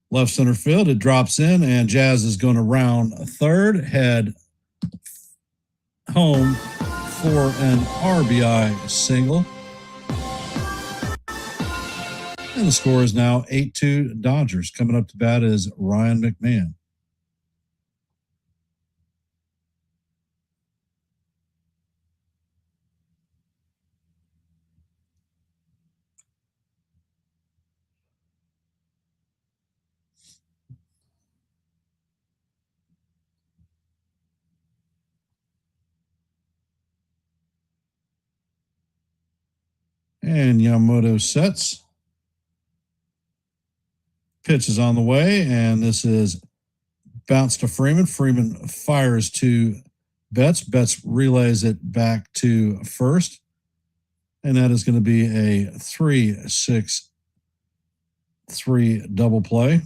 left center field. It drops in, and Jazz is going to round third, head home for an RBI single. And the score is now 8-2 Dodgers. Coming up to bat is Ryan McMahon. And Yamamoto sets. Pitch is on the way, and this is bounce to Freeman. Freeman fires to Betts. Betts relays it back to first. And that is going to be a 3-6-3 double play.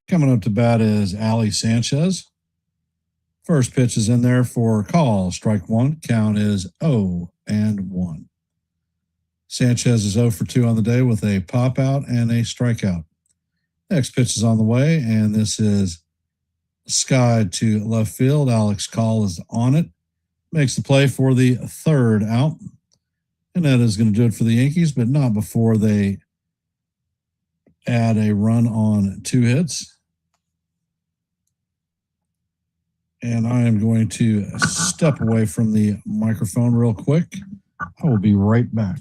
Coming up to bat is Ali Sanchez. First pitch is in there for call. Strike 1. Count is 0-1. Sanchez is 0 for 2 on the day with a pop out and a strikeout. Next pitch is on the way, and this is skied to left field. Alex Call is on it. Makes the play for the third out. And that is going to do it for the Yankees, but not before they add a run on 2 hits. And I am going to step away from the microphone real quick. I will be right back.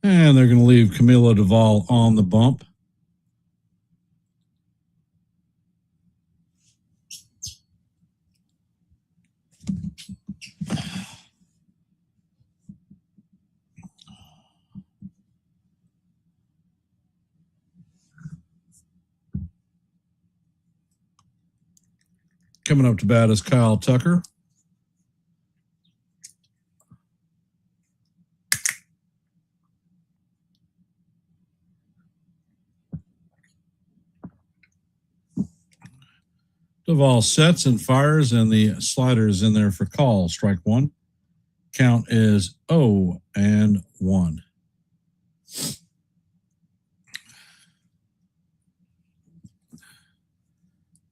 And they're going to leave Camilo Duvall on the bump. Coming up to bat is Kyle Tucker. Duvall sets and fires, and the slider is in there for call. Strike one. Count is 0-1.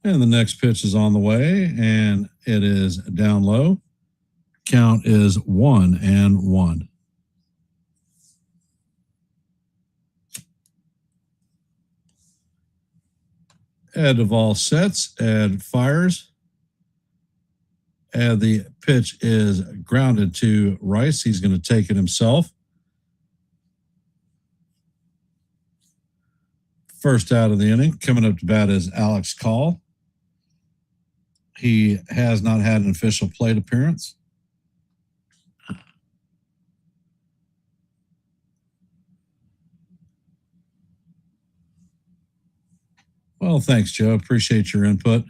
And the next pitch is on the way, and it is down low. Count is 1-1. Ed Duvall sets, Ed fires. And the pitch is grounded to Rice. He's going to take it himself. First out of the inning. Coming up to bat is Alex Call. He has not had an official plate appearance. Well, thanks, Joe. Appreciate your input.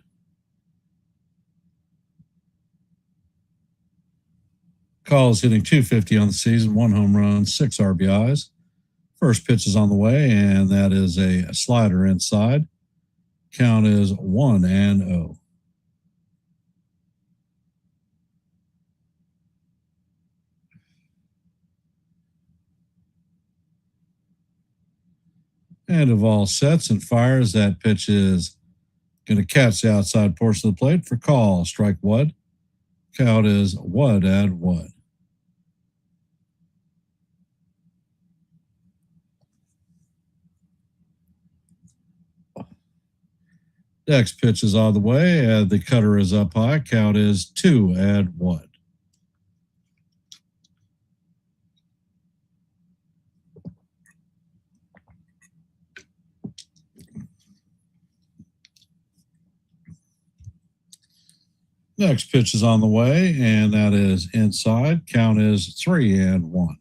Call is hitting .250 on the season, 1 home run, 6 RBIs. First pitch is on the way, and that is a slider inside. Count is 1-0. And Duvall sets and fires. That pitch is going to catch the outside portion of the plate for call. Strike one. Count is 1-1. Next pitch is on the way, and the cutter is up high. Count is 2-1. Next pitch is on the way, and that is inside. Count is 3-1.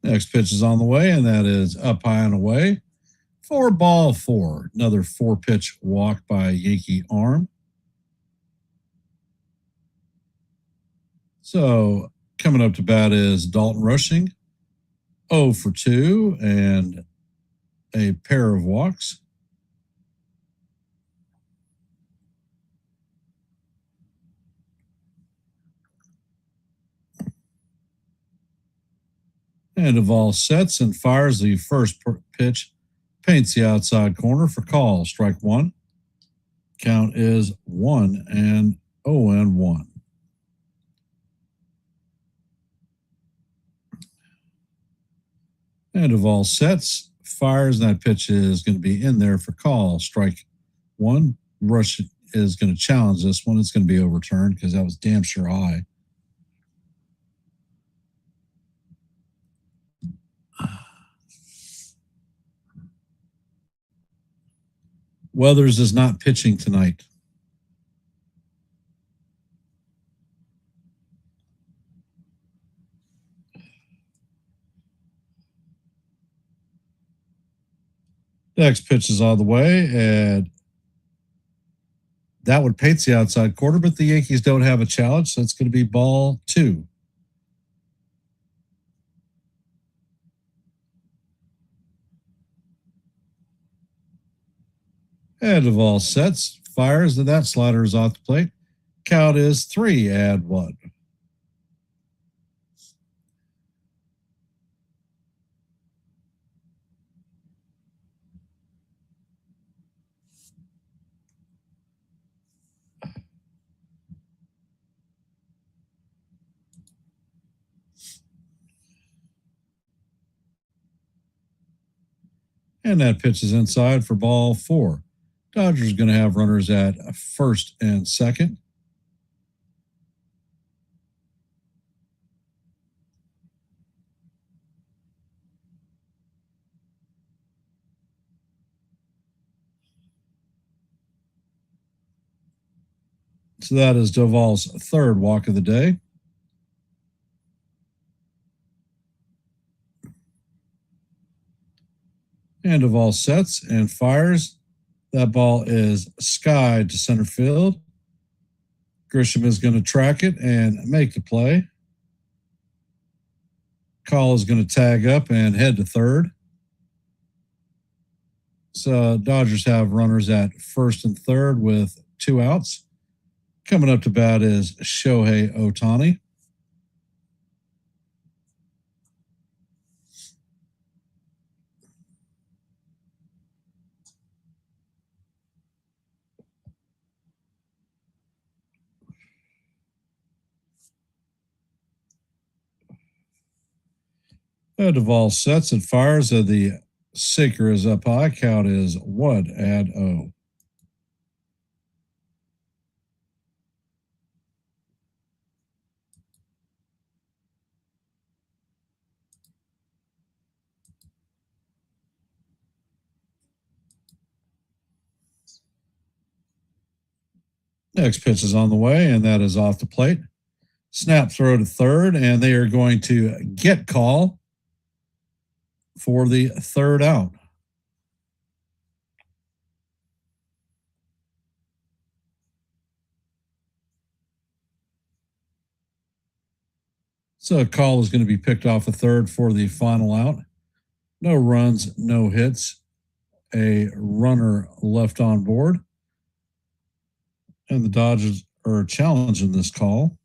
Next pitch is on the way, and that is up high and away. 4-4. Another 4-pitch walk by Yankee arm. So coming up to bat is Dalton Rushing, 0 for 2, and a pair of walks. And Duvall sets and fires the first pitch, paints the outside corner for call. Strike one. Count is 1-0-1. And Duvall sets, fires, and that pitch is going to be in there for call. Strike one. Rush is going to challenge this one. It's going to be overturned because that was damn sure high. Weathers is not pitching tonight. Next pitch is on the way, and that one paints the outside corner, but the Yankees don't have a challenge, so it's going to be ball 2. And Duvall sets, fires, and that slider is off the plate. Count is 3-1. And that pitch is inside for ball 4. Dodgers going to have runners at first and second. So that is Duvall's third walk of the day. And Duvall sets and fires. That ball is skied to center field. Grisham is going to track it and make the play. Call is going to tag up and head to third. So Dodgers have runners at first and third with 2 outs. Coming up to bat is Shohei Ohtani. Duvall sets and fires. The sinker is up high. Count is 1-0. Next pitch is on the way, and that is off the plate. Snap throw to third, and they are going to get call for the third out. So a call is going to be picked off the third for the final out. No runs, no hits. A runner left on board. And the Dodgers are challenging this call.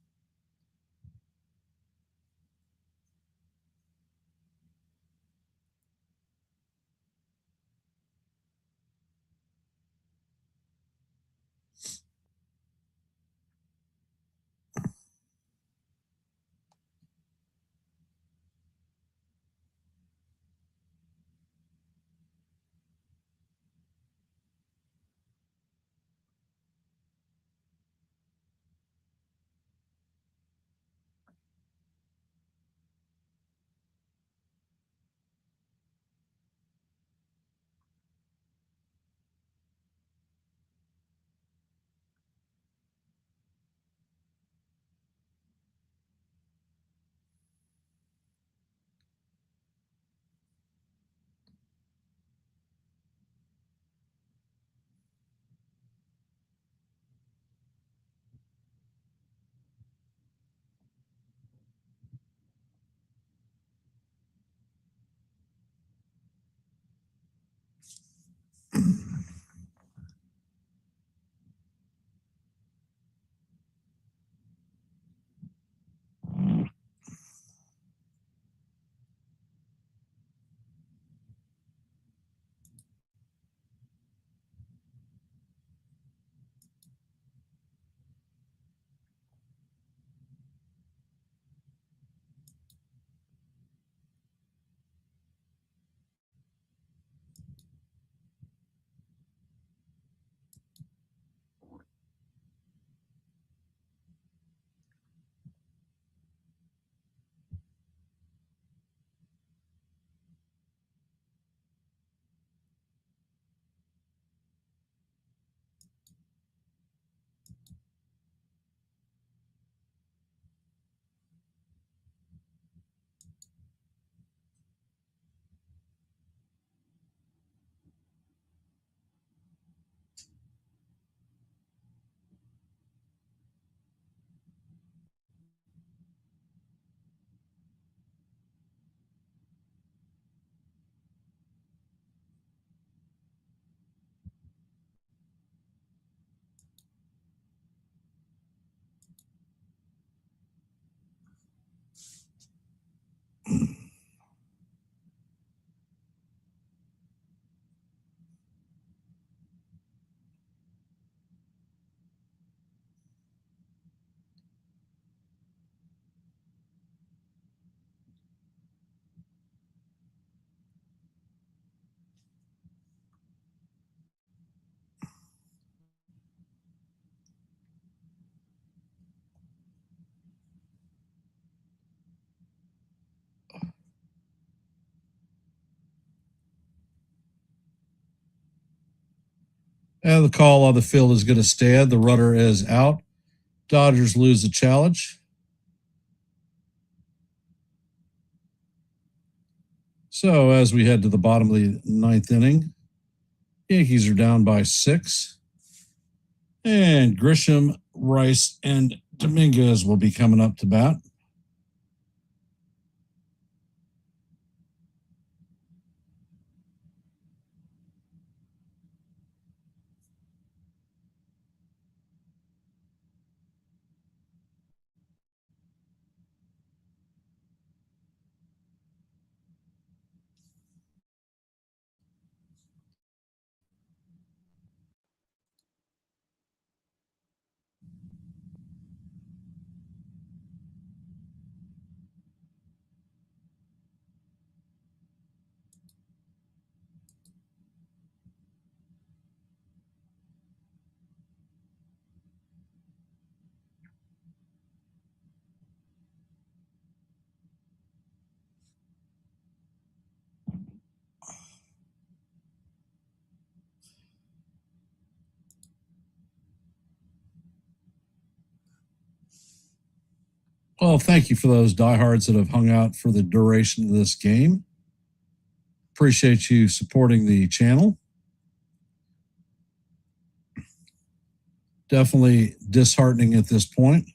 And the call on the field is going to stand. The runner is out. Dodgers lose the challenge. So as we head to the bottom of the ninth inning, Yankees are down by 6. And Grisham, Rice, and Dominguez will be coming up to bat. Well, thank you for those diehards that have hung out for the duration of this game. Appreciate you supporting the channel. Definitely disheartening at this point.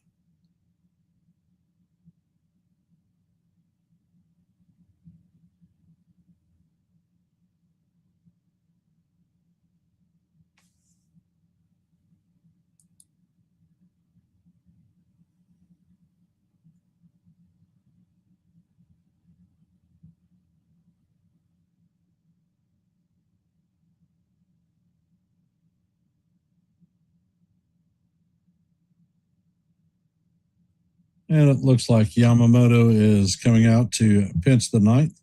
And it looks like Yamamoto is coming out to pinch the ninth.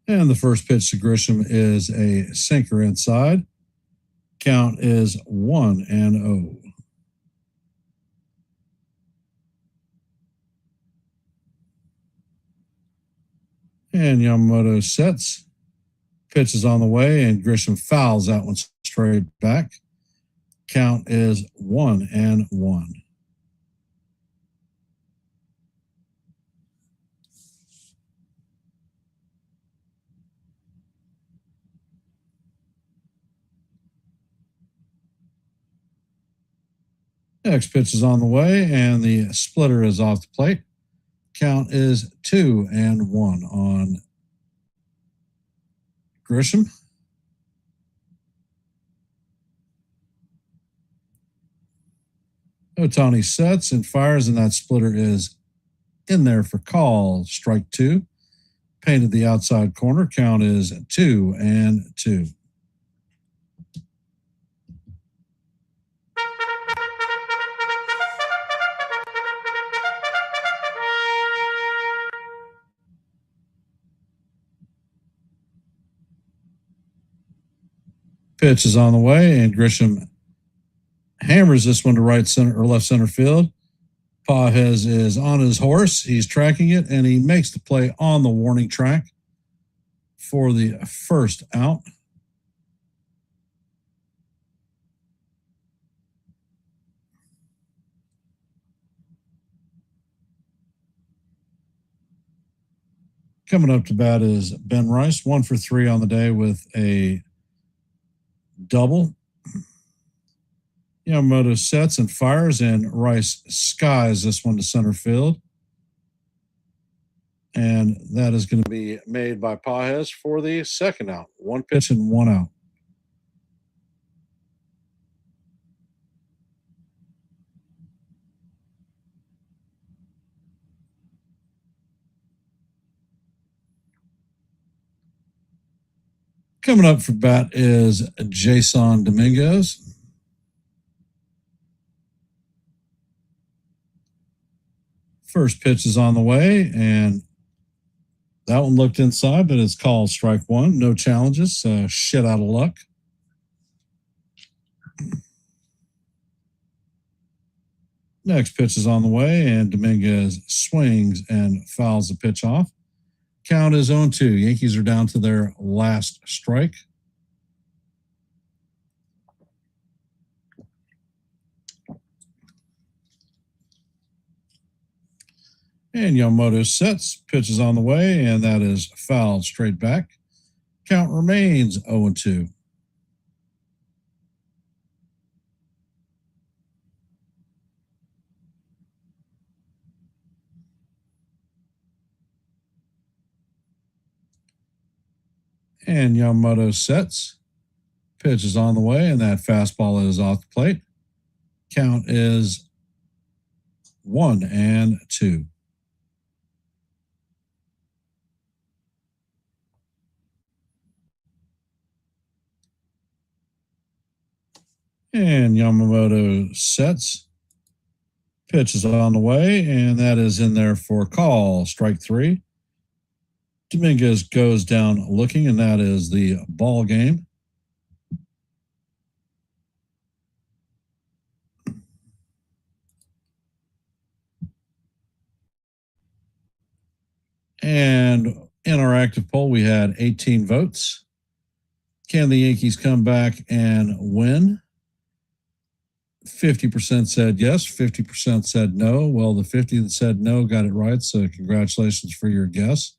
And the first pitch to Grisham is a sinker inside. Count is 1-0. And Yamamoto sets. Pitch is on the way, and Grisham fouls that one straight back. Count is 1-1. Next pitch is on the way, and the splitter is off the plate. Count is 2-1 on Grisham. Ohtani sets and fires, and that splitter is in there for call. Strike 2. Painted the outside corner. Count is 2-2. Pitch is on the way, and Grisham hammers this one to right center or left center field. Pages is on his horse. He's tracking it, and he makes the play on the warning track for the first out. Coming up to bat is Ben Rice, 1 for 3 on the day with a double. Yamamoto sets and fires, and Rice skies this one to center field. And that is going to be made by Pages for the second out. 1 pitch and 1 out. Coming up for bat is Jason Dominguez. First pitch is on the way, and that one looked inside, but it's called strike one. No challenges. Shit out of luck. Next pitch is on the way, and Dominguez swings and fouls the pitch off. Count is 0-2. Yankees are down to their last strike. And Yamamoto sets, pitch is on the way, and that is fouled straight back. Count remains 0-2. And Yamamoto sets, pitch is on the way, and that fastball is off the plate. Count is 1-2. And Yamamoto sets. Pitch is on the way, and that is in there for call. Strike three. Dominguez goes down looking, and that is the ball game. And in our active poll, we had 18 votes. Can the Yankees come back and win? 50% said yes, 50% said no. Well, the 50 that said no got it right, so congratulations for your guess.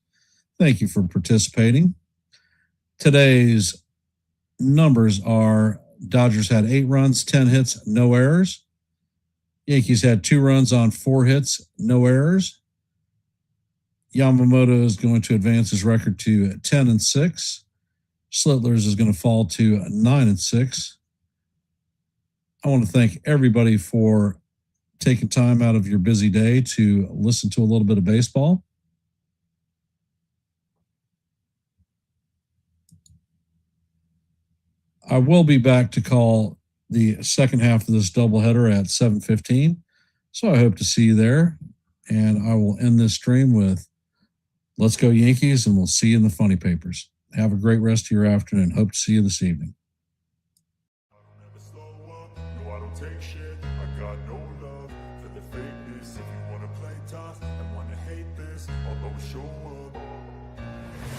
Thank you for participating. Today's numbers are Dodgers had 8 runs, 10 hits, no errors. Yankees had 2 runs on 4 hits, no errors. Yamamoto is going to advance his record to 10-6. Slitlers is going to fall to 9-6. I want to thank everybody for taking time out of your busy day to listen to a little bit of baseball. I will be back to call the second half of this doubleheader at 7:15. So I hope to see you there. And I will end this stream with let's go Yankees, and we'll see you in the funny papers. Have a great rest of your afternoon. Hope to see you this evening. Take shit, I got no love for the fakeness. If you wanna play tough and wanna hate this, I'll always show up.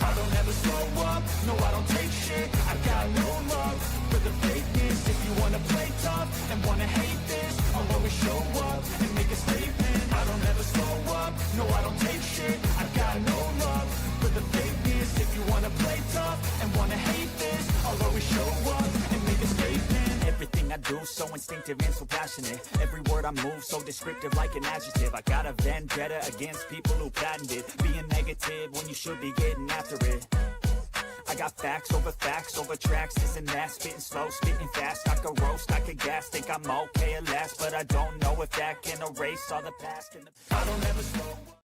I don't ever slow up, no I don't take shit. I got no love for the fakeness. If you wanna play tough and wanna hate this, I'll always show up and make a statement. I don't ever slow up, no I don't take shit. I got no love for the fakeness. If you wanna play tough and wanna hate this, I'll always show up and make a statement. Everything I do, so instinctive and so passionate. Every word I move, so descriptive like an adjective. I got a vendetta against people who patented being negative when you should be getting after it. I got facts over tracks, this and that. Spitting slow, spitting fast. I could roast, I could gas. Think I'm okay at last, but I don't know if that can erase all the past. I don't ever slow up.